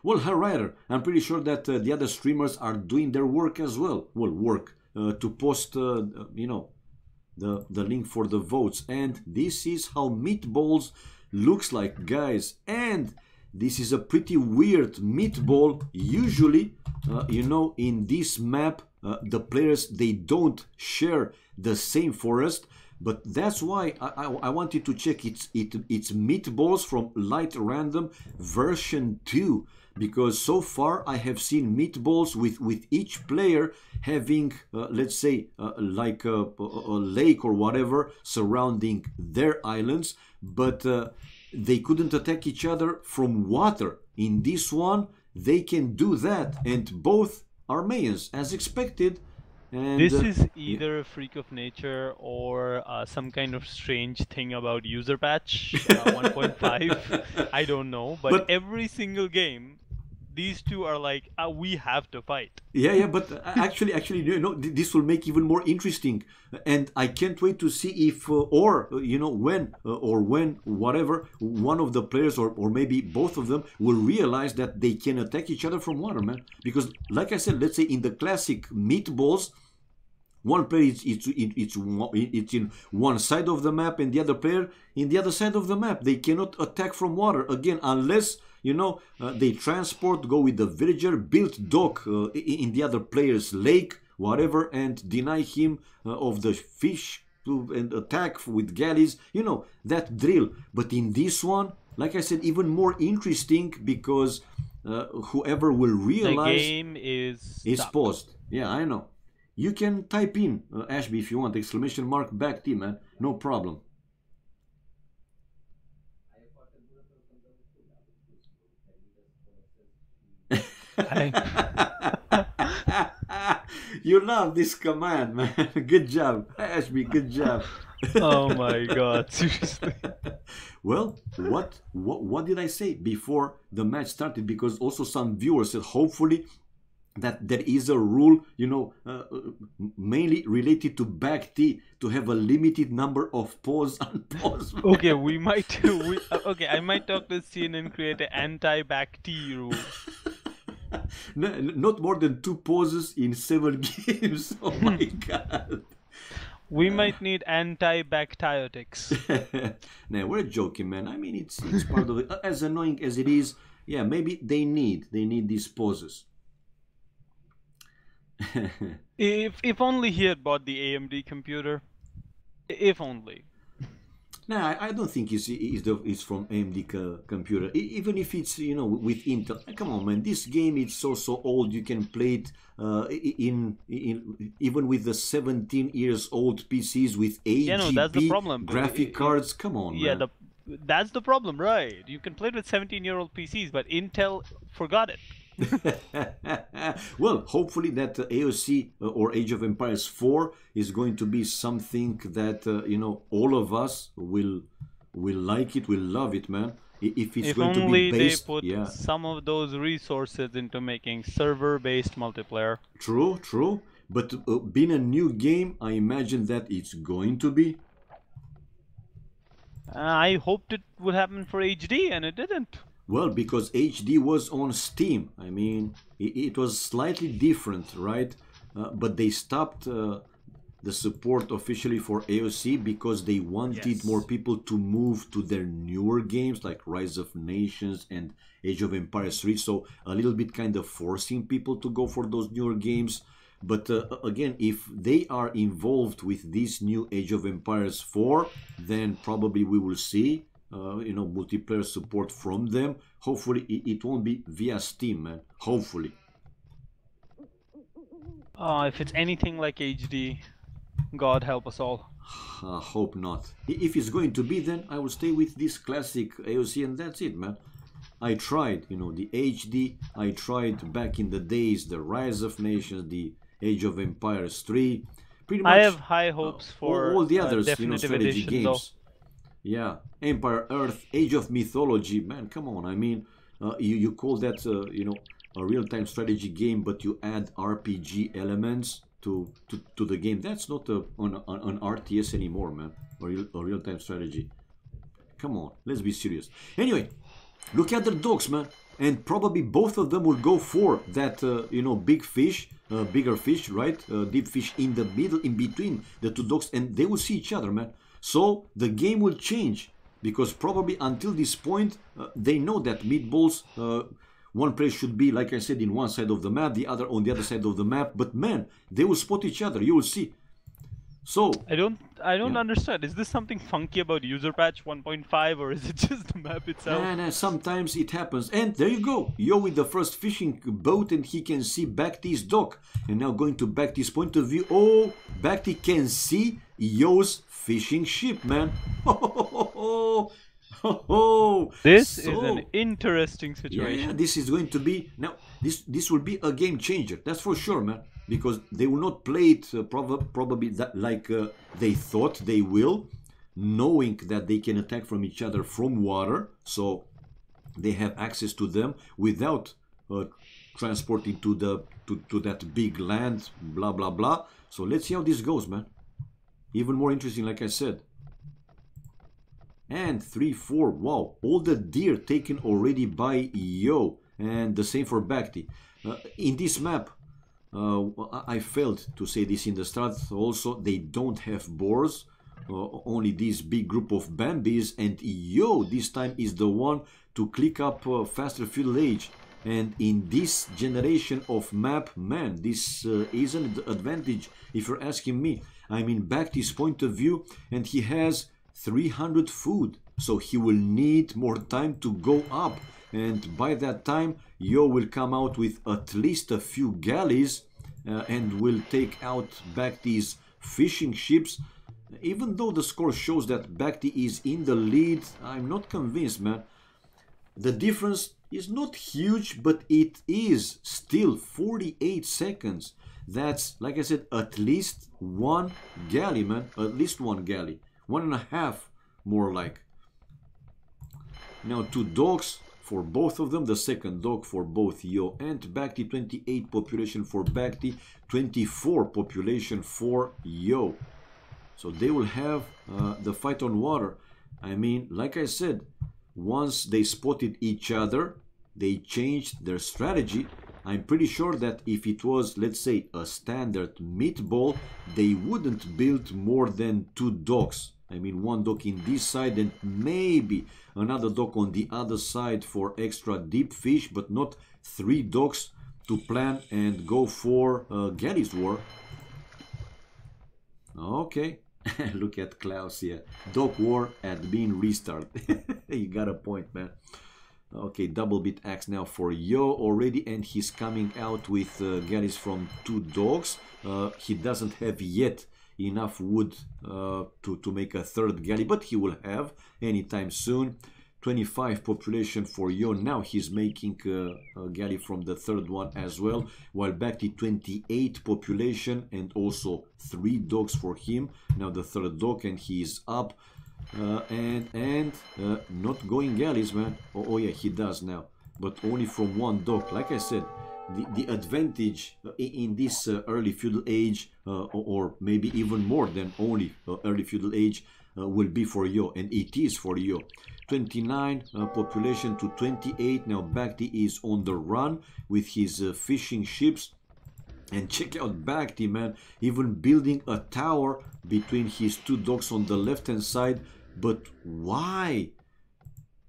Well, Harrider, I'm pretty sure that the other streamers are doing their work as well. Well, to post, you know, the link for the votes. And this is how meatballs looks like, guys. And this is a pretty weird meatball. Usually, you know, in this map, the players, they don't share the same forest. But that's why I wanted to check it's meatballs from Light Random version 2. Because so far I have seen meatballs with each player having, let's say, like a lake or whatever surrounding their islands, but they couldn't attack each other from water. In this one, they can do that, and both are mayans, as expected. And, this is either a freak of nature or some kind of strange thing about user patch 1.5. I don't know, but every single game, these two are like, we have to fight. Yeah, but actually, you know, this will make even more interesting, and I can't wait to see if, or you know, when, whatever, one of the players or maybe both of them will realize that they can attack each other from water, man. Because, like I said, let's say in the classic meatballs, one player it's in one side of the map and the other player in the other side of the map. They cannot attack from water again unless, you know, they transport, go with the villager, build dock in the other player's lake, whatever, and deny him of the fish and attack with galleys, you know, that drill. But in this one, like I said, even more interesting because whoever will realize the game is paused. Yeah, I know. You can type in Ashby if you want, exclamation mark BacT, man, no problem. You love this command, man. Good job, Ashby. Good job. Oh my God! Seriously. Well, what did I say before the match started? Because also some viewers said hopefully that there is a rule, you know, mainly related to BacT to have a limited number of pause and pause. Okay, we might. Okay, I might talk to Scene and create an anti-BacT rule. No, not more than 2 pauses in 7 games. Oh my God. We might need anti-bactiotics. No, we're joking, man. I mean, it's part of it. As annoying as it is, yeah, maybe they need these pauses. If only he had bought the AMD computer. If only. No, I don't think it's from AMD computer. Even if it's, you know, with Intel. Come on, man. This game is so old. You can play it even with the 17 years old PCs with 8 GB that's the problem. graphic cards. Come on, man. Yeah, that's the problem, right? You can play it with 17-year-old PCs, but Intel forgot it. Well, hopefully that AOC or Age of Empires 4 is going to be something that you know, all of us will like it, will love it, man. If it's going to be based, they put some of those resources into making server-based multiplayer. True. But being a new game, I imagine that it's going to be. I hoped it would happen for HD, and it didn't. Well, because HD was on Steam. I mean, it was slightly different, right? But they stopped the support officially for AOC because they wanted more people to move to their newer games like Rise of Nations and Age of Empires 3. So a little bit kind of forcing people to go for those newer games. But again, if they are involved with this new Age of Empires 4, then probably we will see you know, multiplayer support from them. Hopefully it won't be via Steam, man. Hopefully. If it's anything like HD, God help us all. Hope not. If it's going to be, then I will stay with this classic AOC and that's it, man. I tried, you know, the HD. I tried back in the days the Rise of Nations, the Age of Empires 3. Pretty I much have high hopes for all the others, Definitive strategy Edition, games. though. Yeah, Empire Earth, Age of Mythology, man, come on. I mean, you call that, a real-time strategy game, but you add RPG elements to the game. That's not an RTS anymore, man. A real-time strategy. Come on, let's be serious. Anyway, look at the dogs, man. And probably both of them will go for that, big fish, bigger fish, right? Deep fish in the middle, in between the two dogs, and they will see each other, man. So the game will change because probably until this point, they know that meatballs, one player should be, like I said, in one side of the map, the other on the other side of the map. But man, they will spot each other. You will see. So I don't yeah. understand. Is this something funky about user patch 1.5 or is it just the map itself? And sometimes it happens. And there you go. Yo with the first fishing boat, and he can see BacT's dock. And now going to BacT's point of view. Oh, BacT can see Yo's fishing ship, man. This is an interesting situation. Yeah, this is going to be now. This will be a game changer. That's for sure, man. Because they will not play it probably that like they thought they will, knowing that they can attack from each other from water, so they have access to them without transporting to that big land. Blah blah blah. So let's see how this goes, man. Even more interesting, like I said. And 3-4. Wow, all the deer taken already by Yo, and the same for BacT. In this map. I failed to say this in the start. Also, they don't have boars, only this big group of Bambis, and Yo this time is the one to click up faster feudal age. And in this generation of map, man, this is an advantage if you're asking me. I mean, BacT's point of view, and he has 300 food, so he will need more time to go up. And by that time, Yo will come out with at least a few galleys and will take out BacT's fishing ships. Even though the score shows that BacT is in the lead, I'm not convinced, man. The difference is not huge, but it is still 48 seconds. That's, like I said, at least one galley, man. At least one galley. 1.5, more like. Now, 2 dogs for both of them. The second dog for both Yo and BacT. 28 population for BacT. 24 population for Yo. So they will have the fight on water. I mean, like I said, once they spotted each other, they changed their strategy. I'm pretty sure that if it was, let's say, a standard meatball, they wouldn't build more than 2 docks. I mean, 1 dock in this side and maybe another dock on the other side for extra deep fish, but not 3 docks to plan and go for Galleys War. Okay, look at Klaus here. Dock War had been restarted. You got a point, man. Okay, double bit axe now for Yo already, and he's coming out with galleys from 2 dogs. He doesn't have yet enough wood to make a 3rd galley, but he will have anytime soon. 25 population for Yo. Now he's making a galley from the 3rd one as well, while BacT 28 population and also 3 dogs for him. Now the 3rd dog, and he's up. And not going galleys, man. Oh yeah, he does now, but only from 1 dock. Like I said, the advantage in this early feudal age, or maybe even more than only early feudal age, will be for Yo, and it is for Yo. 29 population to 28. Now BacT is on the run with his fishing ships. And check out BacT, man, even building a tower between his 2 docks on the left hand side. But why?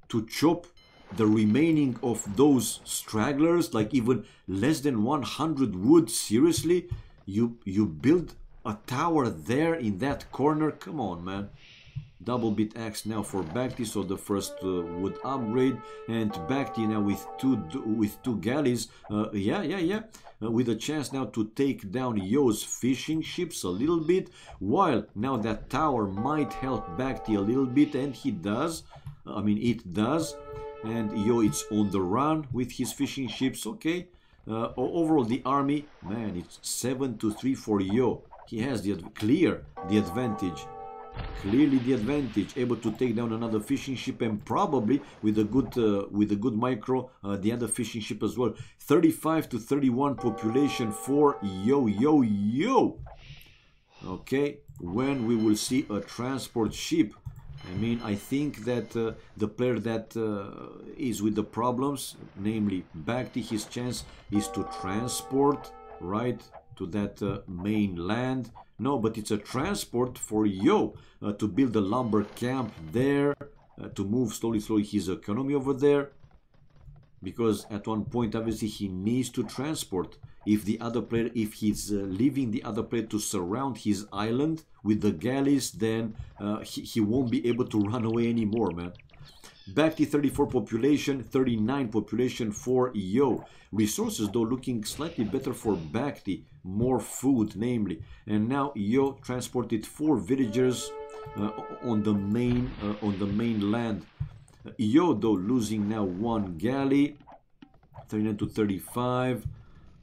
To chop the remaining of those stragglers, like even less than 100 wood? Seriously? You build a tower there in that corner? Come on, man. Double bit axe now for BacT, so the first wood upgrade, and BacT now with two galleys. With a chance now to take down Yo's fishing ships a little bit, while now that tower might help BacT a little bit, and he does. I mean, it does. And Yo, it's on the run with his fishing ships. Okay, Overall, the army, man, it's 7-3 for Yo. He has the advantage. Clearly the advantage, able to take down another fishing ship, and probably with a good micro, the other fishing ship as well. 35-31 population for Yo. Okay, when we will see a transport ship. I mean, I think that the player that is with the problems, namely BacT, his chance is to transport right to that mainland. No, but it's a transport for Yo to build a lumber camp there, to move slowly his economy over there. Because at one point, obviously, he needs to transport. If the other player, if he's leaving the other player to surround his island with the galleys, then he won't be able to run away anymore, man. BacT 34 population, 39 population for Yo. Resources though looking slightly better for BacT, more food namely. And now Yo transported 4 villagers on the mainland. Yo though losing now 1 galley, 39-35.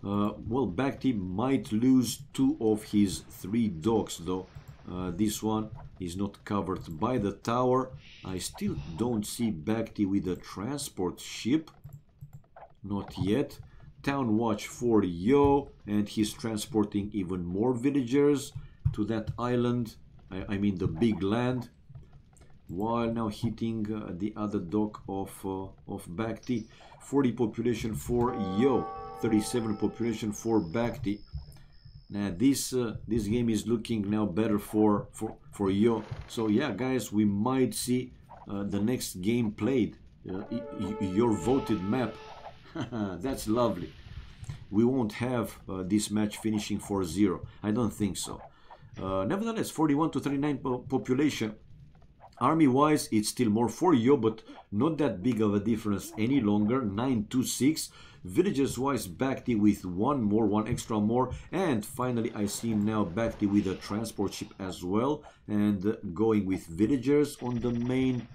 Well, BacT might lose 2 of his 3 docks though. This one is not covered by the tower. I still don't see BacT with a transport ship. Not yet. Town watch for Yo, and he's transporting even more villagers to that island. I mean the big land. While now hitting the other dock of BacT. 40 population for Yo, 37 population for BacT. Now this game is looking now better for Yo. So yeah, guys, we might see the next game played. Your voted map. That's lovely. We won't have this match finishing 4-0. I don't think so. Nevertheless, 41-39 population. Army-wise, it's still more for Yo, but not that big of a difference any longer. 9-6. Villagers-wise, BacT with one extra more. And finally, I see now BacT with a transport ship as well. And going with villagers on the main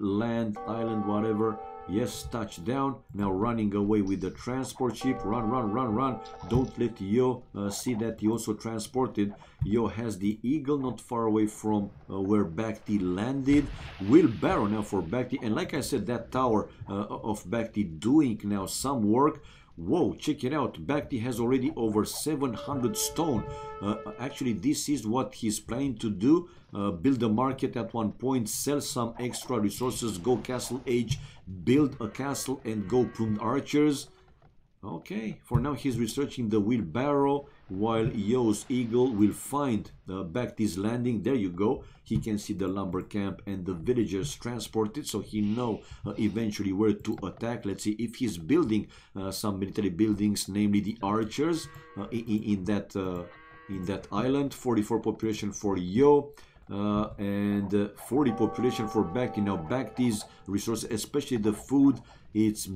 land, island, whatever. Yes, touchdown. Now running away with the transport ship. Run. Don't let Yo see that he also transported. Yo has the eagle not far away from where BacT landed. Wheelbarrow now for BacT. And like I said, that tower of BacT doing now some work. Whoa, check it out. BacT has already over 700 stone. Actually, this is what he's planning to do. Build a market at one point, sell some extra resources, go Castle Age, build a castle and go Plumed archers. Okay, for now he's researching the wheelbarrow, while Yo's eagle will find BacT's landing. There you go. He can see the lumber camp and the villagers transported, so he know eventually where to attack. Let's see if he's building some military buildings, namely the archers in that island. 44 population for Yo. And 40 population for BacT. Now BacT's resources, especially the food, it's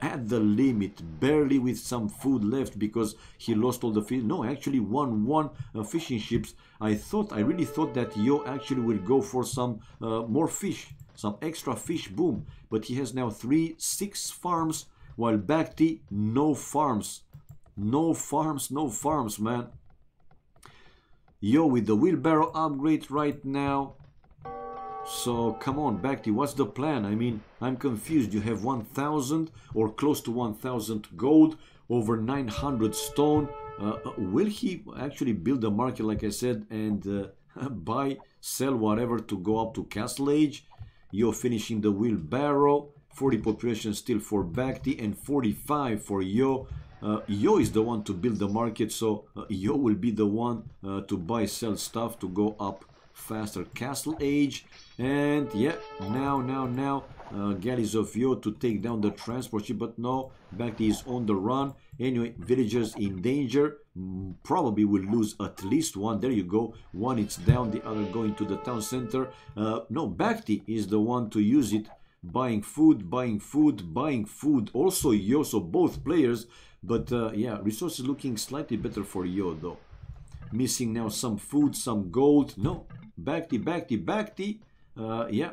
at the limit, barely with some food left because he lost all the fish. No, actually won fishing ships. I really thought that Yo actually will go for some more fish, some extra fish, boom. But he has now 6 farms, while BacT no farms, man. Yo with the wheelbarrow upgrade right now. So come on, BacT, what's the plan? I mean, I'm confused. You have 1,000 or close to 1,000 gold, over 900 stone. Will he actually build a market, like I said, and buy, sell whatever to go up to Castle Age? Yo finishing the wheelbarrow. 40 population still for BacT and 45 for Yo. Yo is the one to build the market, so Yo will be the one to buy, sell stuff to go up faster. Castle Age, and yeah, now galleys of Yo to take down the transport ship, but no, BacT is on the run. Anyway, villagers in danger, probably will lose at least one. There you go, one it's down, the other going to the town center. No, BacT is the one to use it, buying food. Also Yo, so both players. But yeah, resources looking slightly better for Yo though. Missing now some food, some gold. No, BacT. Yeah.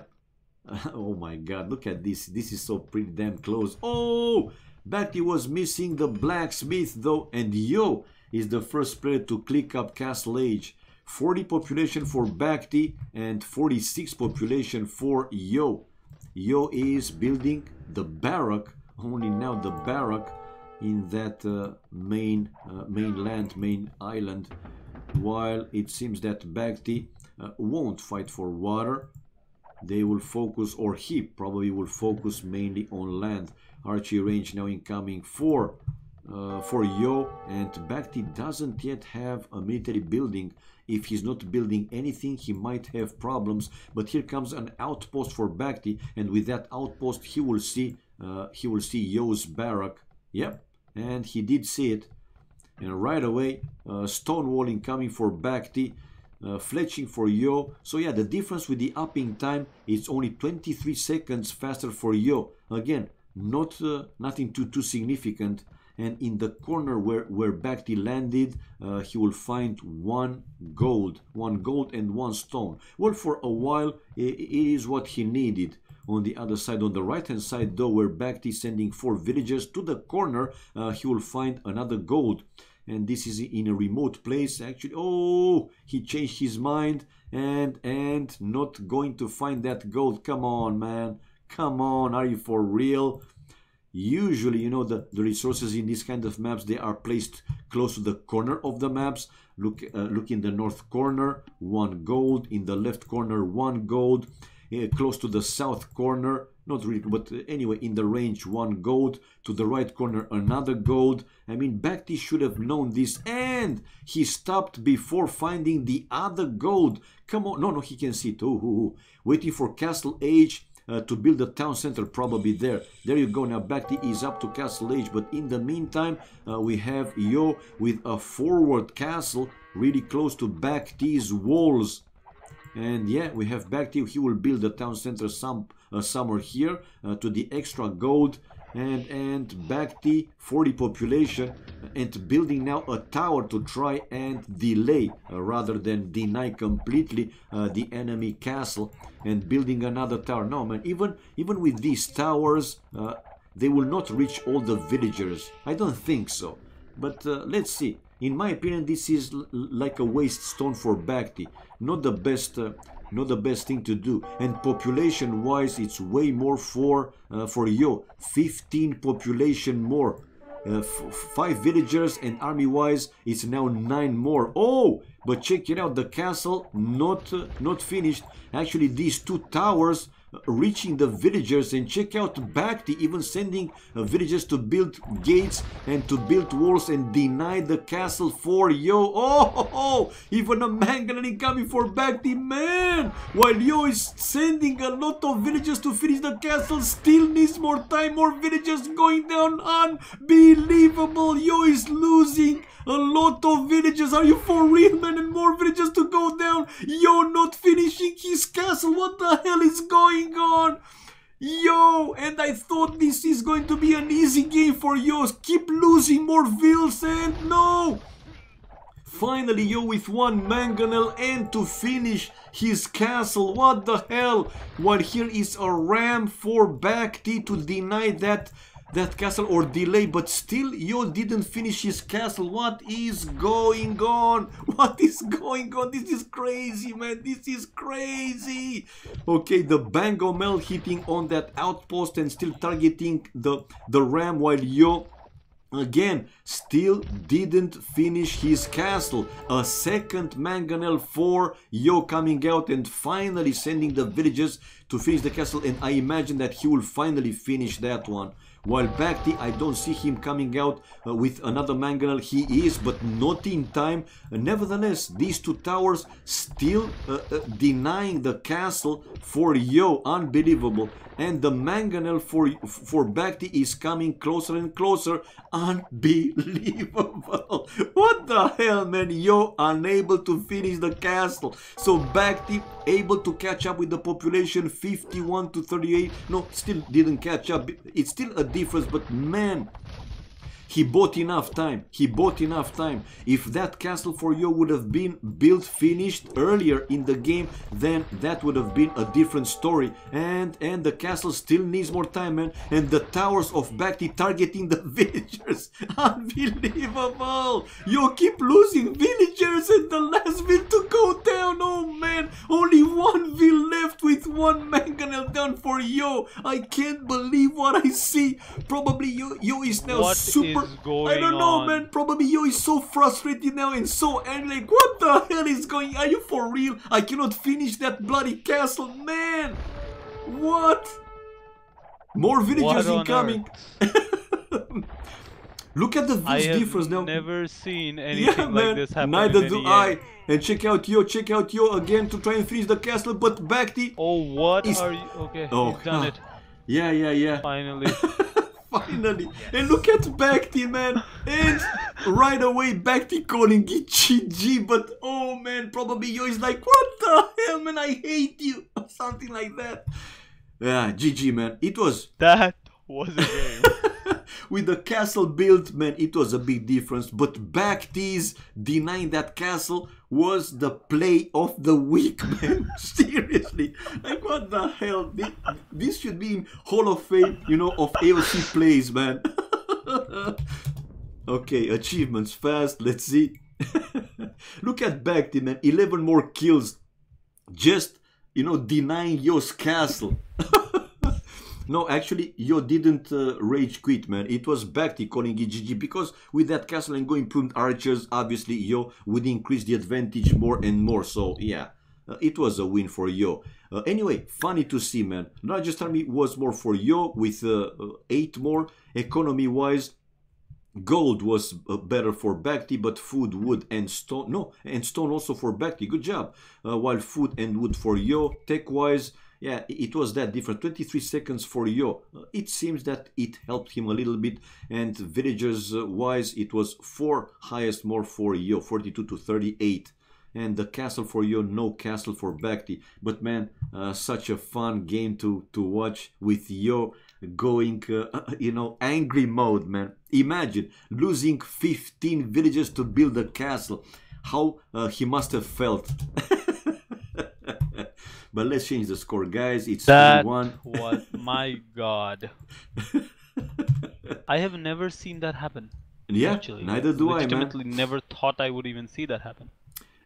Oh my god, look at this. This is so pretty damn close. Oh, BacT was missing the blacksmith though, and Yo is the first player to click up Castle Age. 40 population for BacT and 46 population for Yo. Yo is building the barrack, only now the barrack in that main island, while it seems that BacT won't fight for water. They will focus, or he probably will focus mainly on land. Archery range now incoming for Yo, and BacT doesn't yet have a military building. If he's not building anything, he might have problems. But here comes an outpost for BacT, and with that outpost, he will see Yo's barrack. Yep, and he did see it. And right away, stonewalling coming for BacT. Fletching for Yo. So yeah, the difference with the upping time is only 23 seconds faster for Yo. Again, nothing too significant. And in the corner where BacT landed, he will find one gold and one stone. Well, for a while, it is what he needed. On the other side, on the right hand side though, where BacT is sending 4 villagers to the corner, he will find another gold. And this is in a remote place. Actually, oh, he changed his mind and not going to find that gold. Come on, man. Come on, are you for real? Usually, you know, the resources in these kind of maps, they are placed close to the corner of the maps. Look in the north corner, 1 gold. In the left corner, 1 gold. Close to the south corner, not really, but anyway, in the range, 1 gold. To the right corner, another gold. I mean, BacT should have known this, and he stopped before finding the other gold. Come on, no, he can see it. Waiting for Castle Age to build a town center, probably there. There you go. Now BacT is up to Castle Age, but in the meantime, we have Yo with a forward castle really close to BacT's walls. And yeah, we have BacT. He will build a town center somewhere here to the extra gold. And BacT, 40 population, and building now a tower to try and delay rather than deny completely the enemy castle, and building another tower. No, man, even with these towers, they will not reach all the villagers. I don't think so. But let's see. In my opinion, this is like a waste stone for BacT. Not the best thing to do. And population wise, it's way more for Yo. 15 population more. 5 villagers, and army wise it's now 9 more. Oh, but check it out, the castle not finished. Actually, these 2 towers reaching the villagers, and check out BacT even sending villagers to build gates and to build walls and deny the castle for Yo. Oh, even a manganin coming for BacT, man, while Yo is sending a lot of villagers to finish the castle, still needs more time, more villagers going down. Unbelievable. Yo is losing a lot of villagers. Are you for real, man? And more villagers to go down. Yo not finishing his castle. What the hell is going on? Yo, and I thought this is going to be an easy game for Yo. Keep losing more vills, and no. Finally, Yo with 1 mangonel and to finish his castle. What the hell? While here is a ram for BacT to deny that castle or delay, but still Yo didn't finish his castle. What is going on? What is going on? This is crazy, man. This is crazy. Okay, the Bangomel hitting on that outpost and still targeting the ram, while Yo again still didn't finish his castle. A second mangonel for Yo coming out and finally sending the villagers to finish the castle, and I imagine that he will finally finish that one. While BacT, I don't see him coming out with another mangonel. He is, but not in time. Nevertheless, these 2 towers still denying the castle for Yo. Unbelievable. And the mangonel for BacT is coming closer and closer. Unbelievable. What the hell, man? Yo unable to finish the castle. So BacT able to catch up with the population, 51 to 38. No, still didn't catch up. It's still a difference, but man, He bought enough time. He bought enough time. If that castle for you would have been built, finished earlier in the game, then that would have been a different story. And the castle still needs more time, man. And the towers of BacT targeting the villagers. Unbelievable. You keep losing villagers and the last ville to go down. Oh man, only one ville left with one mangonel down for Yo. I can't believe what I see. Probably Yo is now What super. is going I don't know, on? man. Probably Yo is so frustrated now and so angry. Like, what the hell is going? Are you for real? I cannot finish that bloody castle, man. What? More villagers What on incoming. Look at the views difference now. I have never seen anything like this happen. Neither in do any I. game. And check out Yo again to try and finish the castle, but BacT. Oh, what is... are you? Okay, oh, he's done it. Yeah. Finally. Finally. And look at BacT, man. And right away, BacT calling it GG. But oh, man, probably Yo is like, what the hell, man? I hate you. Or something like that. Yeah, GG, man. It was... That was a game. With the castle built, man, it was a big difference. But BacT's denying that castle was the play of the week, man. Seriously. Like, what the hell? This should be in Hall of Fame, you know, of AOC plays, man. Okay, achievements fast. Let's see. Look at BacT, man. 11 more kills. Just, you know, denying Yo's castle. No, actually, Yo didn't rage quit, man. It was BacT calling it GG because with that castle and going Plumed archers, obviously Yo would increase the advantage more and more. So, yeah, it was a win for Yo. Anyway, funny to see, man. Largest army was more for Yo with 8 more. Economy-wise, gold was better for BacT, but food, wood, and stone. No, and stone also for BacT. Good job. While food and wood for Yo. Tech-wise, yeah, it was that different. 23 seconds for Yo. It seems that it helped him a little bit. And villagers-wise, it was 4 highest more for Yo, 42 to 38. And the castle for Yo, no castle for BacT. But man, such a fun game to watch with Yo going, you know, angry mode, man. Imagine losing 15 villages to build a castle. How he must have felt. But let's change the score, guys. It's 3-1. What? My God. I have never seen that happen. Yeah, actually. neither do I, man. Legitimately never thought I would even see that happen.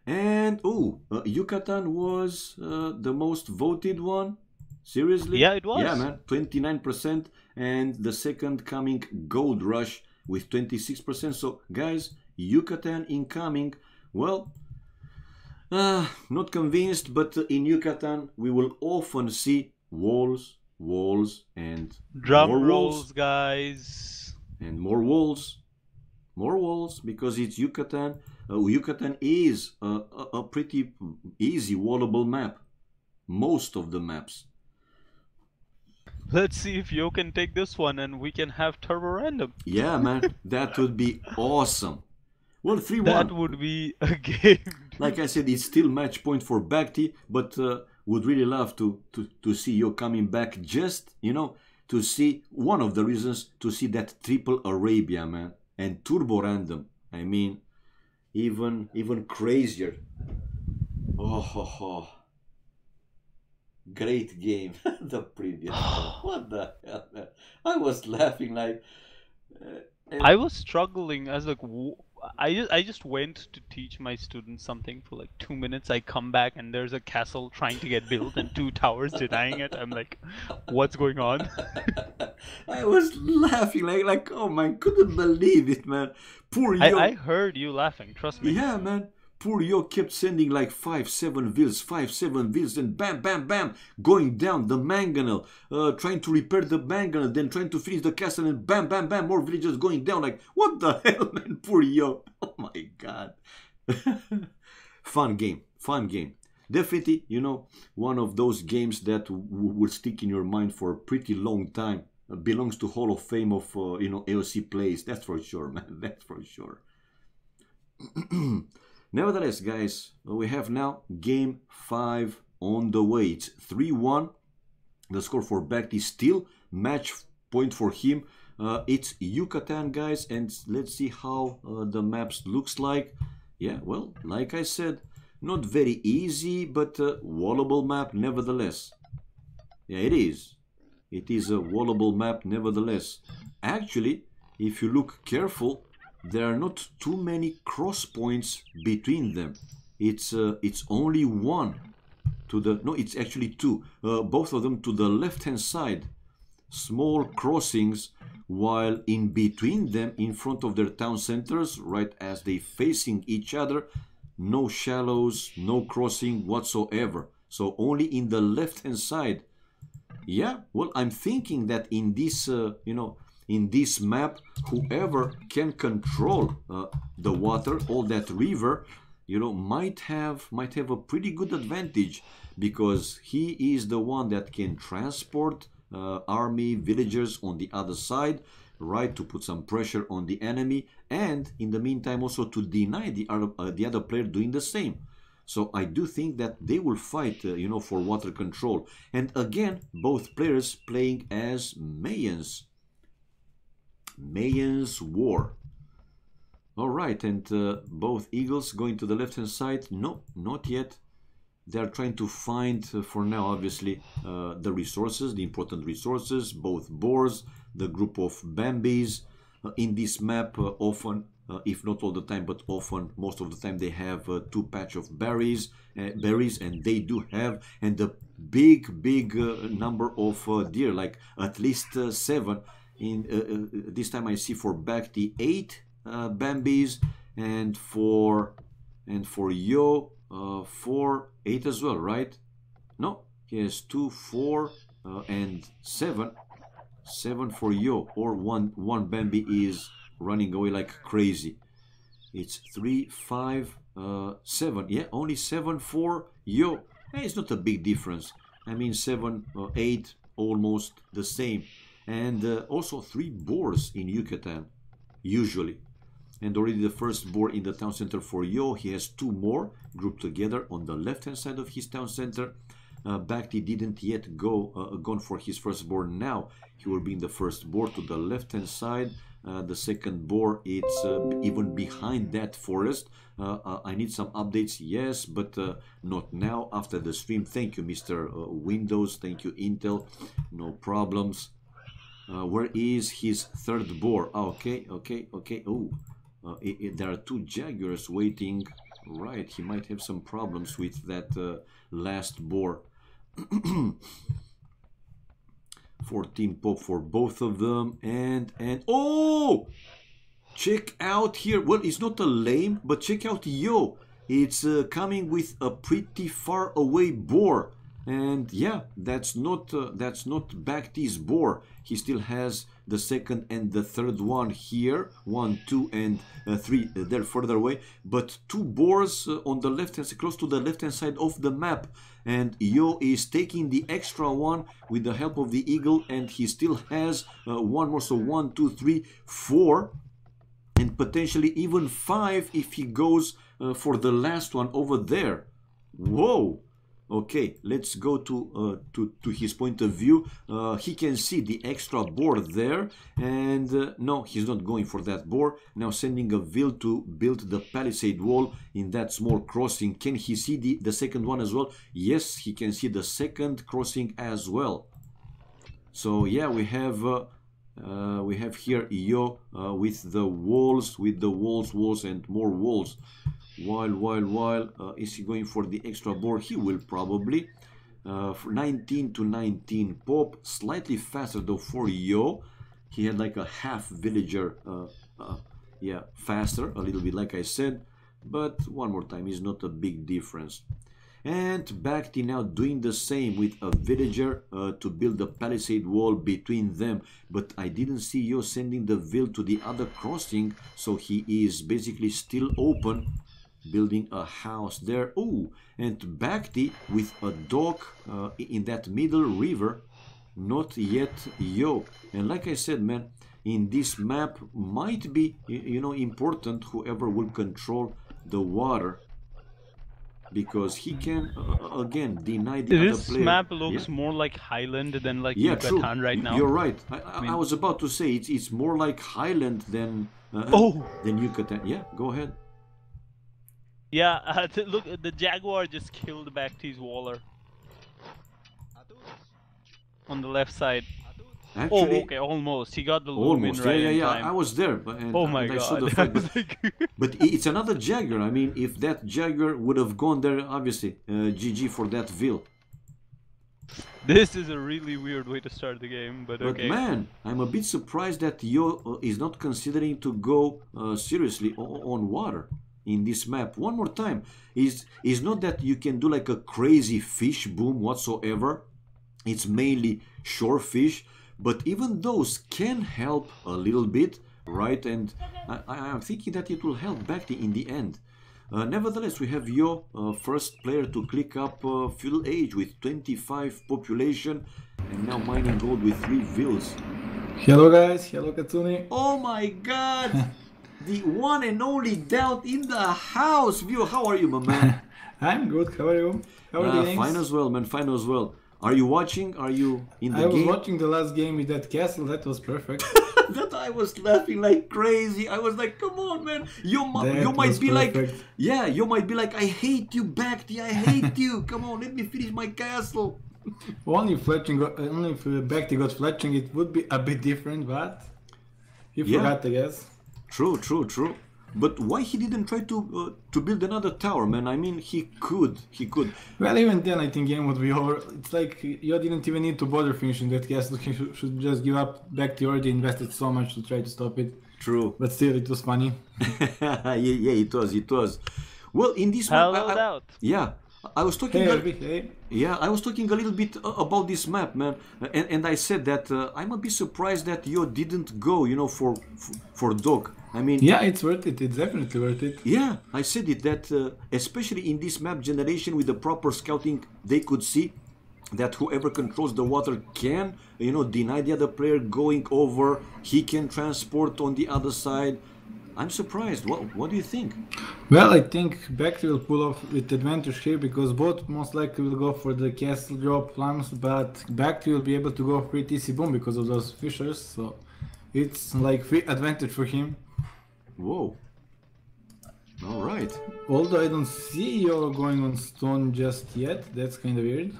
And, Yucatan was the most voted one. Seriously? Yeah, it was. Yeah, man. 29%. And the second coming, Gold Rush, with 26%. So, guys, Yucatan incoming. Well... not convinced, but in Yucatan we will often see walls, and drum more rolls, walls, guys, and more walls, because it's Yucatan. Yucatan is a pretty easy wallable map. Most of the maps. Let's see if Yo can take this one and we can have turbo random. Yeah, man, that would be awesome. Well, 3-1. That would be a game. Like I said, it's still match point for BacT, but would really love to see Yo coming back. Just, you know, to see one of the reasons to see that triple Arabia, man, and turbo random. I mean, even crazier. Oh. Great game. The previous one. What the hell, man? I was laughing like. I was struggling. I was like, I just went to teach my students something for like 2 minutes. I come back and there's a castle trying to get built and 2 towers denying it. I'm like, what's going on? I was laughing like, oh man, couldn't believe it, man. Poor Yo. I heard you laughing. Trust me. Yeah, man. Poor Yo kept sending like 5-7 vills, and bam, going down the mangonel, trying to repair the mangonel, then trying to finish the castle, and bam, more villagers going down. Like, what the hell, man? Poor Yo. Oh my god. Fun game. Definitely, you know, one of those games that will stick in your mind for a pretty long time. Belongs to Hall of Fame of, you know, AOC plays. That's for sure, man. That's for sure. Nevertheless, guys, we have now game 5 on the way. It's 3-1. The score for BacT is still match point for him. It's Yucatan, guys, and let's see how the maps looks like. Yeah, well, like I said, not very easy, but wallable map nevertheless. Yeah, it is. It is a wallable map nevertheless. Actually, if you look careful, there are not too many cross points between them. It's only one to the, no, it's actually two, both of them to the left hand side. Small crossings, while in between them, in front of their town centers, right as they facing each other, no shallows, no crossing whatsoever. So only in the left hand side. Yeah, well, I'm thinking that in this, in this map, whoever can control the water, all that river, might have a pretty good advantage, because he is the one that can transport army, villagers on the other side, right, to put some pressure on the enemy, and in the meantime also to deny the other player doing the same. So I do think that they will fight, for water control. And again, both players playing as Mayans. Mayans War. All right, and both Eagles going to the left-hand side. No, not yet. They're trying to find, for now, obviously, the resources, the important resources, both Boars, the group of Bambis. In this map, often, if not all the time, but often, most of the time, they have two patch of berries, and they do have, and a big number of deer, like at least 7. In this time, I see for BacT 8 Bambis, and for Yo 4, 8 as well, right? No, he has 2, 4, and 7. 7 for Yo, or one Bambi is running away like crazy. It's 3, 5, 7. Yeah, only 7 for Yo. It's not a big difference. I mean, 7, 8, almost the same. And also 3 Boars in Yucatan, usually. And already the first Boar in the town center for Yo. He has 2 more grouped together on the left-hand side of his town center. BacT didn't yet gone for his first Boar. Now he will be in the first Boar to the left-hand side. The second Boar, it's even behind that forest. I need some updates, yes, but not now, after the stream. Thank you, Mr. Windows. Thank you, Intel. No problems. Where is his third Boar? Okay. Oh, there are 2 Jaguars waiting. Right, he might have some problems with that last Boar. 14 pop for both of them, and oh, check out here. Well, it's not a lame, but check out Yo. It's coming with a pretty far away Boar, and yeah, that's not BacT's Boar. He still has the second and the third one here, 1, 2, and 3. They're further away, but 2 Boars on the left hand, close to the left hand side of the map, and Yo is taking the extra one with the help of the Eagle, and he still has 1 more, so 1, 2, 3, 4, and potentially even 5 if he goes for the last one over there. Whoa. Okay, let's go to his point of view. He can see the extra Boar there, and no, he's not going for that Boar. Now sending a Vil to build the palisade wall in that small crossing. Can he see the second one as well? Yes, he can see the second crossing as well. So yeah, we have here Yo with the walls, walls, and more walls. While is he going for the extra Boar? He will probably. 19 to 19 pop, slightly faster though for Yo. He had like a half villager, yeah, faster a little bit, like I said, but one more time is not a big difference. And BacT now doing the same with a villager to build a palisade wall between them, but I didn't see Yo sending the Vil to the other crossing, so he is basically still open, building a house there. Oh, and BacT with a dock in that middle river. Not yet Yo. And like I said, man, in this map might be, important, whoever will control the water. because he can again deny the other This player. map Yeah. looks more like Highland than like Yeah, true. Yucatan right now. You're right. I mean- was about to say it's more like Highland than Yucatan. Yeah, go ahead. Yeah, look, the Jaguar just killed BacT's Waller. On the left side. Actually, okay, almost. He got the loom in almost. right Yeah. in time. I was there, and, Oh my and I saw god. the fight. I was like- But it's another Jaguar. I mean, if that Jaguar would have gone there, obviously, GG for that Vil. This is a really weird way to start the game, but But okay. man, I'm a bit surprised that Yo is not considering to go seriously on water in this map. One more time, is not that you can do like a crazy fish boom whatsoever. It's mainly shore fish, but even those can help a little bit, right? And I'm thinking that it will help BacT in the end. Nevertheless, we have Yo, first player to click up Imperial Age with 25 population, and now mining gold with 3 Vils. Hello guys, hello Katsuni. Oh my god! The one and only Doubt in the house! Vio, how are you, my man? I'm good, how are you? How are the games? Fine as well, man, fine as well. Are you watching? Are you in the I was game? watching the last game with that castle, that was perfect. That I was laughing like crazy. I was like, come on, man. You That might was be like, perfect. yeah, you might be like, I hate you, BacT, I hate you. Come on, let me finish my castle. Only if BacT got fletching it would be a bit different, but he Yeah. forgot I guess. True. But why he didn't try to build another tower, man? I mean, he could. Well, even then I think game would be over. It's like you didn't even need to bother finishing that castle, he should just give up. BacT already invested so much to try to stop it. True. But still, it was funny. yeah, it was. Well, in this one, Hello, Doubt. yeah, I was talking. Hey, Harvey, hey. Yeah, I was talking a little bit about this map, man, and I said that I'm a bit surprised that Yo didn't go, for Dog. I mean, Yeah, it's worth it, it's definitely worth it. yeah, I said it that especially in this map generation with the proper scouting, they could see that whoever controls the water can, deny the other player going over. He can transport on the other side. I'm surprised. What do you think? Well, I think BacT will pull off with advantage here because both most likely will go for the castle drop plums, but BacT will be able to go free TC boom because of those fishers, so it's like free advantage for him. Whoa. All right. Although I don't see you going on stone just yet, that's kind of weird.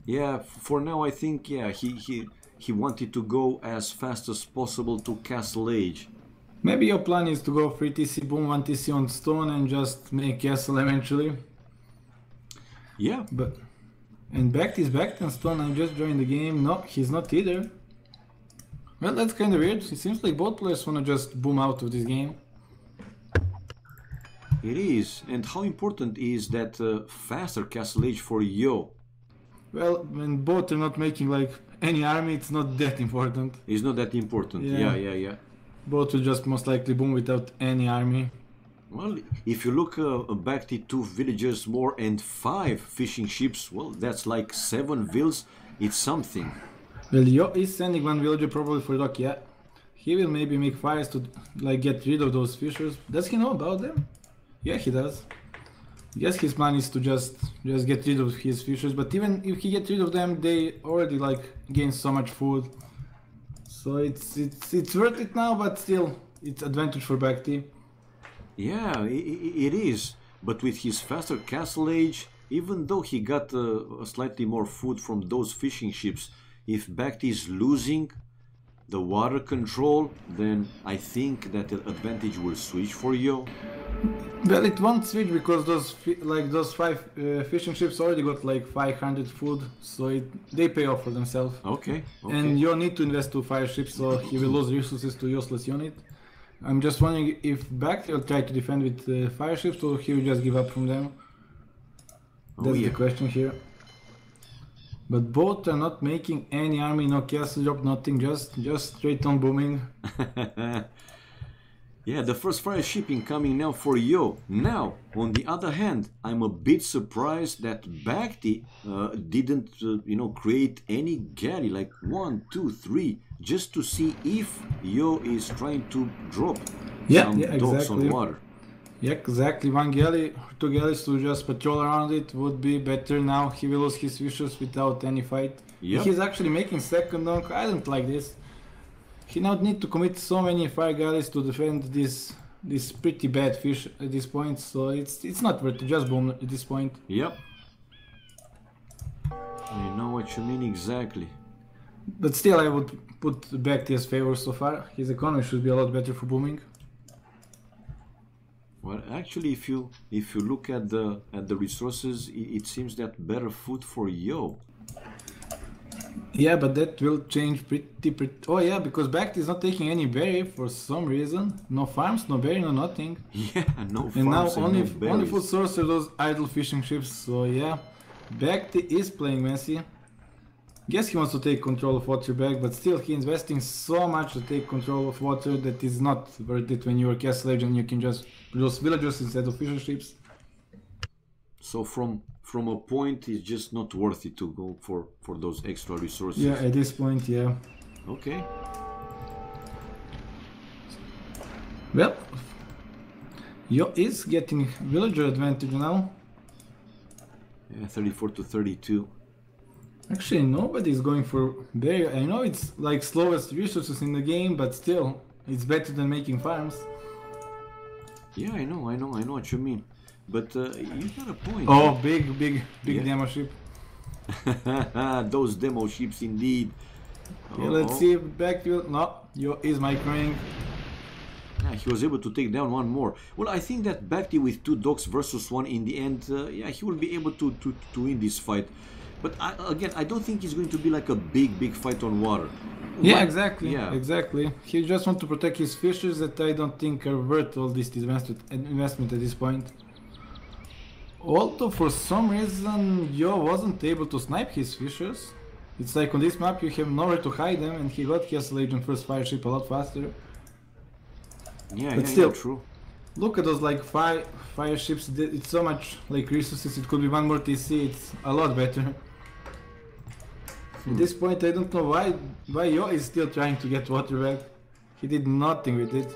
Yeah, for now I think he wanted to go as fast as possible to Castle Age. Maybe your plan is to go free TC boom, 1 TC on stone and just make castle eventually. Yeah. And BacT is back on stone. I just joined the game. No, he's not either. Well, that's kind of weird. It seems like both players want to just boom out of this game. It is. And how important is that faster Castle Age for Yo? Well, when both are not making like any army, it's not that important. It's not that important. Yeah. Both will just most likely boom without any army. Well, if you look back to 2 villagers more and 5 fishing ships, well, that's like 7 vills. It's something. Well, Yo is sending 1 villager probably for Doc, yeah. He will maybe make fires to like get rid of those fishers. Does he know about them? Yeah, he does. Yes, his plan is to just get rid of his fishers, but even if he gets rid of them, they already like gain so much food. So it's worth it now, but still, it's advantage for BacT. Yeah, it is. But with his faster Castle Age, even though he got slightly more food from those fishing ships, if BacT is losing the water control, then I think that the advantage will switch for Yo. Well, it won't switch because those 5 fishing ships already got like 500 food, so they pay off for themselves. Okay. And you need to invest to 5 ships, so he will lose resources to useless unit. I'm just wondering if BacT will try to defend with 5 ships, or he will just give up from them. That's the question here. But both are not making any army, no castle drop, nothing, just straight on booming. Yeah, the first fire ship incoming now for Yo. Now, on the other hand, I'm a bit surprised that BacT didn't, create any galley, like 1, 2, 3, just to see if Yo is trying to drop some dogs on water. Yeah, exactly. One galley, two galleys to just patrol around it would be better. Now he will lose his fishes without any fight. Yep. He's actually making second donk. I don't like this. He now need to commit so many fire galleys to defend this pretty bad fish at this point. So it's not worth it. Just boom at this point. Yep. I know what you mean exactly. But still, I would put BacT as favor so far. His economy should be a lot better for booming. Well, actually, if you look at the resources, it seems that better food for Yo. Yeah, but that will change pretty. Oh yeah, because BacT is not taking any berry for some reason. No farms, no berry, no nothing. Yeah, no farms And now only berries. food source are those idle fishing ships. So yeah, BacT is playing messy. Guess he wants to take control of water back, but still he's investing so much to take control of water that is not worth it when you're a castle age and you can just produce villagers instead of fishing ships. So from a point, it's just not worth it to go for those extra resources. Yeah, at this point, yeah. Okay. Well, Yo is getting villager advantage now. Yeah, 34 to 32. Actually, nobody's going for berry. I know it's like slowest resources in the game, but still, it's better than making farms. Yeah, I know what you mean. But you got a point. Oh, big Yeah. demo ship. Those demo ships indeed. Okay, let's see if BacT will... No, Yo is microing. Yeah, he was able to take down one more. Well, I think that BacT with two docks versus one in the end, yeah, he will be able to win this fight. But again, I don't think it's going to be like a big fight on water. Yeah, But- exactly. Yeah. Exactly. He just wants to protect his fishes that I don't think are worth all this investment at this point. Although for some reason Yo wasn't able to snipe his fishes. It's like on this map you have nowhere to hide them, and he got Castle Agent first fire ship a lot faster. Yeah, But yeah, still- yeah, true. Look at those like fire ships. It's so much like resources. It could be one more TC. It's a lot better. At this point, I don't know why Yo is still trying to get water back. He did nothing with it.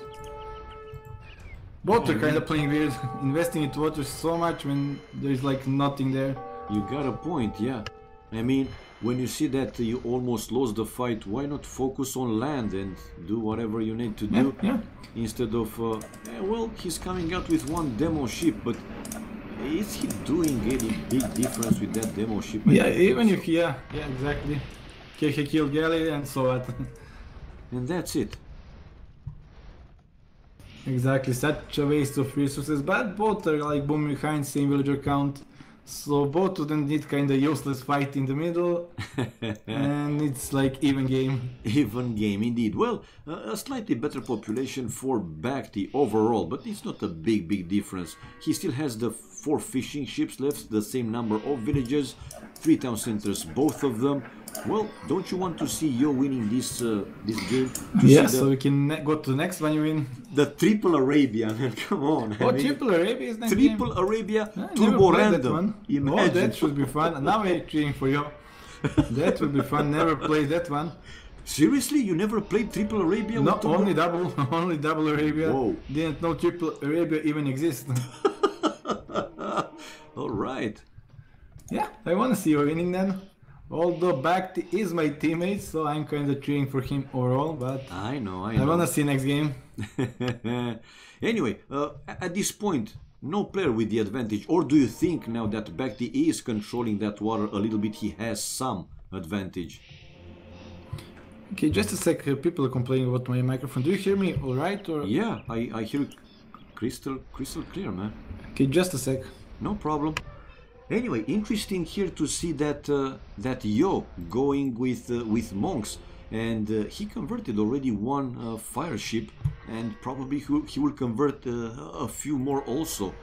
Both are kind of playing weird, investing into water so much when there's like nothing there. You got a point, yeah. I mean, when you see that you almost lost the fight, why not focus on land and do whatever you need to Yeah, do yeah. instead of, well, he's coming out with one demo ship, but is he doing any big difference with that demo ship? I Yeah, don't think even so. if yeah, exactly. Okay, he killed Galley and so what? And that's it. Exactly, such a waste of resources, but both are like booming behind, same villager count. So both of them need kinda useless fight in the middle, and it's like even game. Even game indeed. Well, a slightly better population for BacT overall, but it's not a big difference. He still has the 4 fishing ships left, the same number of villages, 3 town centers, both of them. Well, don't you want to see Yo winning this game? To Yeah, see so we can go to the next one you win. the triple Arabia, man, come on. I Oh, mean, Triple Arabia is next triple game. Arabia, I never turbo played that random. one. Oh, Imagine. that should be fun. Now we're cheering for you. That would be fun. Never played that one. Seriously, you never played triple Arabia? No, with turbo- only double, only double Arabia. Whoa. Didn't know Triple Arabia even exists. All right. Yeah, I want to see you winning then. Although BacT is my teammate, so I'm kind of cheering for him overall, but I know. I want to see next game. Anyway, at this point, no player with the advantage. Or do you think now that BacT is controlling that water a little bit, he has some advantage? Okay, just a sec. People are complaining about my microphone. Do you hear me all right? Or Yeah, I hear it crystal clear, man. okay, just a sec. No problem. Anyway, interesting here to see that that Yo going with monks, and he converted already one fire ship, and probably he will convert a few more also.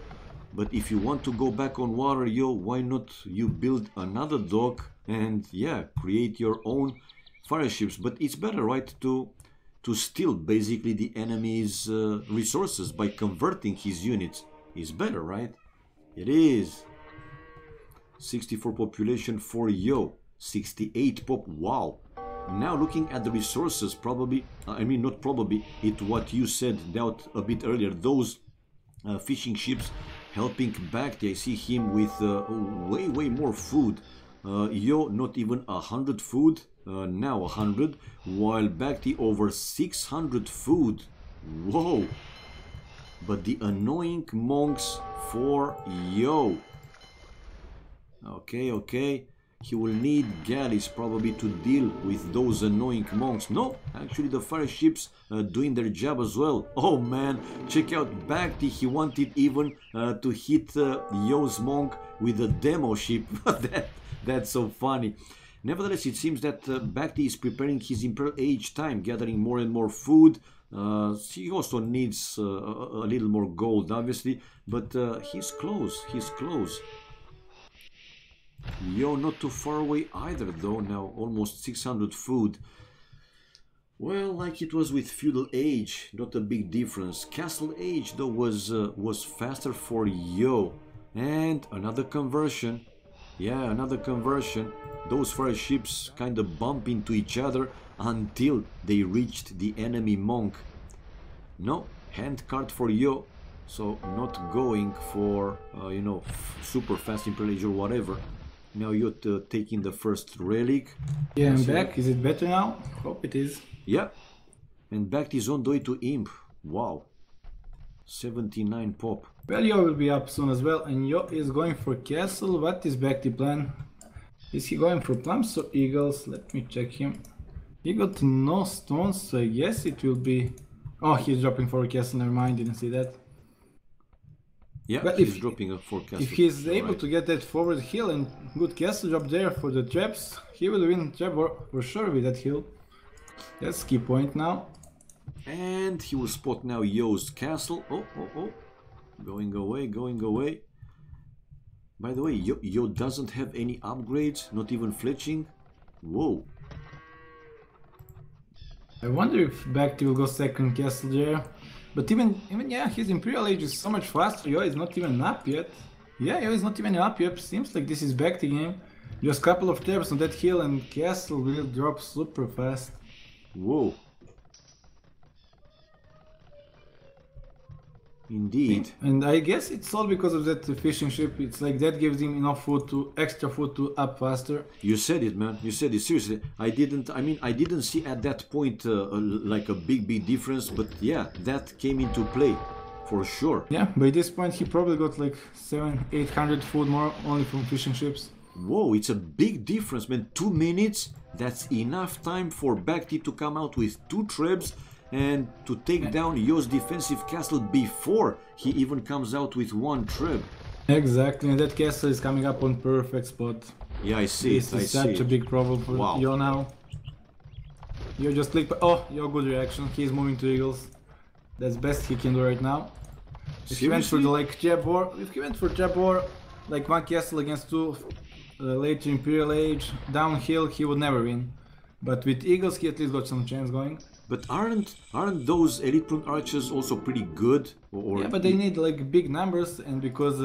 But if you want to go back on water, Yo, why not you build another dock and yeah, create your own fire ships? But it's better, right, to steal basically the enemy's resources by converting his units. Is better, right? It is. 64 population for Yo, 68 pop. Wow. Now looking at the resources, probably, I mean not probably, it what you said out a bit earlier, those fishing ships helping BacT. I see him with way more food. Yo, not even 100 food, now 100, while BacT over 600 food. Whoa! But the annoying monks for Yo. Okay. He will need galleys probably to deal with those annoying monks. No, actually the fire ships doing their job as well. Oh man, check out BacT. He wanted even to hit Yo's monk with a demo ship. That's so funny. Nevertheless, it seems that BacT is preparing his Imperial Age time, gathering more and more food. He also needs a little more gold, obviously, but he's close. Yo, not too far away either, though. Now almost 600 food. Well, like it was with Feudal Age, not a big difference. Castle Age, though, was faster for Yo. And another conversion. Yeah, another conversion. Those fire ships kind of bump into each other until they reached the enemy monk. No, hand card for Yo. So not going for, you know, super fast Imperial Age or whatever. Now you're taking the first relic. Yeah, I'm back. Is it better now? Hope it is. Yeah. And BacT is on the way to Imp. Wow. 79 pop. Well, Yo will be up soon as well. And Yo is going for castle. What is BacT plan? Is he going for plums or eagles? Let me check him. He got no stones, so I guess it will be... Oh, he's dropping for a castle. Never mind, didn't see that. Yeah, but he's dropping a forecast. If he's able to get that forward hill and good castle drop there for the traps, he will win trap for sure with that hill. That's key point now. And he will spot now Yo's castle. Oh. Going away. By the way, Yo doesn't have any upgrades, not even fletching. Whoa. I wonder if BacT will go second castle there. But even yeah, his Imperial Age is so much faster. Yo is not even up yet. Yeah, Yo is not even up yet. Seems like this is BacT game. Just a couple of taps on that hill and castle will drop super fast. Whoa. Indeed. And I guess it's all because of that fishing ship. It's like that gives him enough food extra food to up faster. You said it, man. You said it. Seriously. I didn't see at that point like a big difference, but yeah, that came into play for sure. Yeah, by this point he probably got like 700-800 food more only from fishing ships. Whoa, it's a big difference, man. 2 minutes, that's enough time for BacT to come out with 2 trebs and to take down Yo's defensive castle before he even comes out with 1 treb. Exactly, and that castle is coming up on perfect spot. Yeah, I see this is such a big problem for Yo now. Yo just click. Oh, Yo good reaction. He's moving to eagles. That's best he can do right now. If he went for the like trap war, like 1 castle against 2 later Imperial Age downhill, he would never win. But with eagles, he at least got some chance going. But aren't those elite prone archers also pretty good? Yeah, but they need like big numbers, and because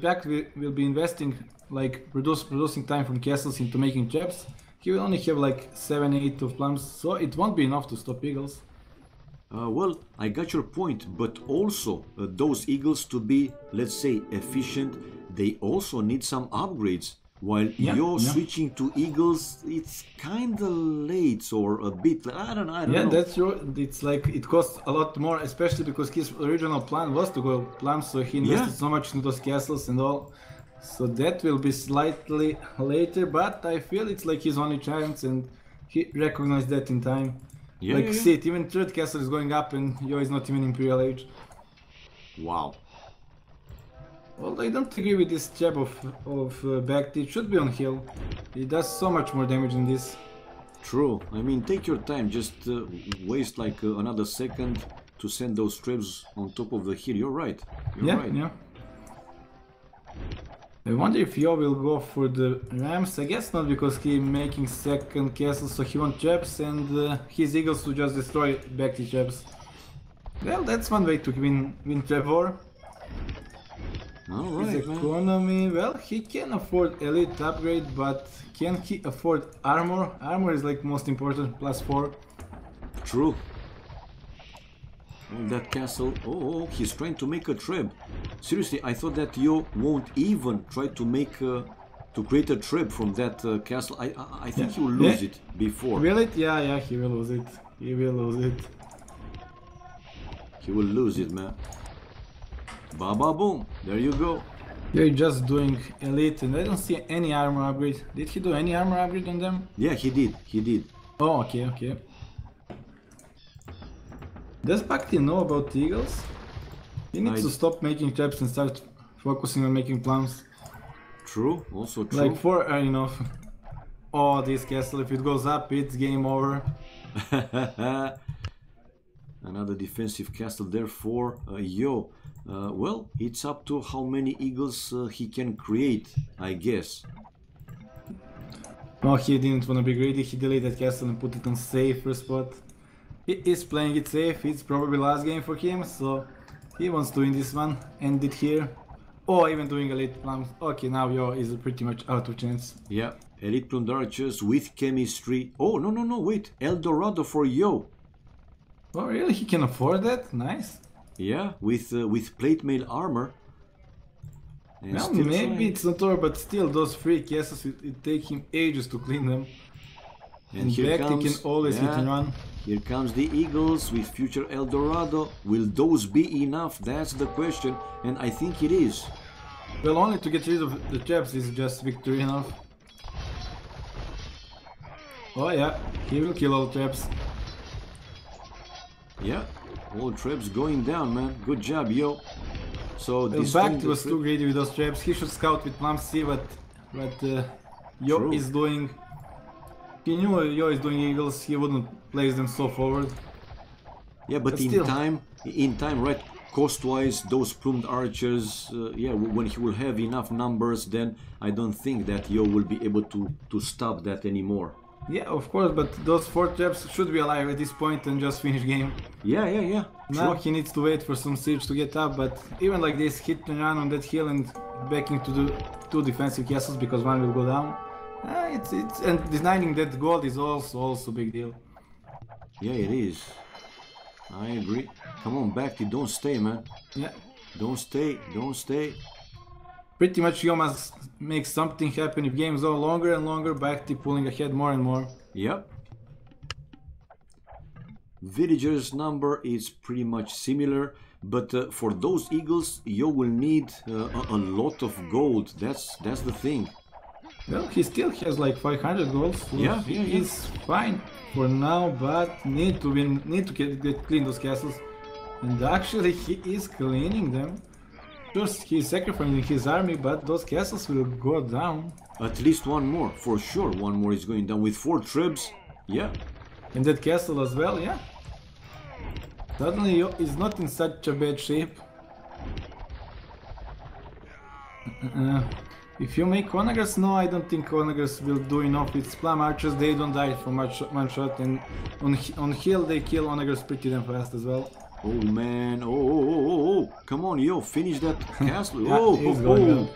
BacT will be investing like producing time from castles into making traps, he will only have like 7-8 of plums, so it won't be enough to stop eagles. Well, I got your point, but also those eagles to be, let's say, efficient, they also need some upgrades. While you're switching to eagles, it's kinda late or a bit. I don't know. Yeah, that's true. It's like it costs a lot more, especially because his original plan was to go plums, so he invested so much into those castles and all. So that will be slightly later, but I feel it's like his only chance, and he recognized that in time. Yeah, see it, even third castle is going up, and Yo is not even Imperial Age. Wow. Well, I don't agree with this jab of BacT. It should be on hill. It does so much more damage than this. True. I mean, take your time. Just waste like another second to send those traps on top of the hill. You're right. You're right. Yeah. I wonder if Yo will go for the rams. I guess not, because he's making second castle, so he wants traps, and his eagles to just destroy BacT traps. Well, that's one way to win trap war. Alright, his economy, well, he can afford elite upgrade, but can he afford armor? Armor is like most important, +4. True. Oh, that castle. Oh, he's trying to make a trap. Seriously, I thought that Yo won't even try to make to create a trap from that castle. I think he will lose it before. Will it? Yeah, he will lose it. He will lose it. He will lose it, man. Ba ba boom. There you go. You're just doing elite, and I don't see any armor upgrade. Did he do any armor upgrade on them? Yeah, he did. He did. Oh, okay. Does BacT know about the eagles? He needs to stop making traps and start focusing on making plums. True, also true. Like for oh, this castle, if it goes up, it's game over. Another defensive castle there for Yo. Well, it's up to how many eagles he can create, I guess. Oh, he didn't want to be greedy. He delayed that castle and put it on safer spot. He is playing it safe. It's probably last game for him, so he wants to win this one. End it here. Oh, even doing elite plums. Okay, now Yo is pretty much out of chance. Yeah, elite plumed archers with chemistry. Oh, no, wait. El Dorado for Yo. Oh, really? He can afford that? Nice. Yeah, with plate mail armor. And well, maybe it's not over, but still, those three castles, it take him ages to clean them. And here BacT comes, can always hit and run. Here comes the eagles with future El Dorado. Will those be enough? That's the question, and I think it is. Well, only to get rid of the traps is just victory enough. Oh yeah, he will kill all traps. Yeah, all traps going down, man. Good job, Yo. So this BacT was too greedy with those traps. He should scout with plums, see what Yo is doing. He knew Yo is doing eagles, he wouldn't place them so forward. Yeah, but in still, time, right? Cost-wise, those plumed archers, yeah, when he will have enough numbers, then I don't think that Yo will be able to stop that anymore. Yeah, of course, but those 4 traps should be alive at this point and just finish game. Yeah. Now he needs to wait for some siege to get up, but even like this, hit and run on that hill and back into the 2 defensive castles because one will go down. And designing that gold is also big deal. Yeah, it is. I agree. Come on, BacT, don't stay, man. Yeah. Don't stay. Pretty much Yo must make something happen. If games go longer and longer, BacT pulling ahead more and more. Yep. Villagers' number is pretty much similar, but for those eagles, Yo will need a lot of gold. That's the thing. Well, he still has like 500 gold. So yeah. He's fine for now, but need to get clean those castles. And actually, he is cleaning them. Just he's sacrificing his army, but those castles will go down. At least one more, for sure. One more is going down with 4 tribes. Yeah. And that castle as well, yeah. Suddenly Yo is not in such a bad shape. If you make Conquerors, no, I don't think Conquerors will do enough. With plum archers, they don't die from one shot, and on hill they kill Conquerors pretty damn fast as well. Oh man, oh, come on, Yo, finish that castle. Yeah,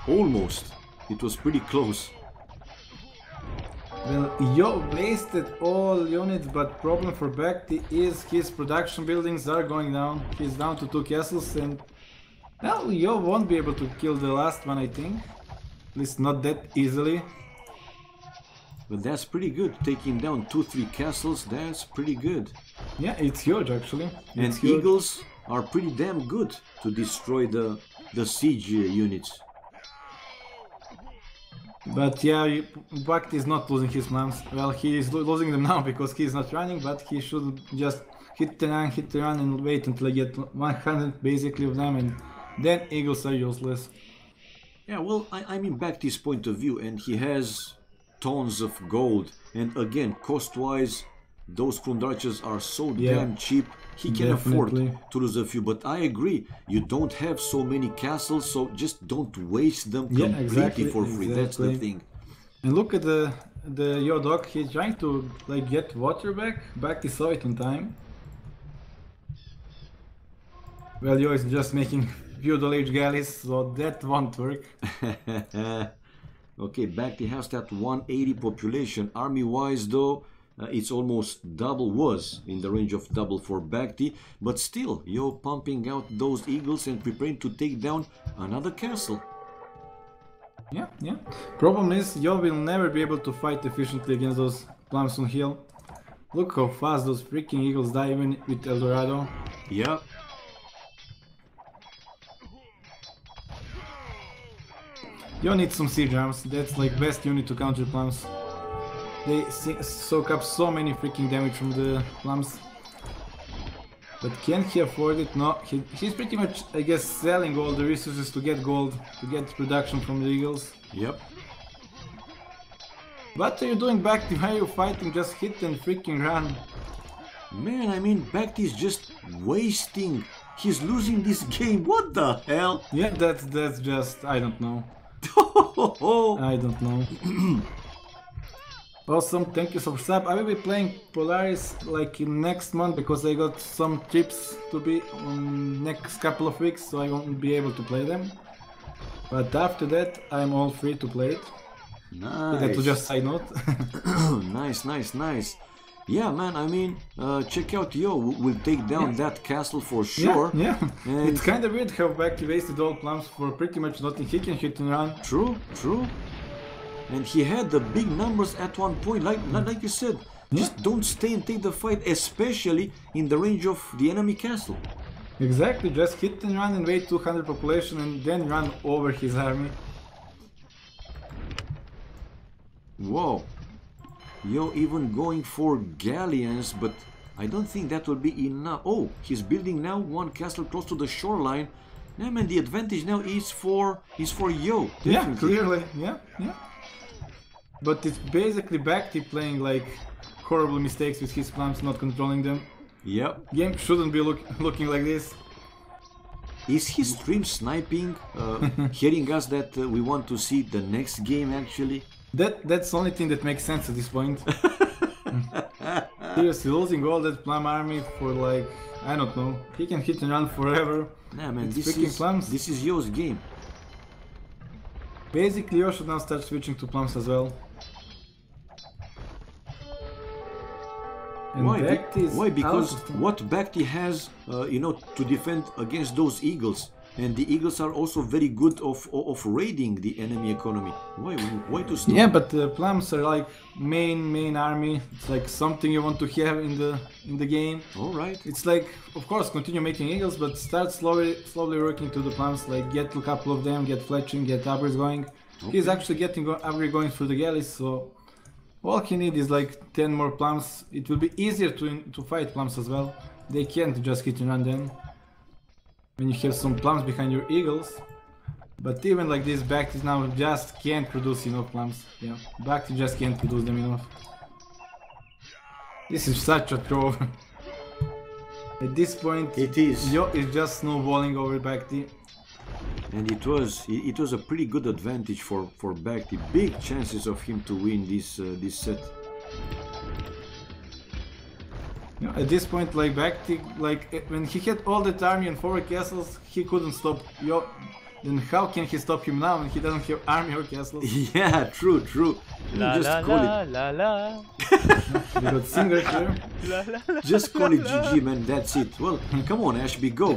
Almost. It was pretty close. Well, Yo wasted all units, but problem for BacT is his production buildings are going down. He's down to 2 castles, and well, Yo won't be able to kill the last one, I think. At least not that easily. But that's pretty good. Taking down 2-3 castles, that's pretty good. Yeah, it's huge actually. And eagles are pretty damn good to destroy the siege units. But yeah, BacT is not losing his plums. Well, he is losing them now because he is not running, but he should just hit the run and wait until I get 100 basically of them, and then eagles are useless. Yeah, well, I'm in BacT's point of view, and he has tons of gold, and again, cost-wise, those plumed archers are so damn cheap. He can afford to lose a few, but I agree, you don't have so many castles, so just don't waste them completely for free. That's the thing. And look at the Yo dog, he's trying to like get water back. BacT saw it in time. Well, Yo is just making feudal age galleys, so that won't work. Okay, BacT has that 180 population. Army-wise though, It's almost double, was in the range of double for BacT, but still, Yo pumping out those eagles and preparing to take down another castle. Yeah, yeah. Problem is, Yo will never be able to fight efficiently against those Plumes on hill. Look how fast those freaking eagles die even with Eldorado. Yeah. You need some siege arms, that's like best unit to counter Plumes. They soak up so many freaking damage from the Plumes. But can he afford it? No, he's pretty much, I guess, selling all the resources to get gold, to get production from the eagles. Yep. What are you doing back? Why are you fighting? Just hit and freaking run. Man, I mean, BacT is just wasting. He's losing this game. What the hell? Yeah, that's just, I don't know. I don't know. Awesome, thank you for sub. I will be playing Polaris like in next month because I got some trips to be on next couple of weeks, so I won't be able to play them. But after that, I'm all free to play it. Nice. That was just side note. Nice, nice, nice. Yeah, man, I mean, check out Yo. We'll take down that castle for sure. Yeah, yeah. And It's kind of weird how BacT wasted all Plumes for pretty much nothing. He can hit and run. True, true. And he had the big numbers at one point, like you said. Just don't stay and take the fight, especially in the range of the enemy castle. Exactly, just hit and run and wait 200 population and then run over his army. Whoa. Yo even going for galleons, but I don't think that will be enough. Oh, he's building now one castle close to the shoreline. Yeah, man, the advantage now is for Yo. Definitely. Yeah, clearly, yeah. But it's basically BacT playing like horrible mistakes with his Plumes, not controlling them. Yep. Game shouldn't be looking like this. Is his stream sniping, hearing us that we want to see the next game actually? That's the only thing that makes sense at this point. Seriously, losing all that Plum army for like, I don't know, he can hit and run forever. Nah, man, It's this freaking Plums. this is Yo's game. Basically, you should now start switching to Plums as well. And BacT is Why? Because out of what BacT has, to defend against those eagles, and the eagles are also very good of raiding the enemy economy. Why to stop? Yeah, but the Plums are like main army. It's like something you want to have in the game. All right. It's like, of course, continue making eagles, but start slowly working to the Plums. Like get a couple of them, get fletching, get Abris going. Okay. He's actually getting Abri going through the galleys, so all he needs is like 10 more Plums. It will be easier to fight Plums as well. They can't just hit and run them when you have some Plums behind your eagles. But even like this, BacT now just can't produce enough Plums. Yeah, BacT just can't produce them enough. This is such a trove. At this point, It is. Yo is just snowballing over BacT. And it was a pretty good advantage for BacT. Big chances of him to win this set. Yeah, at this point, like BacT, like when he had all that army and 4 castles, he couldn't stop Yo. Then how can he stop him now when he doesn't have army or castles? Yeah, true. La Just la call la it. la la. We got Singer here. La la la. Just call it GG, man. That's it. Well, come on, Ashby, go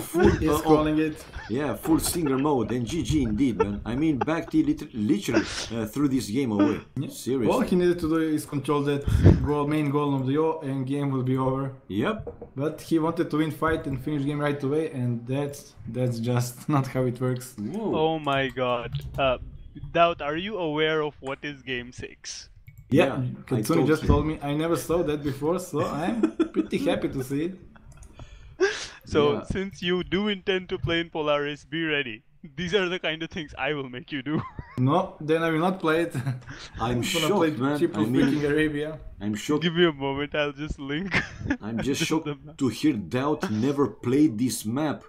full. He's calling it. Yeah, full Stinger mode and GG indeed, man. I mean, BacT literally threw this game away. Seriously. All he needed to do is control that main goal of the Yo, and game will be over. Yep. But he wanted to win fight and finish game right away, and that's just not how it works. Whoa. Oh my god. Doubt, are you aware of what is game 6? Yeah, I Katsuni just you. told me. I never saw that before, so I'm pretty happy to see it. So, Yeah. since you do intend to play in Polaris, be ready. These are the kind of things I will make you do. No, then I will not play it. I'm gonna shocked, play man. triple I mean, freaking Arabia. I'm shocked. Give me a moment, I'll just link. I'm just This is shocked the map. to hear Doubt never played this map.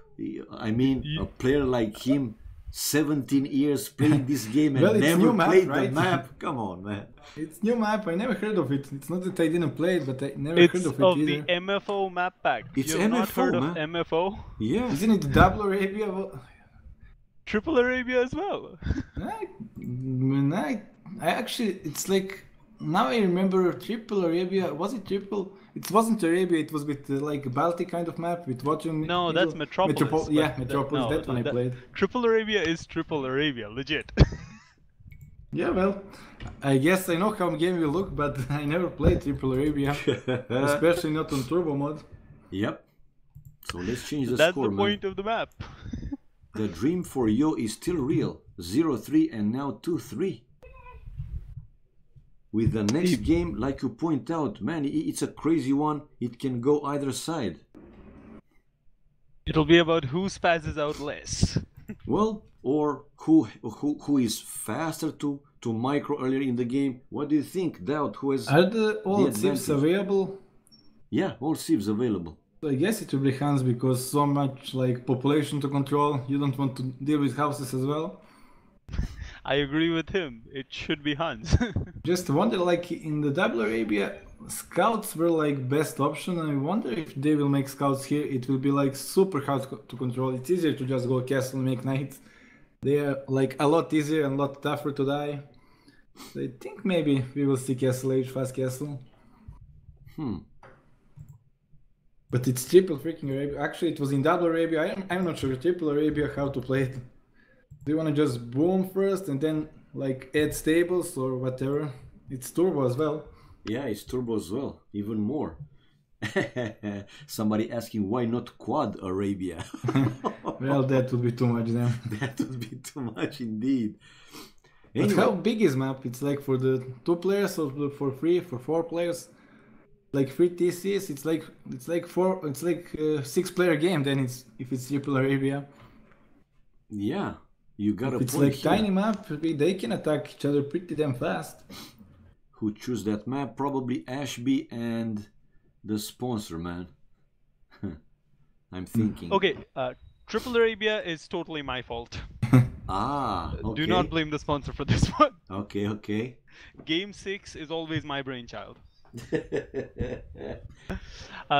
I mean, a player like him, 17 years playing this game and Well, it's never new map, played right? the map. Come on, man. It's new map. I never heard of it. It's not that I didn't play it, but I never It's heard of it of either. the MFO map pack. It's you have not MFO, heard of man. MFO? Yeah. Isn't it double Arabia? Well, Triple Arabia as well. I actually, it's like Now I remember Triple Arabia. Was it Triple? It wasn't Arabia. It was with like a Baltic kind of map with water. No, that's Metropolis. Yeah, Metropolis. That one I played. Triple Arabia is Triple Arabia, legit. Yeah, well, I guess I know how game will look, but I never played Triple Arabia, especially not on turbo mode. Yep. So let's change the That's score, the point of the map. The dream for Yo is still real. 0-3 and now 2-3. With the next game, like you point out, man, it's a crazy one. It can go either side. It'll be about who spazzes out less. Well, or who is faster to micro earlier in the game. What do you think, Doubt? Who has Are the all civs advantage? available? Yeah, all civs available. I guess it will be Hans because so much like population to control. You don't want to deal with houses as well. I agree with him. It should be Hans. Just wonder, like in the Double Arabia, scouts were like best option. And I wonder if they will make scouts here. It will be like super hard to control. It's easier to just go castle and make knights. They are like a lot easier and a lot tougher to die. So I think maybe we will see Castle Age, fast castle. But it's Triple freaking Arabia. Actually, it was in Double Arabia. I'm not sure. Triple Arabia, how to play it. Do you want to just boom first and then like add stables or whatever? It's turbo as well. Yeah, it's turbo as well. Even more. Somebody asking why not quad Arabia? Well, that would be too much then. That would be too much indeed. But Anyway, how big is map? It's like for the 2 players or for 3, for 4 players? Like 3 TCs, it's like 6-player game. Then if it's Triple Arabia. yeah, you got If a it's point like here. tiny map, they can attack each other pretty damn fast. Who choose that map? Probably Ashby and the sponsor, man. I'm thinking. Okay, Triple Arabia is totally my fault. Ah, okay. Do not blame the sponsor for this one. Okay, okay. Game 6 is always my brainchild.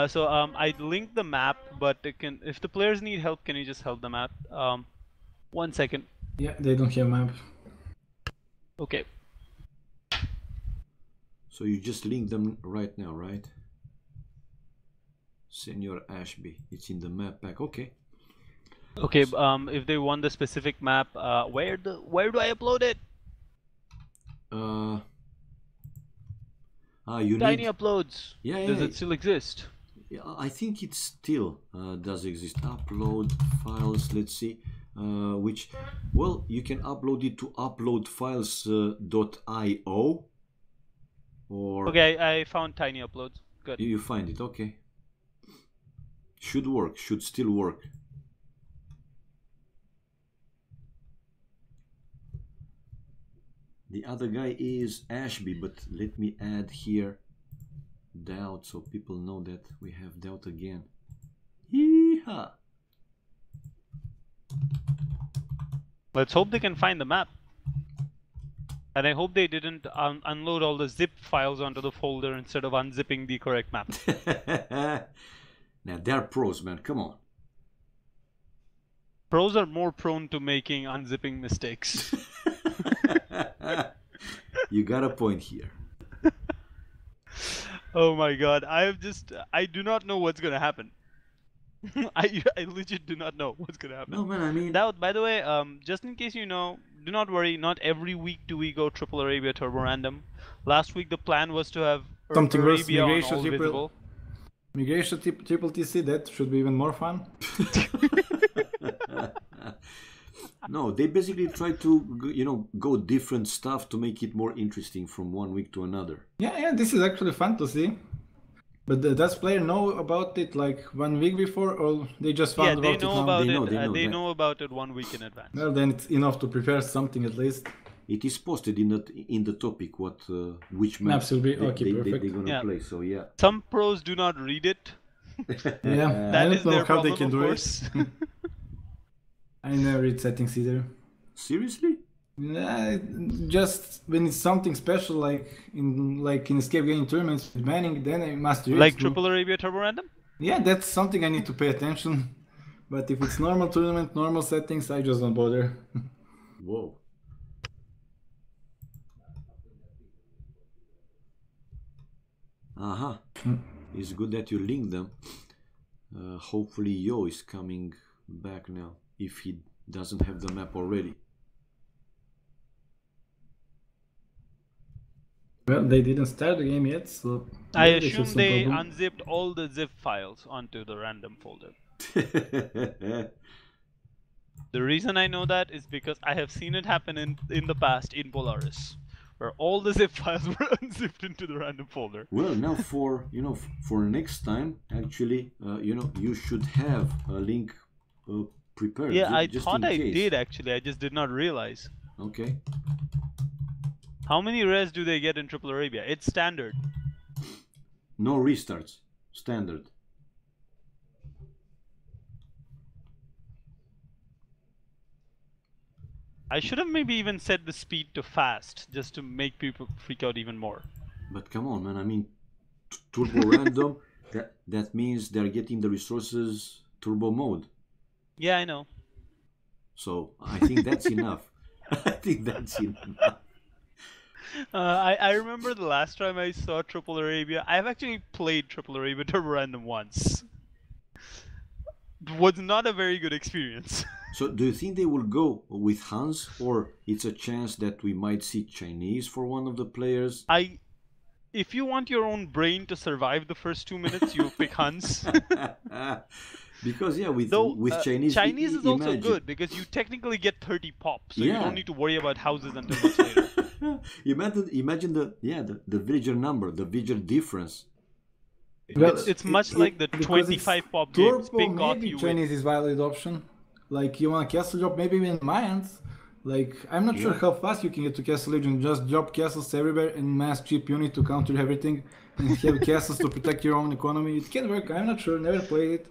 So I linked the map, but if the players need help, can you just help them out? 1 second. Yeah, they don't have map. Okay. So you just link them right now, right? Senor Ashby, it's in the map pack. Okay. Okay. If they want the specific map, where do I upload it? You Tiny need. uploads. Yeah, Does yeah. it still exist? Yeah, I think it still does exist. Upload files. Let's see. Which, well, you can upload it to uploadfiles.io. Or Okay, I found tiny uploads. Good. you find it. Okay. Should work. Should still work. The other guy is Ashby, but let me add here Doubt so people know that we have Doubt again. Yeehaw! Let's hope they can find the map. And I hope they didn't unload all the zip files onto the folder instead of unzipping the correct map. Now they're pros, man. Come on. Pros are more prone to making unzipping mistakes. You got a point here. Oh my god, I do not know what's gonna happen. I legit do not know what's gonna happen. No, man, I mean... Now, by the way, just in case you know, do not worry, not every week do we go Triple Arabia Turbo Random. Last week the plan was to have Something worse, Arabia on Migration all Triple. visible. Migration Triple TC, that should be even more fun. No, they basically try to, go different stuff to make it more interesting from one week to another. Yeah, this is actually fun to see. But does player know about it like 1 week before, or they just found Yeah, they about know it now? about They know, it. they know that. Know about it 1 week in advance. Well, then it's enough to prepare something at least. It is posted in the topic which Maps will be okay, they're perfect. gonna Yeah. play. So yeah. Some pros do not read it. Yeah, That I is don't know their how problem, they can of do course. it. I never read settings either. Seriously? Yeah, just when it's something special like in escape game tournaments with banning, then I must read. Like through. Triple Arabia Turbo Random? Yeah, that's something I need to pay attention. But if it's normal tournament, normal settings, I just don't bother. Whoa. Aha. It's good that you linked them. Hopefully Yo is coming back now, if he doesn't have the map already. Well, they didn't start the game yet, so I maybe should assume some they problem. unzipped all the zip files onto the random folder. The reason I know that is because I have seen it happen in the past in Polaris, where all the zip files were unzipped into the random folder. Well, now for for next time, actually, you should have a link prepared. Yeah, I just thought in I case. did actually. I just did not realize. Okay. How many res do they get in Triple Arabia? It's standard. No restarts. Standard. I should have maybe even set the speed to fast, just to make people freak out even more. But come on, man. I mean, turbo random. That means they're getting the resources turbo mode. Yeah, I know. So I think that's enough. I think that's enough. I remember the last time I saw Triple Arabia. I've actually played Triple Arabia Turbo Random once. It was not a very good experience. So do you think they will go with Hans, or it's a chance that we might see Chinese for one of the players? If you want your own brain to survive the first 2 minutes, you pick Hans. Because yeah, with Chinese, Chinese is also imagine. good because you technically get 30 pop, so you Yeah. don't need to worry about houses until much later. Imagine the villager number, the villager difference. Well, It's much like the because 25 it's pop games. turbo, Pick off maybe you win. Chinese is valid option. Like you want a castle drop, maybe even Mayans. Like I'm not sure how fast you can get to Castle Legion. Just drop castles everywhere and mass cheap unit to counter everything, and have castles to protect your own economy. It can work. I'm not sure. Never played it.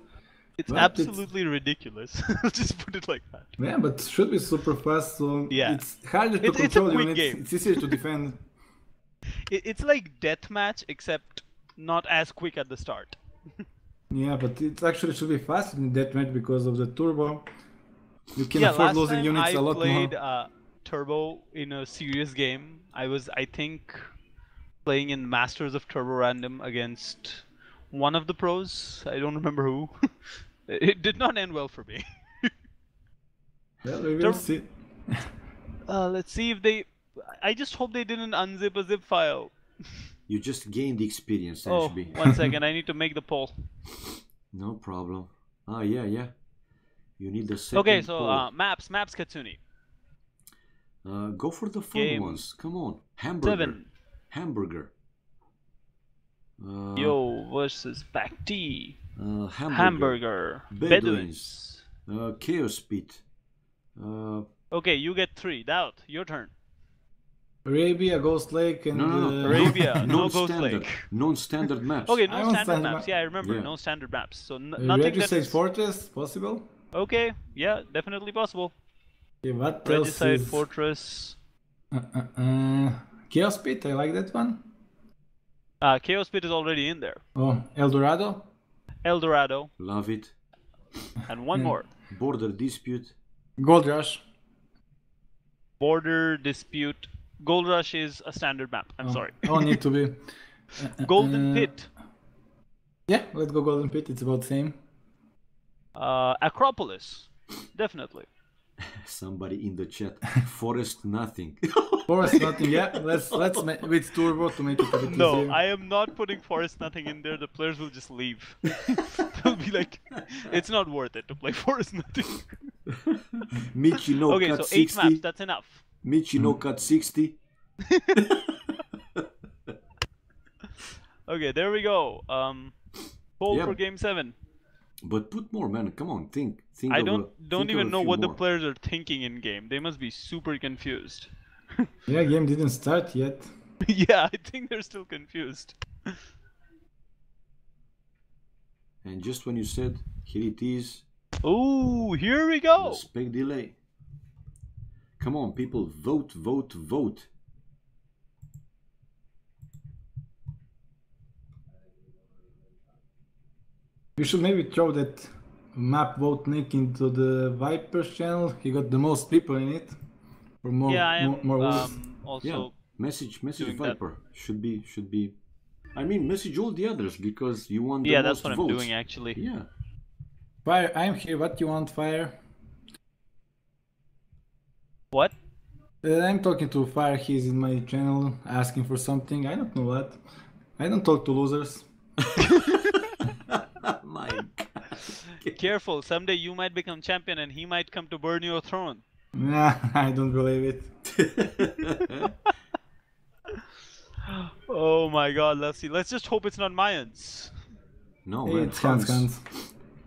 It's But absolutely ridiculous. Just put it like that. Yeah, but it should be super fast. So Yeah. it's harder to It's a control quick units. game. It's easier to defend. It's like deathmatch, except not as quick at the start. Yeah, but it actually should be fast in deathmatch because of the turbo. You can Yeah, afford last losing time units I a lot played more. Turbo in a serious game. I was, I think, playing in Masters of Turbo Random against one of the pros. I don't remember who. It did not end well for me. Well, we will see. Let's see if they... I just hope they didn't unzip a zip file. You just gained experience, Oh, Ashby. 1 second, I need to make the poll. No problem. Ah, yeah. You need the second. Okay, so poll. maps Katsuni. Go for the fun Game ones. Come on, hamburger. 7. Hamburger. Yo versus BacT. Hamburger. Hamburger. Bedouins. Chaos Pit. Okay, you get 3. Doubt, your turn. Arabia, Ghost Lake, and No. Arabia, no Ghost Non-standard. Lake. Non-standard maps. Okay, I no want standard standard maps. map. Yeah, I remember. Yeah. No standard maps. So nothing that Regicide is... Fortress, possible? Okay, yeah, definitely possible. Okay, what else Regicide is... Fortress. Chaos Pit, I like that one. Chaos Pit is already in there. Oh, El Dorado? El Dorado. Love it. And one more. Border dispute. Gold Rush. Border Dispute. Gold Rush is a standard map. I'm sorry. Oh, need to be. Golden Pit. Yeah, let's go Golden Pit, it's about the same. Acropolis. Definitely. Somebody in the chat. Forest nothing. Forest nothing, yeah, let's with turbo to make it a bit No, easier. I am not putting Forest Nothing in there. The players will just leave. They'll be like, it's not worth it to play Forest Nothing. Michi no Okay, cut so 8 60. maps, that's enough. Michi no cut 60. Okay, there we go. Poll Yeah. for game 7. But put more, man. Come on, think. I of don't think even of a know few what the more. players are thinking in game. They must be super confused. Yeah, game didn't start yet. Yeah, I think they're still confused. And just when you said, here it is, Ooh, here we the go. spec delay. Come on, people, vote, vote, vote. We should maybe throw that map vote link into the Vipers channel. He got the most people in it. For more, Yeah, I am more votes. also Yeah, message doing that. Viper should be I mean, message all the others because you want the Yeah, most that's what votes. I'm doing actually. Yeah. Fire, I'm here. What you want, Fire? What? I'm talking to Fire. He's in my channel asking for something. I don't know what. I don't talk to losers. My God. Careful, someday you might become champion and he might come to burn your throne. Nah, I don't believe it. Oh my god, let's see. Let's just hope it's not Mayans. No, man. It's Hans.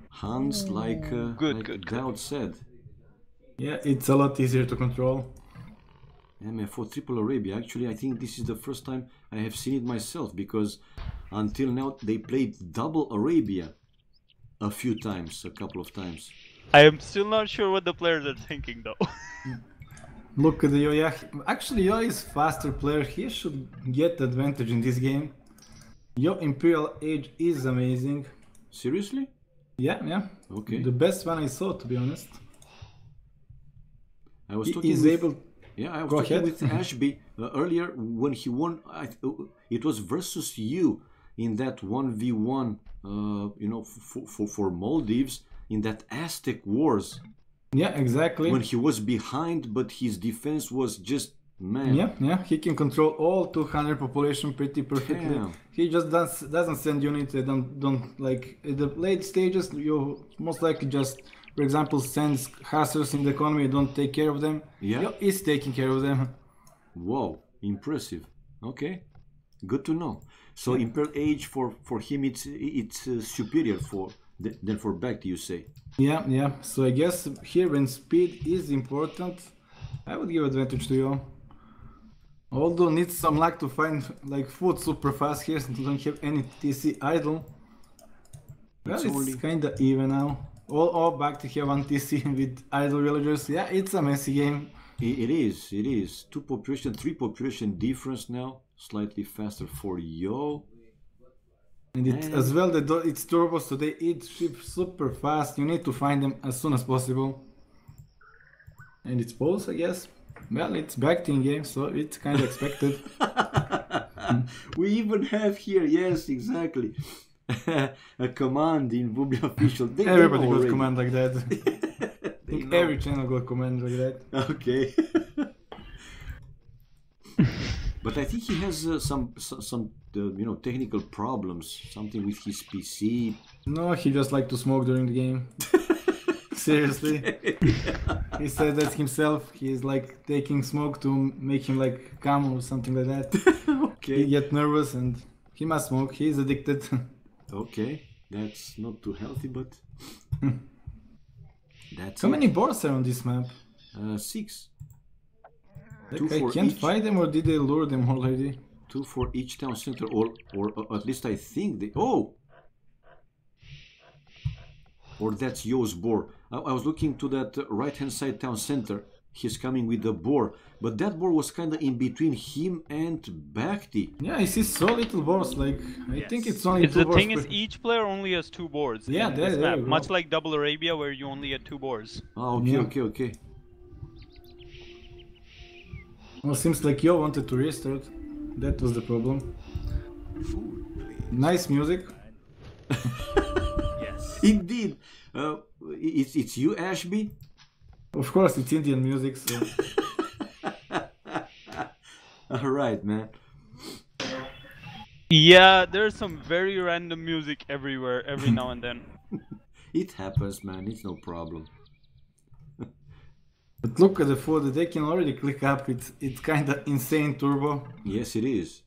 Hans, like, Good, like good. Dowd said. Yeah, it's a lot easier to control. Yeah, man, for Triple Arabia, actually, I think this is the first time I have seen it myself because until now they played double Arabia a few times, a couple of times. I am still not sure what the players are thinking though. Look at the Yo. Yeah, actually, Yo is faster player. He should get advantage in this game. Yo Imperial Age is amazing. Seriously? Yeah. Okay. The best one I saw, to be honest. I was He talking is with, able. yeah, I was Go talking ahead. with Ashby earlier when he won. It was versus you in that 1v1, you know, for Maldives in that Aztec Wars Yeah, exactly. when he was behind, but his defense was just man. Yeah. He can control all 200 population pretty perfectly. Damn. He just doesn't send units. They don't like at the late stages. You most likely just, for example, sends hustlers in the economy. Don't take care of them. Yeah. Yo is taking care of them. Wow, impressive. Okay, good to know. So Imperial Age for him it's superior than for BacT, you say? Yeah. So I guess here when speed is important, I would give advantage to you. Although needs some luck to find like food super fast here since we don't have any TC idle. Well, It's it's only- kinda even now. All back to have one TC with idle villagers. Yeah, it's a messy game. It is. 2 population, 3 population difference now. Slightly faster for Yo. And it, as well, it's turbos, so they eat ships super fast. You need to find them as soon as possible. And it's both, I guess. Well, it's BacT in game, so it's kind of expected. We even have here, yes, exactly. A command in Bublia official. They Everybody know got already. command like that. They In know. every channel got command like that. Okay. But I think he has some you know, technical problems. Something with his PC. No, he just like to smoke during the game. Seriously. He said that himself. He's like taking smoke to make him like calm or something like that. He Okay. get nervous and he must smoke. He's addicted. Okay. That's not too healthy, but that's How it. many boars are on this map? 6. Like, 2 I for can't each. fight them, or did they lure them already? 2 for each town center, or at least I think they. Oh. Or that's Yo's boar. I was looking to that right-hand side town center. He's coming with the boar, but that boar was kind of in between him and BacT. Yeah, I see so little boars. Like I think it's only It's two the boars thing per... is each player only has 2 boards. Yeah, in there- this there map, you go. much like Double Arabia where you only had 2 boards. Ah, okay, Yeah. okay. Well, seems like Yo wanted to restart. That was the problem. Nice music. Indeed. It's you, Ashby? Of course, it's Indian music, so Alright, man. Yeah, there's some very random music everywhere, every now and then. It happens, man. It's no problem. but look at the food. They can already click up. It's kind of insane turbo. Yes, it is.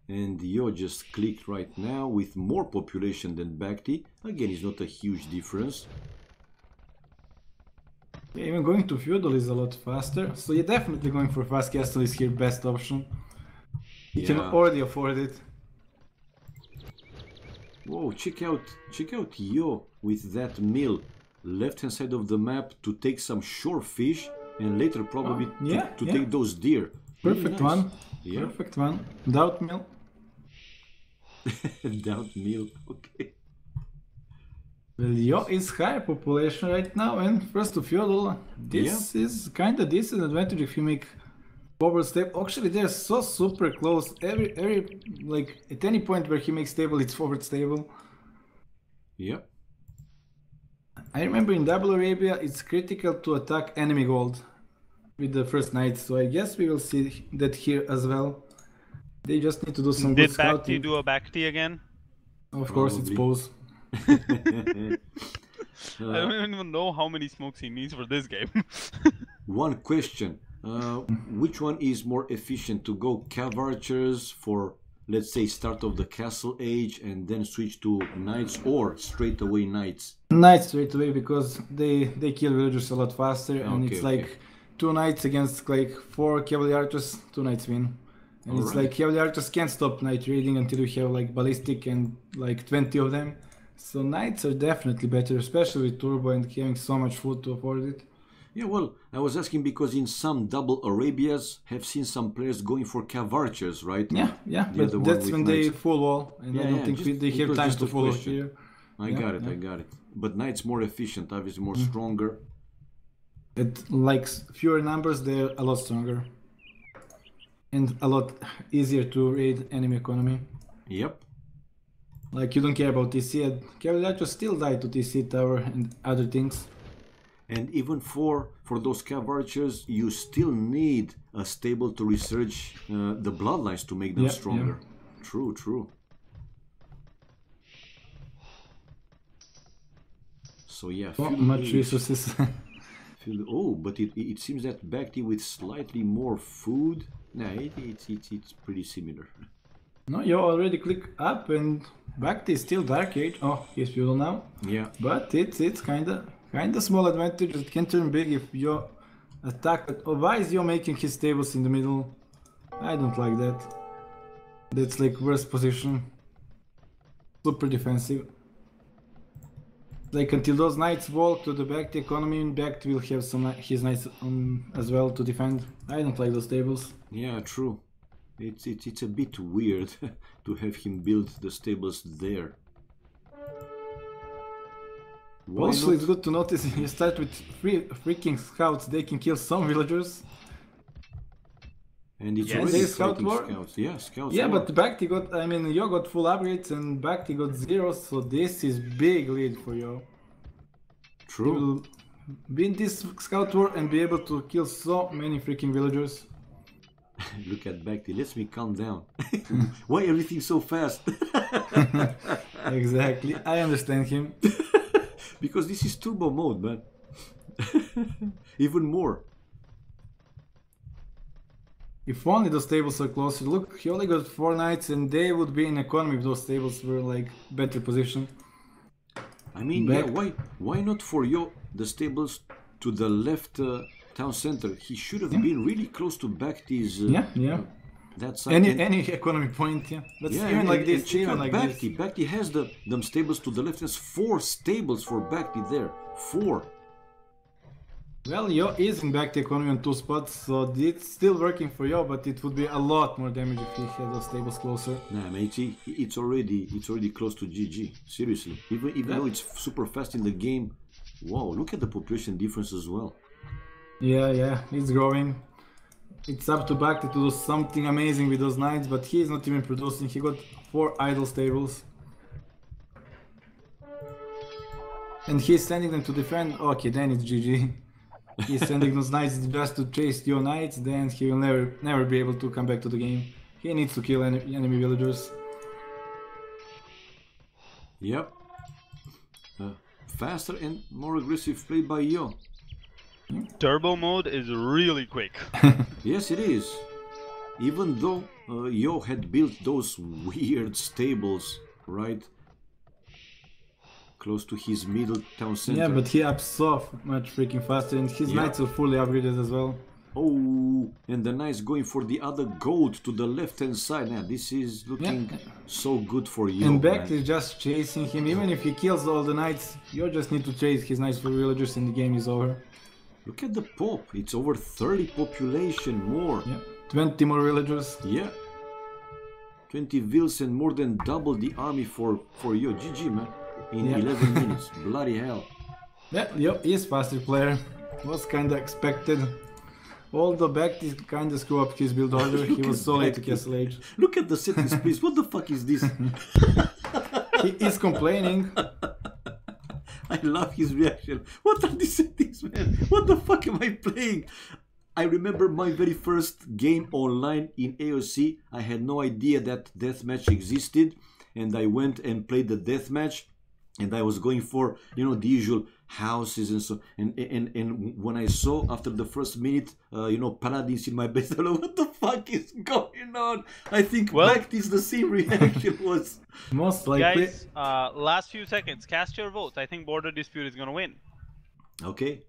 And Yo just clicked right now with more population than BacT. Again, it's not a huge difference. Yeah, even going to feudal is a lot faster. So you're definitely going for fast castle is here best option. You can Yeah. already afford it. Whoa, check out Yo with that mill. Left hand side of the map to take some shore fish and later probably yeah, to yeah. take those deer. Really Perfect nice. one. Yeah. Perfect one. Doubt mill. Doubt mill. Okay. Well, Yo is higher population right now, and first to feudal. This is kind of decent advantage if you make Forward step. Actually, they're so super close. Every like at any point where he makes stable, it's forward stable. Yep. I remember in Double Arabia, it's critical to attack enemy gold with the first knight. So I guess we will see that here as well. They just need to do some good Did scouting. BacT do a BacT again? Of course, it's Probably. pose. I don't even know how many smokes he needs for this game. One question. Which one is more efficient, to go cav archers for, let's say, start of the castle age and then switch to knights, or straight away knights? Knights straight away, because they kill villagers a lot faster, and Okay, it's okay. like 2 knights against like 4 cavalry archers, 2 knights win. And it's Alright. like cavalry archers can't stop knight raiding until you have like ballistic and like 20 of them. So knights are definitely better, especially with turbo and having so much food to afford it. Yeah, well, I was asking because in some double Arabias have seen some players going for cav archers, right? Yeah, The other but one that's with when they knights. full wall, and I Yeah, don't yeah, think just- they it have was time just to a follow question. here. I Yeah, got it, yeah. I got it. But knights more efficient, obviously more stronger. At like fewer numbers, they're a lot stronger. And a lot easier to raid enemy economy. Yep. Like you don't care about TC, and cavalry archers still die to TC tower and other things. And even for those cav archers, you still need a stable to research the bloodlines to make them Yeah, stronger. True, true. So yeah, Not feudal much age. resources. Oh, but it seems that BacT with slightly more food. Nah, it's pretty similar. No, you already click up and BacT is still Dark Age. Oh, he's feudal now. Yeah. But it's kinda small advantage. It can turn big if you attack. Oh, why is you making his stables in the middle? I don't like that. That's like worst position. Super defensive. Like until those knights walk to the BacT economy, BacT will have some his knights as well to defend. I don't like those tables. Yeah, true. It's a bit weird to have him build the stables there. Why Also, not? it's good to notice you start with 3 freaking scouts. They can kill some villagers. And it's Yes. already They scout fighting war? scouts. Yeah, scouts. Yeah, war. but BacT got, I mean, you got full upgrades and BacT got 0, so this is big lead for you. You True. will win this scout war and be able to kill so many freaking villagers. Look at BacT. Let me calm down. Why everything so fast? Exactly, I understand him. Because this is turbo mode, man. Even more. If only those tables are closer. Look, he only got 4 knights and they would be in economy if those tables were like better position. I mean, yeah, why not for Yo the stables to the left town center? He should have been really close to BacT's Yeah. that side. Any economy point, yeah. But Yeah, even like this, check even out like BacT. this. BacT has them stables to the left. There's 4 stables for BacT there. 4. Well, Yo is in BacT economy on 2 spots, so it's still working for Yo, but it would be a lot more damage if he had those tables closer. Nah, matey, it's already close to GG. Seriously, even though it's super fast in the game. Wow, look at the population difference as well. Yeah, it's growing. It's up to BacT to do something amazing with those knights, but he is not even producing. He got 4 idle stables. And he's sending them to defend. Okay, then it's GG. He's sending those knights just to chase your knights, then he will never be able to come back to the game. He needs to kill enemy villagers. Yep. Faster and more aggressive play by Yo. Turbo mode is really quick. Yes, it is. Even though Yo had built those weird stables, right? Close to his middle town center. Yeah, but he ups so much freaking faster, and his Yeah. knights are fully upgraded as well. Oh, and the knights going for the other goat to the left hand side. Now, this is looking so good for you. And BacT is just chasing him. Even if he kills all the knights, you just need to chase his knights for villagers and the game is over. Look at the pop. It's over 30 population more. Yeah, 20 more villagers. Yeah. 20 vills and more than double the army for you. GG, man. In 11 minutes. Bloody hell. Yeah, Yo is faster player. Was kinda expected. Although BacT kind of screw up his build order, he was so late to Castle Age. Look at the settings, please. What the fuck is this? He is complaining. I love his reaction. What are these settings, man? What the fuck am I playing? I remember my very first game online in AOC. I had no idea that deathmatch existed, and I went and played the deathmatch, and I was going for, you know, the usual houses and so. And when I saw after the first minute, you know, paladins in my base, I was like, what the fuck is going on? I think BacT is the same reaction was. Most likely. Guys, last few seconds, cast your votes. I think Border Dispute is gonna win. Okay.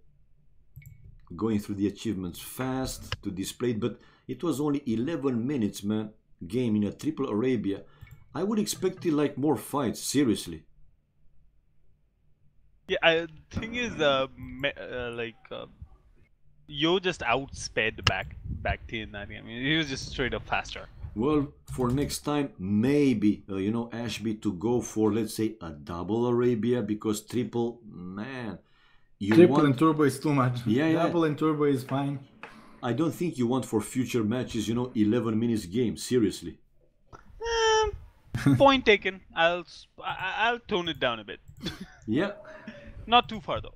Going through the achievements fast to display it, but it was only 11 minutes, man. Game in a triple Arabia. I would expect it like more fights, seriously. Yeah, thing is, Yo just outsped BacT in that game. I mean, he was just straight up faster. Well, for next time, maybe, you know, Ashby to go for, let's say, a double Arabia, because triple, man. Triple and turbo is too much. Yeah, Double and turbo is fine. I don't think you want for future matches, you know, 11 minutes game, seriously. Point taken. I'll tone it down a bit. Yeah. Not too far though.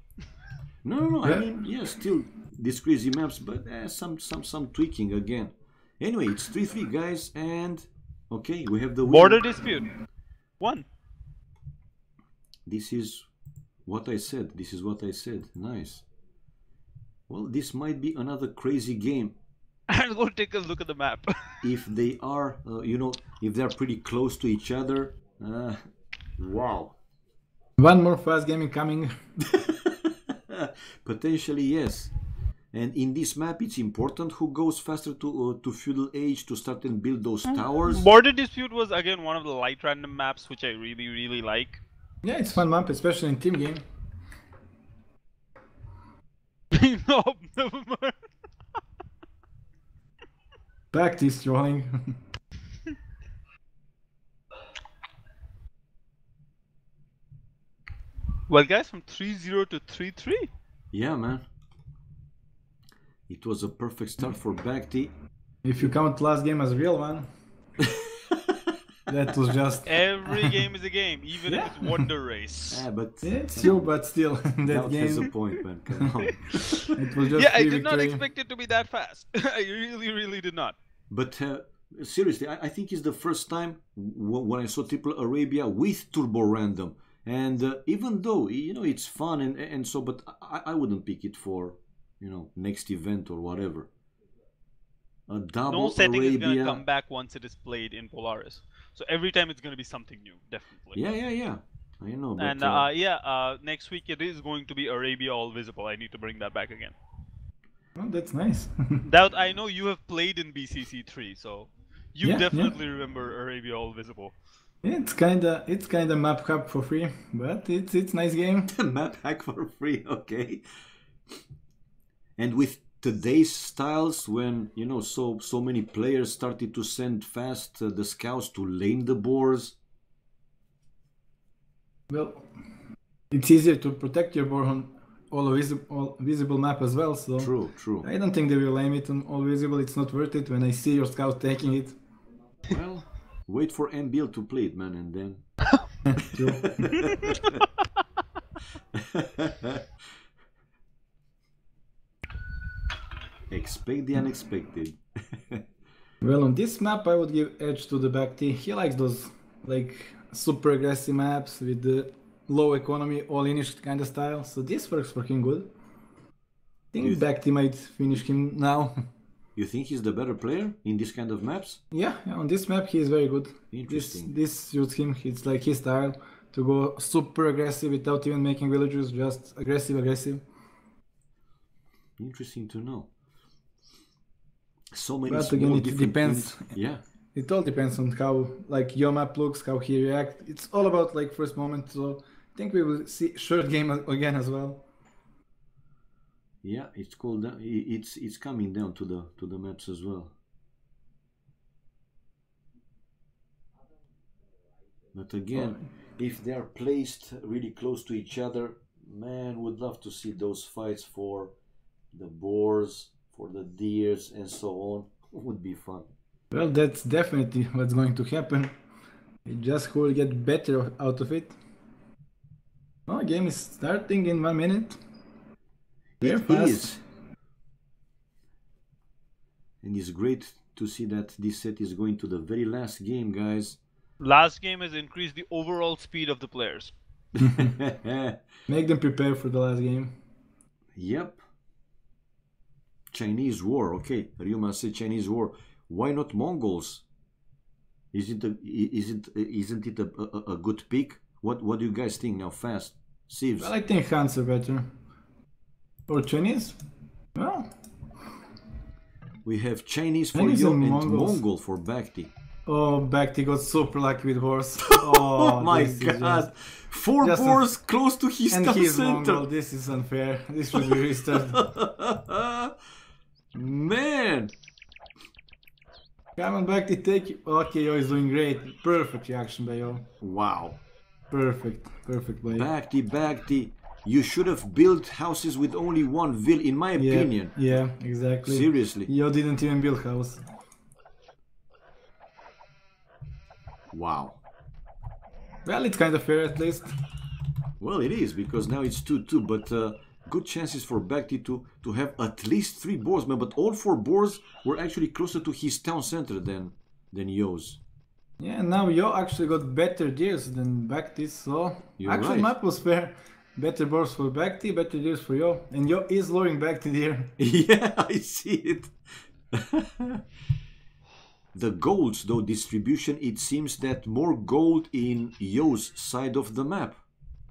No. I mean, yeah, still these crazy maps, but some tweaking again. Anyway, it's 3-3, guys, and okay, we have the win. Border Dispute. 1. This is what I said. This is what I said. Nice. Well, this might be another crazy game. And go take a look at the map. If they are, you know, if they're pretty close to each other. Wow. One more fast game incoming. Potentially, yes. And in this map, it's important who goes faster to Feudal Age to start and build those towers. Border Dispute was again one of the light random maps which I really like. Yeah, it's fun map, especially in team game. No, never mind. BacT is trolling. Well, guys, from 3-0 to 3-3. Yeah, man. It was a perfect start for BacT. If you count last game as a real one, that was just... Every game is a game, even if it's Wonder Race. Yeah, but It's true, but still, that game... That's the point, man. Come on. It was just Yeah, I did not victory. expect it to be that fast. I really did not. But seriously, I think it's the first time when I saw Triple Arabia with Turbo Random. And even though, you know, it's fun and so, but I wouldn't pick it for, you know, next event or whatever. A double No setting Arabia. is going to come back once it is played in Polaris. So every time it's going to be something new, definitely. Yeah. I know. But, and next week it is going to be Arabia All Visible. I need to bring that back again. Oh, that's nice. That I know you have played in BCC3, so you definitely remember Arabia All Visible. It's kinda map hub for free, but it's nice game. Map hack for free, okay. And with today's styles, when, you know, so many players started to send fast the scouts to lane the boars. Well, it's easier to protect your board on all visible map as well, so... True. I don't think they will aim it on all visible, it's not worth it when I see your scout taking it. Well, wait for MBL to play it, man, and then... Expect the unexpected. Well, on this map I would give edge to the BacT. He likes those, like, super aggressive maps with the low economy, all-inish kind of style, so this works for him good. I think BacT might finish him now. You think he's the better player in this kind of maps? Yeah, on this map he is very good. Interesting. This suits him, it's like his style, to go super aggressive without even making villagers, just aggressive. Interesting to know. So many But again, it depends. Yeah. It all depends on how, like, your map looks, how he reacts. It's all about, like, first moment, so I think we will see short game again as well. Yeah, it's cool. It's coming down to the maps as well. But again, if they are placed really close to each other, man, would love to see those fights for the boars, for the deers and so on. Would be fun. Well, that's definitely what's going to happen. It just who will get better out of it. Oh, game is starting in 1 minute. Very It fast. is. And it's great to see that this set is going to the very last game, guys. Last game has increased the overall speed of the players. Make them prepare for the last game. Yep. Chinese war. Okay, Ryuma said Chinese war. Why not Mongols? Isn't it a good pick? What do you guys think now? Fast, Sieves. Well, I think Hans are better. Or Chinese? Well, We have Chinese for Chinese Yo and and Mongols. Mongol for BacT. oh, BacT got super lucky with wars. Oh, my this is god! just- Four just a- boars close to his And town he's center. Mongol. This is unfair. This should be restarted. Man! Come on, BacT, take it. Okay, Yo is doing great. Perfect reaction by Yo. Wow. Perfect. Perfect by Yo. BacT. You should have built houses with only one vill, in my opinion. Yeah, exactly. Seriously. Yo didn't even build house. Wow. Well, it's kind of fair at least. Well, it is, because now it's 2-2, but good chances for BacT to have at least 3 boars, man. But all 4 boars were actually closer to his town center than Yo's. Yeah, now Yo actually got better deers than BacT, so You're actually right. map was fair. Better boars for BacT, better deers for Yo. And Yo is lowering BacT deer. Yeah, I see it. The golds, though, distribution, it seems that more gold in Yo's side of the map.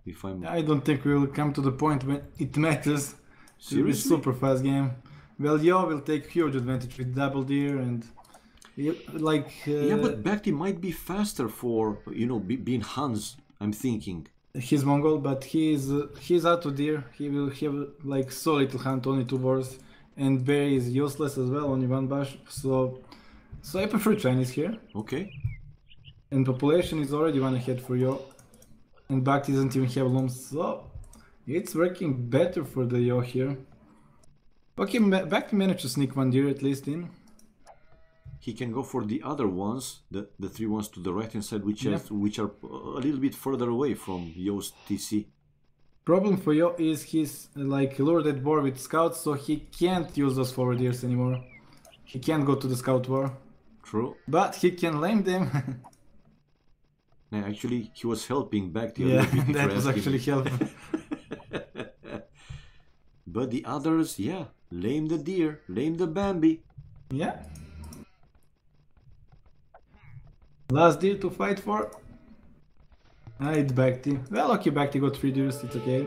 If I'm I don't think we will come to the point when it matters. It will be Seriously? super fast game. Well, Yo will take huge advantage with double deer and yeah, but BacT might be faster for, you know, being Hans, I'm thinking. he's Mongol, but he's out of deer. He will have like so little hunt, only 2 boars, and bear is useless as well, only 1 bash. So I prefer Chinese here. Okay. And population is already 1 ahead for Yo. And BacT doesn't even have looms, so it's working better for the Yo here. Okay, BacT managed to sneak 1 deer at least in. He can go for the other ones, the 3 ones to the right hand side, which Yeah. which are a little bit further away from Yo's TC. Problem for Yo is he's like lured at war with scouts, so he can't use those forward deers anymore. He can't go to the scout war, True. but he can lame them. No, actually, he was helping BacT a Yeah, little bit. if that you're was asking actually me. helpful. But the others, yeah, lame the deer, lame the Bambi. Yeah. Last deer to fight for. It's BacT. Well, okay, BacT got 3 deers, it's okay.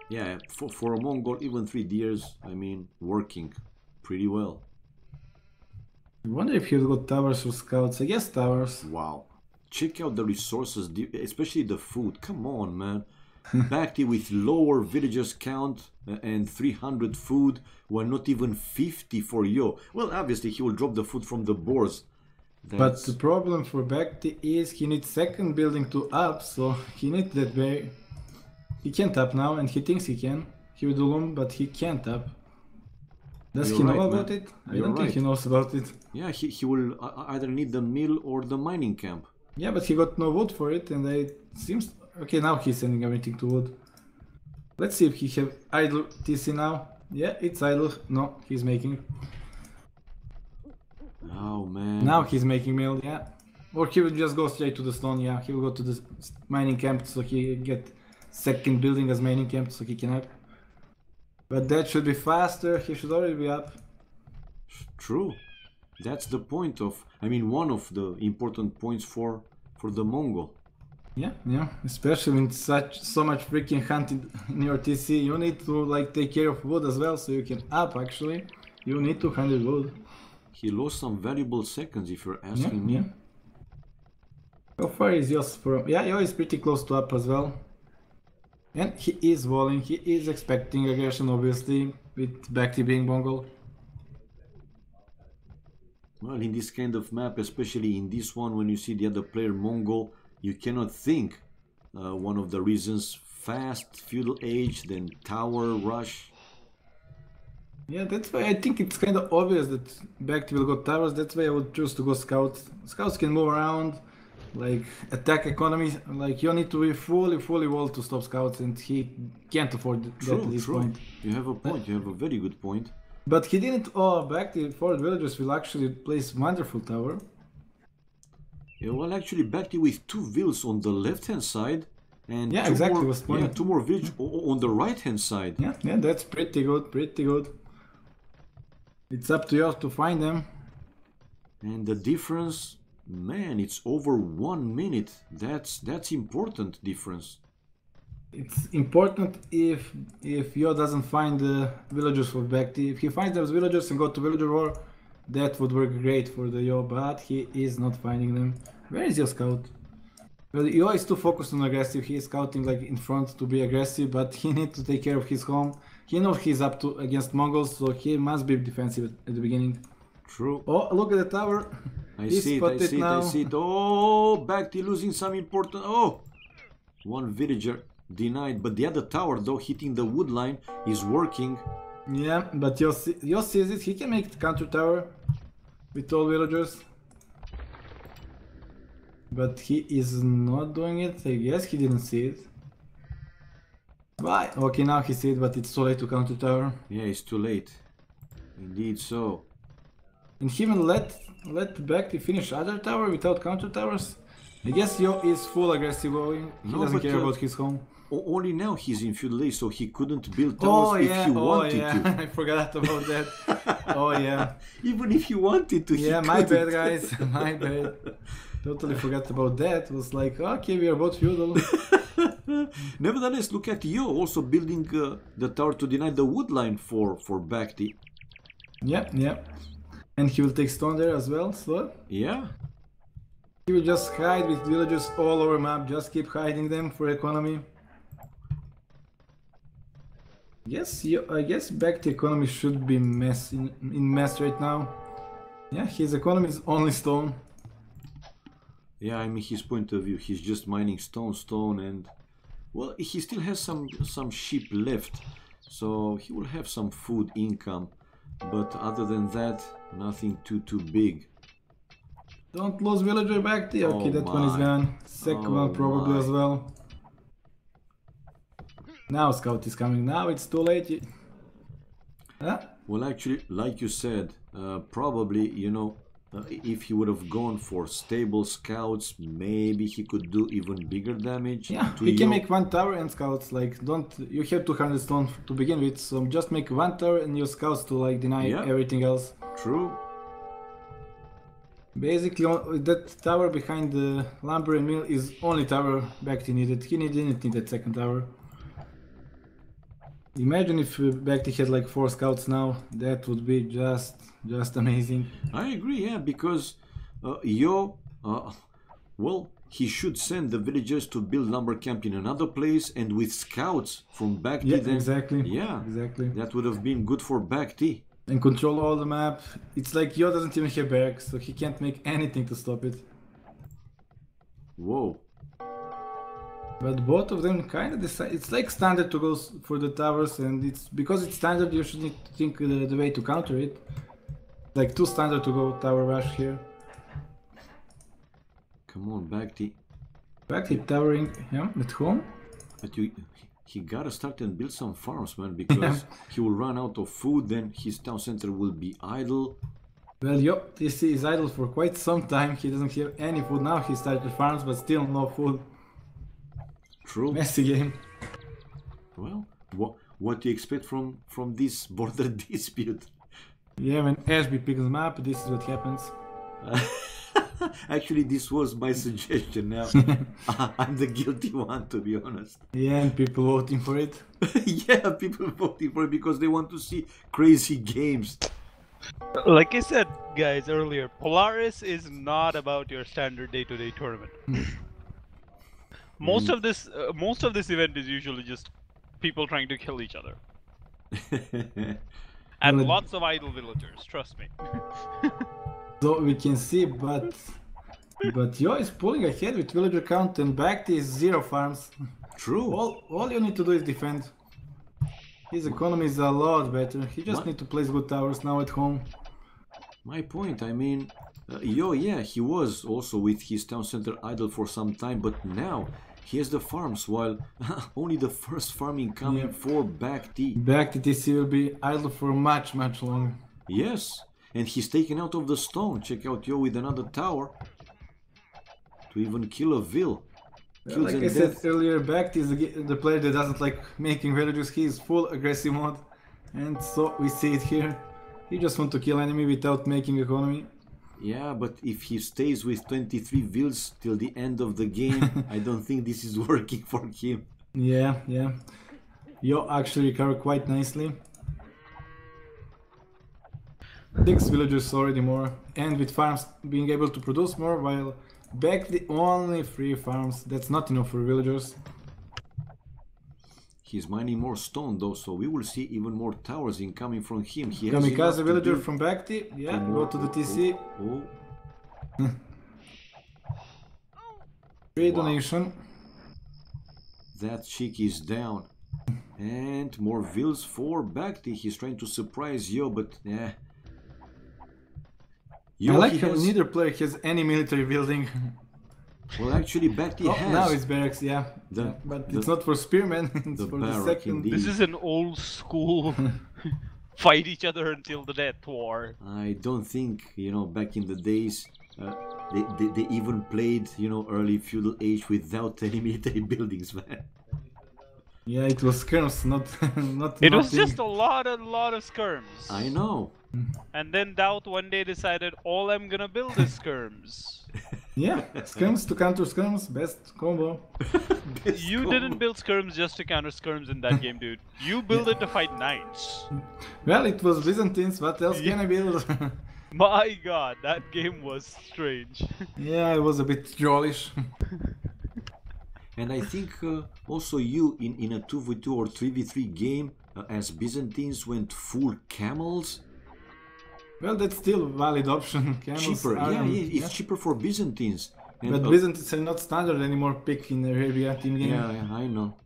Yeah, for a Mongol, even 3 deers, I mean, working pretty well. I wonder if he's got towers or scouts. I guess towers. Wow. Check out the resources, especially the food. Come on, man. BacT with lower villagers count and 300 food, while not even 50 for Yo. Well, obviously, he will drop the food from the boars. But the problem for BacT is he needs second building to up, so he needs that way. He can't up now, and he thinks he can. He will do loom, but he can't up. Does You're he know right, about man. it? I You're don't think right. he knows about it. Yeah, he will either need the mill or the mining camp. Yeah, but he got no wood for it, and it seems... Okay, now he's sending everything to wood. Let's see if he have idle TC now. Yeah, it's idle. No, he's making. Oh, man. Now he's making mill, yeah. Or he will just go straight to the stone, yeah. He will go to the mining camp so he get second building as mining camp so he can up. But that should be faster, he should already be up. True. That's the point of... I mean, one of the important points for the Mongol. Yeah, especially with so much freaking hunt in your TC, you need to like take care of wood as well so you can up actually. You need 200 wood. He lost some valuable seconds, if you're asking me. Yeah. How far is yours from... Yeah, Yo is pretty close to up as well. And he is walling, he is expecting aggression obviously, with BacT being Mongol. Well, in this kind of map, especially in this one, when you see the other player Mongol, you cannot think one of the reasons: fast, feudal age, then tower rush. Yeah, that's why I think it's kind of obvious that BacT will go towers. That's why I would choose to go scouts. Scouts can move around, like attack economy. Like you need to be fully walled to stop scouts, and he can't afford that at this point. You have a point. You have a very good point. But he didn't. Oh, BacT forward villagers will actually place wonderful tower. Yeah, well, actually, BacT with 2 vills on the left-hand side, and Yeah, two exactly, more, was point. yeah, 2 more vills on the right-hand side. Yeah, that's pretty good, pretty good. It's up to you to find them. And the difference, man, it's over 1 minute. That's important difference. It's important if Yo doesn't find the villagers for BacT. If he finds those villagers and go to villager war, that would work great for the Yo, but he is not finding them. Where is your scout? Well, Yo is too focused on aggressive. He is scouting like in front to be aggressive, but he needs to take care of his home. He knows he's up to against Mongols, so he must be defensive at the beginning. True. Oh, look at the tower. I see it, I see it. Oh, BacT losing some important... Oh! 1 villager denied, but the other tower, though, hitting the wood line, is working. Yeah, but Yo sees it. He can make the counter tower with all villagers. But he is not doing it. I guess he didn't see it. Why? Okay, now he sees it, but it's too late to counter tower. Yeah, it's too late. Indeed so. And he even let BacT finish other tower without counter towers. I guess Yo is full aggressive going. He doesn't care about his home. Only now he's in feudal age, so he couldn't build towers if he wanted to. I forgot about that. Oh yeah. Even if he wanted to, yeah, he my couldn't. bad, guys. My bad. Totally forgot about that. It was like, okay, we are both feudal. Nevertheless, look at Yo also building the tower to deny the wood line for BacT. Yeah. And he will take stone there as well, so... Yeah. He will just hide with villagers all over map, just keep hiding them for economy. Yes, I guess BacT economy should be in mess right now. Yeah, his economy is only stone. Yeah, I mean his point of view, he's just mining stone, and well, he still has some sheep left, so he will have some food income, but other than that, nothing too big. Don't lose villager BacT. Okay, that one is gone. Second one probably as well. Now scout is coming. Now it's too late. Huh? Well, actually, like you said, probably, you know, if he would have gone for stable scouts, maybe he could do even bigger damage. Yeah, he can make 1 tower and scouts. Like, you have 200 stone to begin with, so just make 1 tower and use scouts to like deny everything else. True. Basically, that tower behind the lumber and mill is only tower BacT needed. He didn't need that second tower. Imagine if BacT had like 4 scouts now. That would be just amazing. I agree, yeah, because Yo, well, he should send the villagers to build lumber camp in another place, and with scouts from BacT. Yeah, then, exactly. Yeah, exactly. That would have been good for BacT. And control all the map. It's like Yo doesn't even have barracks, so he can't make anything to stop it. Whoa. But both of them kind of decide. It's like standard to go for the towers, and it's because it's standard. You should need to think the way to counter it. Like too standard to go tower rush here. Come on, BacT. BacT towering at home. But he gotta start and build some farms, man, because he will run out of food. Then his town center will be idle. Well, Yo, you see, he's idle for quite some time. He doesn't have any food now. He started farms, but still no food. True. Messy game. Well, what do you expect from this border dispute? Yeah, when Ashby picks them up, this is what happens. Actually, this was my suggestion now. I'm the guilty one, to be honest. Yeah, and people voting for it. Yeah, people voting for it because they want to see crazy games. Like I said, guys, earlier, Polaris is not about your standard day-to-day tournament. Most of this event is usually just people trying to kill each other. And lots of idle villagers, trust me. So we can see, but Yo is pulling ahead with villager count, and BacT is 0 farms. True. All you need to do is defend. His economy is a lot better. He just need to place good towers now at home. My point, I mean, Yo, yeah, he was also with his town center idle for some time, but now he has the farms, while only the first farm incoming for BacT. BacT TC will be idle for much longer. Yes, and he's taken out of the stone. Check out Yo with another tower to even kill a Vil. Like I said earlier, BacT is the player that doesn't like making villages. He is full aggressive mode, and so we see it here. He just wants to kill enemy without making economy. Yeah, but if he stays with 23 Vils till the end of the game, I don't think this is working for him. Yeah. Yo actually recovered quite nicely. 6 villagers already more, and with farms being able to produce more, while BacT only 3 farms. That's not enough for villagers. He's mining more stone though, so we will see even more towers incoming from him. He has Kamikaze villager from BacT. Yeah, go to the TC. Oh. 3 donation. That chick is down. And more Vils for BacT. He's trying to surprise Yo, but yeah. I like how neither player has any military building. Well, actually, BacT has. Now it's barracks, yeah. But it's not for spearmen, it's for the second. This is an old school fight each other until the death war. I don't think, back in the days, they even played, early feudal age without any military buildings, man. Yeah, it was skirms, not It was just a lot of skirms. I know. And then Doubt one day decided, all I'm gonna build is skirms. Yeah, skirms to counter skirms, best combo. You didn't build skirms just to counter skirms in that game, dude. You built it to fight knights. Well, it was Byzantines, what else can I build? My god, that game was strange. Yeah, it was a bit trollish. And I think also you, in a 2v2 or 3v3 game, as Byzantines went full camels. Well, that's still a valid option. Camels cheaper, it's cheaper for Byzantines. And, but Byzantines are not standard anymore pick in Arabia team game. Yeah, I know.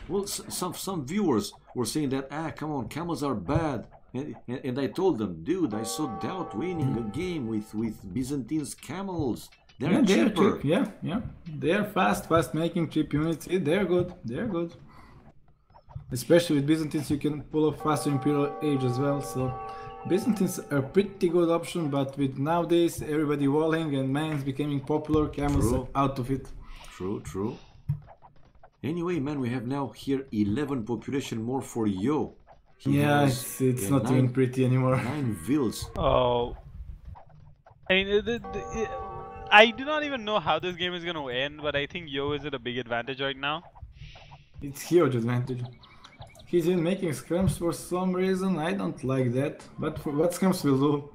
Well, some viewers were saying that, come on, camels are bad. And I told them, dude, I saw Doubt winning a game with Byzantines camels. They're cheaper. Cheap. Yeah. They are fast making cheap units. They're good. Especially with Byzantines, you can pull off faster Imperial Age as well. So Byzantines are a pretty good option, but with nowadays everybody walling and mines becoming popular, camels are out of it. True. Anyway, man, we have now here 11 population more for Yo. It's not even pretty anymore. 9 Vils. Oh. I mean, I do not even know how this game is going to end, but I think Yo is at a big advantage right now. It's huge advantage. He's in making skirms for some reason. I don't like that. But for what skirms will do?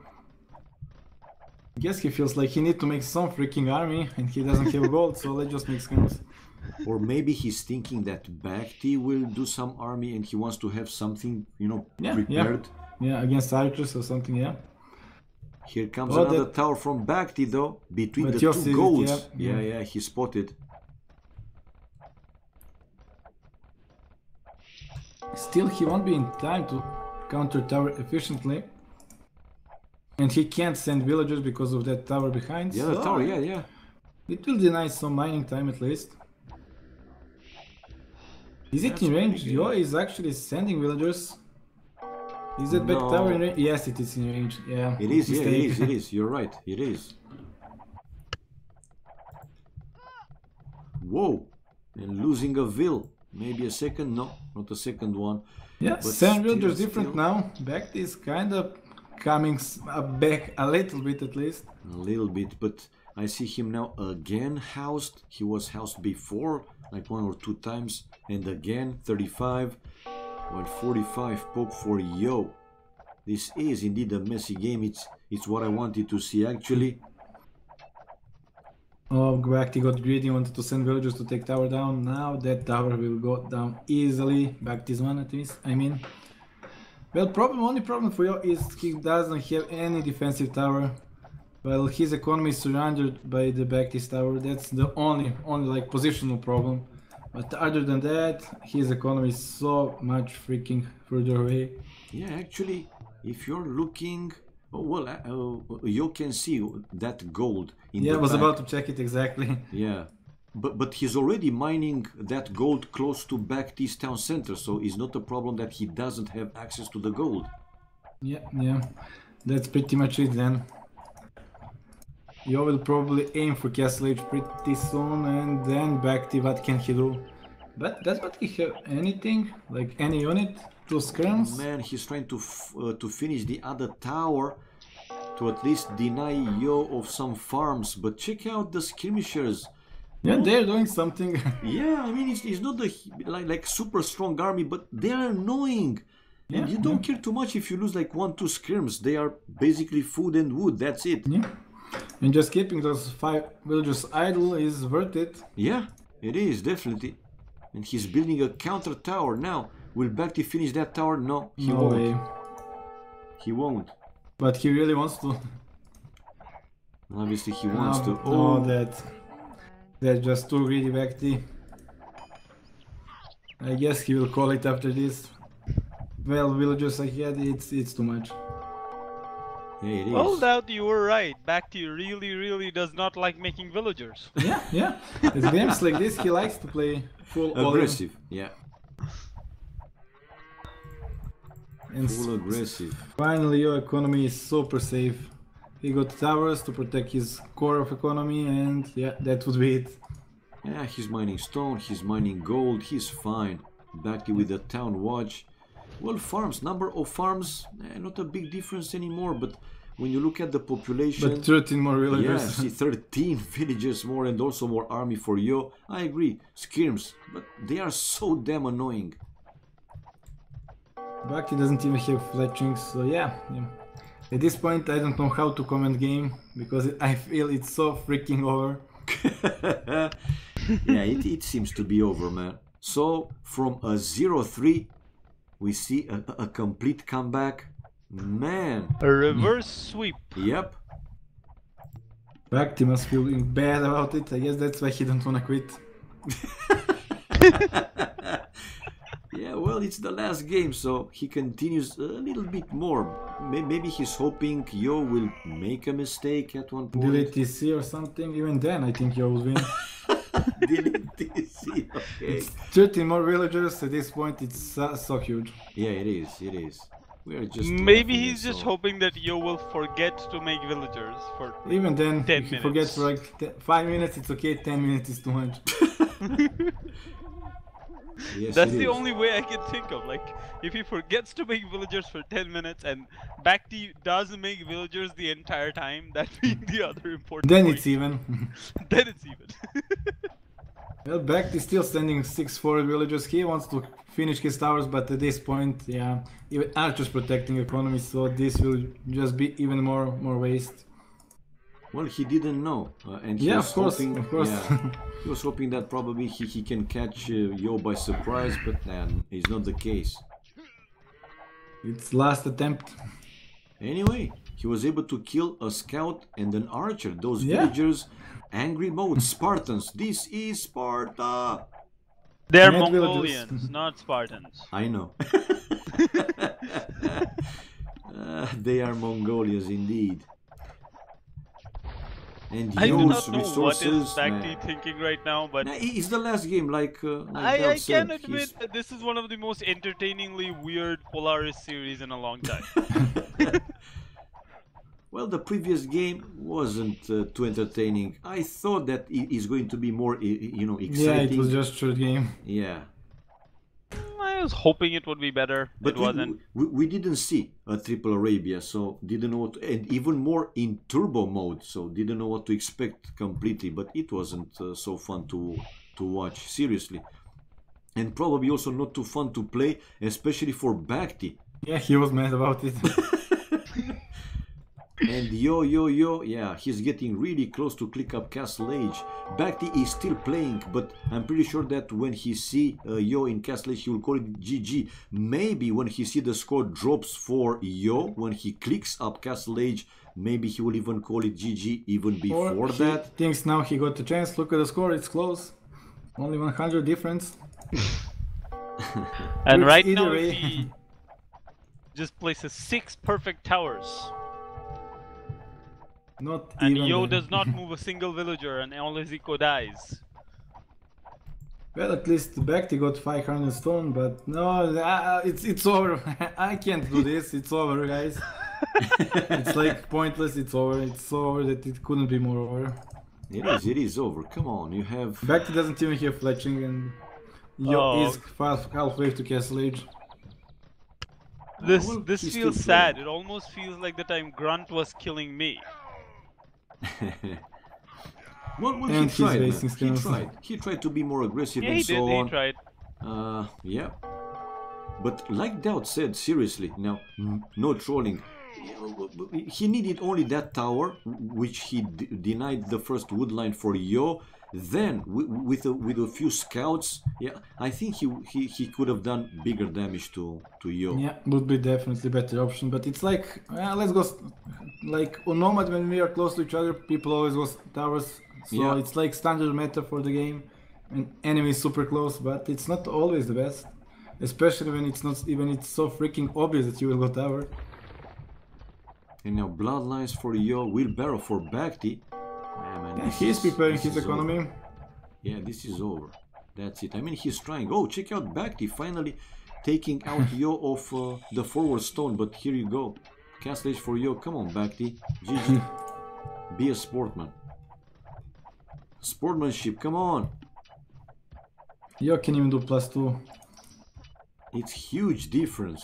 I guess he feels like he needs to make some freaking army and he doesn't have gold, so let's just make skirms. Or maybe he's thinking that BacT will do some army and he wants to have something, prepared. Yeah, against archers or something, yeah. Here comes another tower from BacT though, between the two goals. Yeah, he spotted. Still, he won't be in time to counter tower efficiently. And he can't send villagers because of that tower behind. Yeah, the tower, yeah. It will deny some mining time at least. Is it in range? Yo is actually sending villagers. Is that back tower in range? Yes, it is in range. Yeah. It is, it is. You're right. It is. Whoa! And losing a Vil. Maybe a second? No, not a second one. Yeah, 7 villagers different now. BacT is kind of coming back a little bit at least. A little bit, but I see him now again housed. He was housed before, like 1 or 2 times. And again, 35. 145 poke for Yo. This is indeed a messy game. It's what I wanted to see actually. Oh, BacT got greedy, wanted to send villagers to take tower down. Now that tower will go down easily. BacT's one at least, I mean. Well, only problem for Yo is he doesn't have any defensive tower. Well, his economy is surrounded by the BacT's tower. That's the only like positional problem. But other than that, his economy is so much freaking further away. Yeah, actually, if you're looking, oh, well, you can see that gold in Yeah, the I was back. about to check it exactly. Yeah, but he's already mining that gold close to BacT's town center, so it's not a problem that he doesn't have access to the gold. Yeah, that's pretty much it then. You will probably aim for Castle Age pretty soon, and then BacT, what can he do? But does BacT have anything? Like any unit to skirms? Man, he's trying to finish the other tower to at least deny Yo of some farms, but check out the skirmishers. Yeah, they're doing something. Yeah, I mean, it's not the like super strong army, but they are annoying. And you don't care too much if you lose like 1-2 skirms. They are basically food and wood, that's it. Yeah. And just keeping those 5 villagers idle is worth it. Yeah, it is, definitely. And he's building a counter tower now. Will BacT finish that tower? No, he No won't. way. He won't. But he really wants to. Obviously, he wants to. Oh, that's just too greedy, BacT. I guess he will call it after this. Well, villagers ahead, it's too much. Yeah, it is. Well, doubt you were right. BacT really does not like making villagers. Yeah. It's games like this he likes to play full Aggressive, yeah. And Full aggressive. finally, your economy is super safe. He got towers to protect his core of economy, and yeah, that would be it. Yeah, he's mining stone, he's mining gold, he's fine. BacT with the town watch. Well, farms, number of farms, not a big difference anymore, but when you look at the population... But 13 more Yeah, villagers. see, 13 villages more and also more army for Yo. I agree, skirms, but they are so damn annoying. BacT doesn't even have fletchings, so yeah. At this point, I don't know how to comment game, because I feel it's so freaking over. Yeah, it seems to be over, man. So, from a 0-3, we see a complete comeback. Man. A reverse sweep. Yep. BacT must feel bad about it. I guess that's why he don't wanna quit. Yeah, well, it's the last game, so he continues a little bit more. Maybe he's hoping Yo will make a mistake at one point. Delete TC or something. Even then, I think you will win. Delete TC, okay. 13 more villagers at this point. It's so huge. Yeah, it is. It is. We are just. Maybe laughing he's and just so. hoping that Yo will forget to make villagers for Even then, 10 if you forget minutes. for like 5 minutes, it's okay. 10 minutes is too much. Yes, That's it the is. only way I can think of. Like, if he forgets to make villagers for 10 minutes and BacT doesn't make villagers the entire time, that being the other important Then point, it's even. then it's even. Well, BacT is still sending 6 forward villagers. He wants to finish his towers, but at this point, yeah, even archers protecting economy, so this will just be even more waste. Well, he didn't know, and he Yeah, was of course, hoping. of course. Yeah, he was hoping that probably he can catch Yo by surprise, but it's not the case. It's last attempt. Anyway, he was able to kill a scout and an archer. Those Yeah. villagers, angry mode, Spartans. This is Sparta. They're Net villagers. Mongolians, not Spartans. I know. They are Mongolians indeed. And I do Yo's not know what is resources. BacT Man. thinking right now, but Nah, it's the last game, like I Del said. can admit that this is one of the most entertainingly weird Polaris series in a long time. Well, the previous game wasn't too entertaining. I thought that it is going to be more, exciting. Yeah, it was just short game. Yeah. I was hoping it would be better. But It wasn't. we didn't see a Triple Arabia, so didn't know what, and even more in turbo mode, so didn't know what to expect completely. But it wasn't so fun to watch, seriously, and probably also not too fun to play, especially for BacT. Yeah, he was mad about it. And yo, yeah, he's getting really close to click up Castle Age. BacT is still playing, but I'm pretty sure that when he see Yo in Castle Age, he will call it GG. Maybe when he see the score drops for Yo, when he clicks up Castle Age, maybe he will even call it GG even before Or that. he thinks now he got the chance. Look at the score, it's close. Only 100 difference. And Looks right either now, way. if he just places 6 perfect towers, Not and even Yo then. does not move a single villager, and all his eco dies. Well, at least BacT got 500 stone, but no, it's over. I can't do this. It's over, guys. It's like pointless. It's over. It's so over that it couldn't be more over. It is over. Come on, you have... BacT doesn't even have fletching, and Yo is halfway to Castle Age. This well, this he's feels still sad. playing. It almost feels like the time Grunt was killing me. Well, he And he's tried, man. wasting He skills. tried. He tried to be more aggressive Yeah, and he so did. on. He tried. Yeah. But like Doubt said, seriously, now, no trolling. He needed only that tower, which he denied the first wood line for Yo. Then, with a few scouts, yeah, I think he could have done bigger damage to Yo. Yeah, would be definitely better option, but it's like, let's go, like on Nomad when we are close to each other, people always go towers, so Yeah. it's like standard meta for the game, and enemy is super close, but it's not always the best, especially when it's not, even it's so freaking obvious that you will go tower. And now Bloodlines for Yo, Wheelbarrow for BacT. Man, Yeah, he's preparing his economy. Over. Yeah, this is over. That's it. I mean, he's trying. Oh, check out BacT finally taking out Yo of the forward stone. But here you go. Castle Age for Yo. Come on, BacT. GG. Be a sportman. Sportsmanship. Come on. Yo can even do +2. It's huge difference.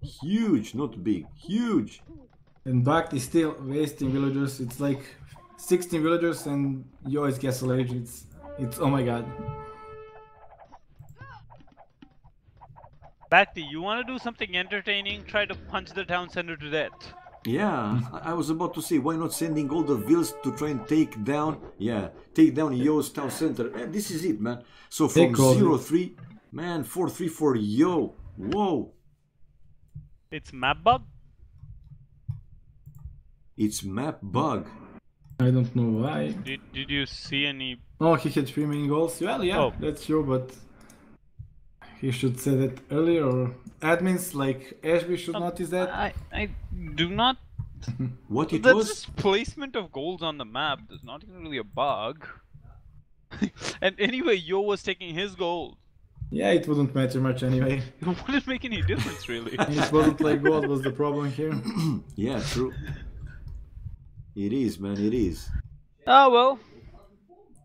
Huge, not big. Huge. And BacT is still wasting villagers. It's like 16 villagers and Yo is Castle Age. It's oh my god. BacT, you want to do something entertaining? Try to punch the town center to death. Yeah, I was about to say, why not sending all the vills to try and take down Yo's town center. This is it, man. So from 0-3, man, 4-3 for Yo. Whoa. It's map bug? It's map bug. I don't know why. Did you see any... Oh, he had 3 main goals. Well, yeah, that's true, but he should say that earlier, or admins like Ashby should notice that. I do not... What it That's was? just placement of goals on the map. There's not even really a bug. And anyway, Yo was taking his gold. Yeah, it wouldn't matter much anyway. It wouldn't make any difference, really. It wasn't like gold was the problem here. Yeah, true. It is, man, it is. Ah, well.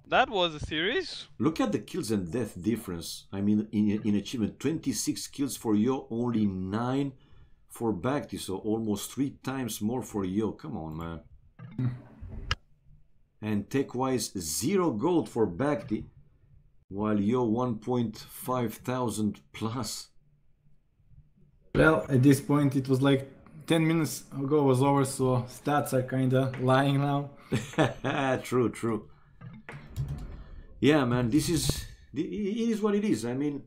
That was a series. Look at the kills and death difference. I mean, in achievement, 26 kills for Yo, only 9 for BacT, so almost 3 times more for Yo. Come on, man. And tech-wise, 0 gold for BacT, while Yo 1.5 thousand plus. Well, at this point it was like 10 minutes ago was over, so stats are kinda lying now. True, true. Yeah, man, it is what it is. I mean,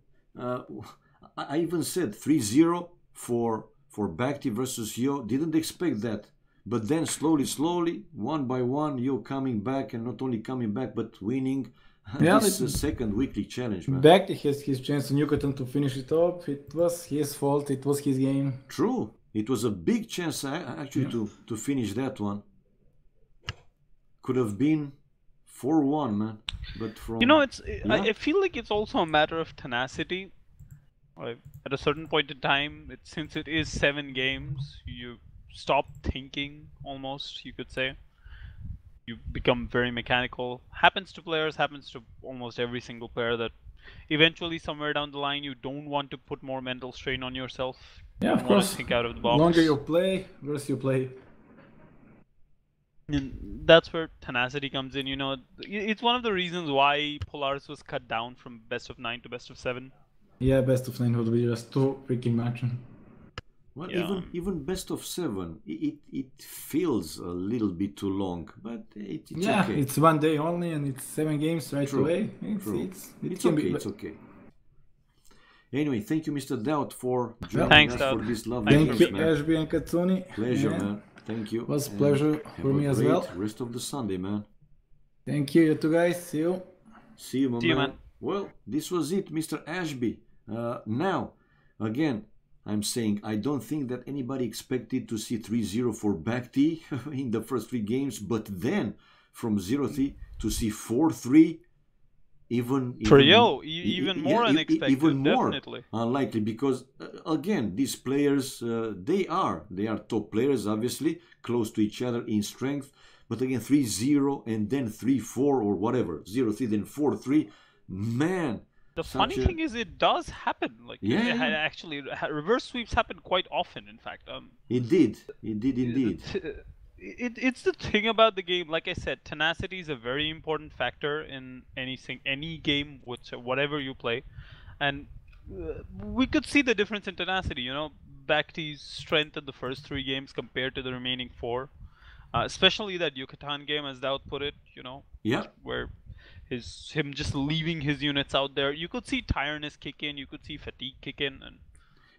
I even said 3-0 for BacT versus Yo. Didn't expect that. But then slowly, one by one, Yo coming back, and not only coming back, but winning. Yeah, this is a second weekly challenge, man. BacT has his chance in Yucatan to finish it up. It was his fault, it was his game. True. It was a big chance actually to finish that one. Could have been 4-1, man. But from... You know, I feel like it's also a matter of tenacity. Like, at a certain point in time, since it is 7 games, you stop thinking, almost, you could say. You become very mechanical. Happens to players, happens to almost every single player, that eventually somewhere down the line you don't want to put more mental strain on yourself. Yeah, of you want to course. think out of the The box. longer you play, worse you play. And that's where tenacity comes in, you know. It's one of the reasons why Polaris was cut down from best of 9 to best of 7. Yeah, best of 9 would be just too freaking much. Well, Yeah. even best of 7, it feels a little bit too long, but it's Yeah, okay. it's 1 day only and it's 7 games right True, away. true. It It's can okay, be. it's okay. Anyway, thank you, Mr. Doubt, for joining Thanks, us Doubt. for this lovely Thanks Thank for games, you, man. Ashby and Katsuni. Pleasure, Yeah. man. Thank you. It was a And pleasure have for a me as great well. rest of the Sunday, man. Thank you, you two guys. See you. See you, my See you, man. man. well, this was it, Mr. Ashby. Now, again, I'm saying I don't think that anybody expected to see 3-0 for BacT in the first 3 games, but then from 0-3 to see 4-3, even more unexpected, even more definitely unlikely, because again, these players, they are top players, obviously close to each other in strength, but again, 3-0 and then 3-4 or whatever, 0-3 then 4-3, man. The funny thing is, it does happen. Like, actually, reverse sweeps happen quite often. In fact, it did indeed. It's the thing about the game. Like I said, tenacity is a very important factor in any game, whatever you play, and we could see the difference in tenacity. You know, BacT's strength in the first 3 games compared to the remaining 4, especially that Yucatan game, as Daud put it. You know, where him just leaving his units out there. You could see tiredness kick in. You could see fatigue kick in, and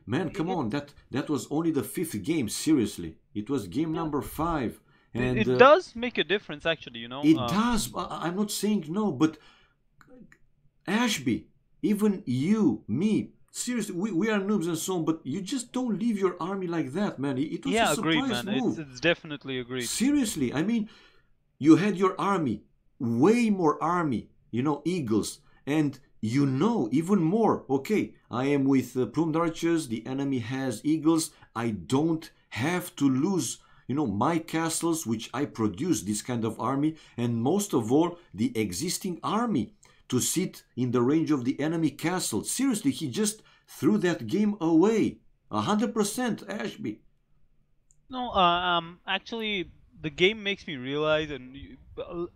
man, come on, that was only the 5th game. Seriously, it was game number 5, and it does make a difference, actually. You know, it does. I'm not saying no, but Ashby, even you, me, seriously, we are noobs and so on, but you just don't leave your army like that, man. It was a surprise move. It's definitely agreed. Seriously, I mean, you had your army, way more army, you know, eagles, and you know even more. Okay, I am with Plumed archers, the enemy has eagles, I don't have to lose, you know, my castles, which I produce this kind of army, and most of all, the existing army to sit in the range of the enemy castle. Seriously, he just threw that game away. 100%, Ashby. No, actually, the game makes me realize, and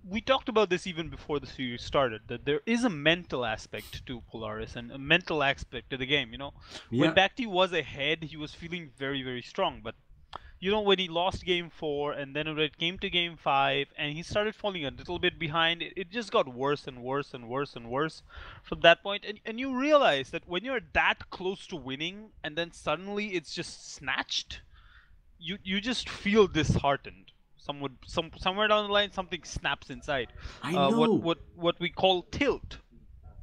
we talked about this even before the series started, that there is a mental aspect to Polaris and a mental aspect to the game. You know, when BacT was ahead, he was feeling very, very strong. But you know, when he lost game 4 and then when it came to game 5 and he started falling a little bit behind, it just got worse and worse and worse and worse from that point. And you realize that when you're that close to winning and then suddenly it's just snatched, you just feel disheartened. Somewhere down the line, something snaps inside. I know. What we call tilt.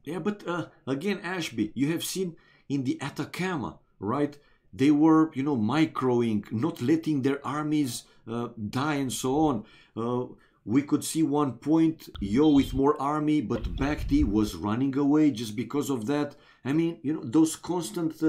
Yeah, but again, Ashby, you have seen in the Atacama, right? They were, you know, microing, not letting their armies die and so on. We could see one point, Yo with more army, but BacT was running away just because of that. I mean, you know, those constant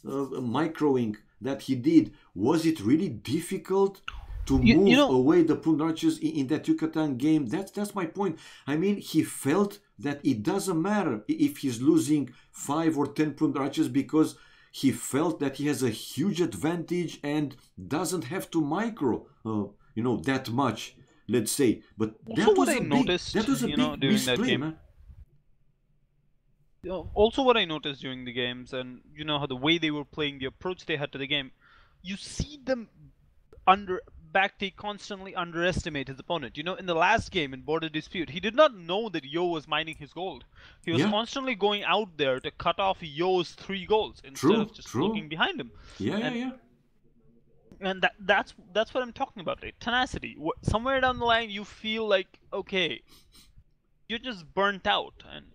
microing that he did, was it really difficult to move away the Plumed archers in that Yucatan game? That's my point. I mean, he felt that it doesn't matter if he's losing 5 or 10 Plumed archers, because he felt that he has a huge advantage and doesn't have to micro, you know, that much, let's say. But that was a big misplay, man. Also, what I noticed during the games, and you know how the way they were playing, the approach they had to the game, you see them BacT constantly underestimate his opponent. You know, in the last game in Border Dispute, he did not know that Yo was mining his gold. He was constantly going out there to cut off Yo's 3 golds instead of just looking behind him. And that's what I'm talking about, right? Tenacity. Somewhere down the line, you feel like, okay, you're just burnt out, and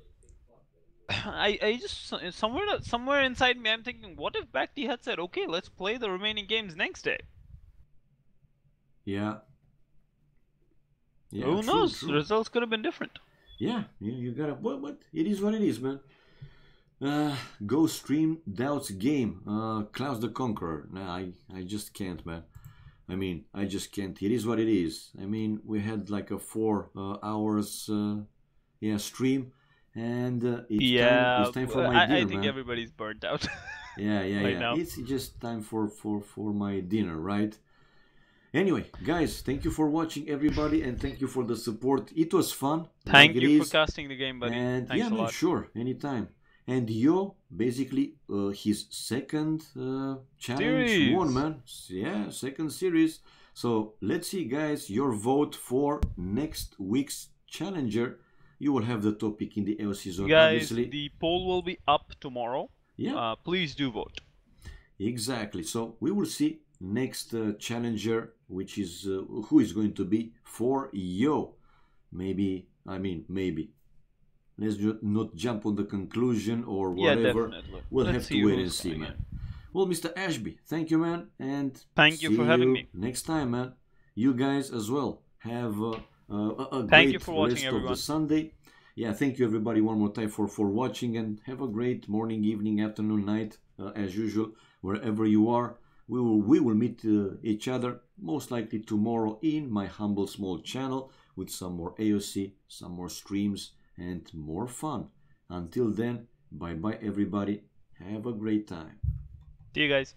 I just somewhere inside me, I'm thinking, what if BacT had said, okay, let's play the remaining games next day? Yeah. Who knows? The results could have been different. Yeah, you gotta. But it is what it is, man. Go stream Daud's game, Klaus the Conqueror. Nah, I just can't, man. I mean, I just can't. It is what it is. I mean, we had like a 4 hours stream, and it's time for my dinner, I think everybody's burnt out. Yeah. Now. It's just time for my dinner, right? Anyway, guys, thank you for watching, everybody, and thank you for the support. It was fun. Thank you for casting the game, buddy. And thanks a lot. Sure, anytime. And Yo, basically, his second challenge won, man. Yeah, second series. So let's see, guys, your vote for next week's challenger. You will have the topic in the AOC zone, guys, obviously. The poll will be up tomorrow. Yeah. Please do vote. Exactly. So we will see next challenger, which is who is going to be for Yo. Maybe. Let's not jump on the conclusion or Yeah, whatever. definitely. We'll Let's have see to wait who's and see, coming man. in. Well, Mr. Ashby, thank you, man, and Thank you see for having me. next time, man. You guys as well have a Thank you great for watching, rest of everyone. the Sunday. Yeah, thank you everybody one more time for watching, and have a great morning, evening, afternoon, night, as usual, wherever you are. We will meet each other most likely tomorrow in my humble small channel with some more AOC, some more streams, and more fun. Until then, bye bye everybody. Have a great time. See you guys.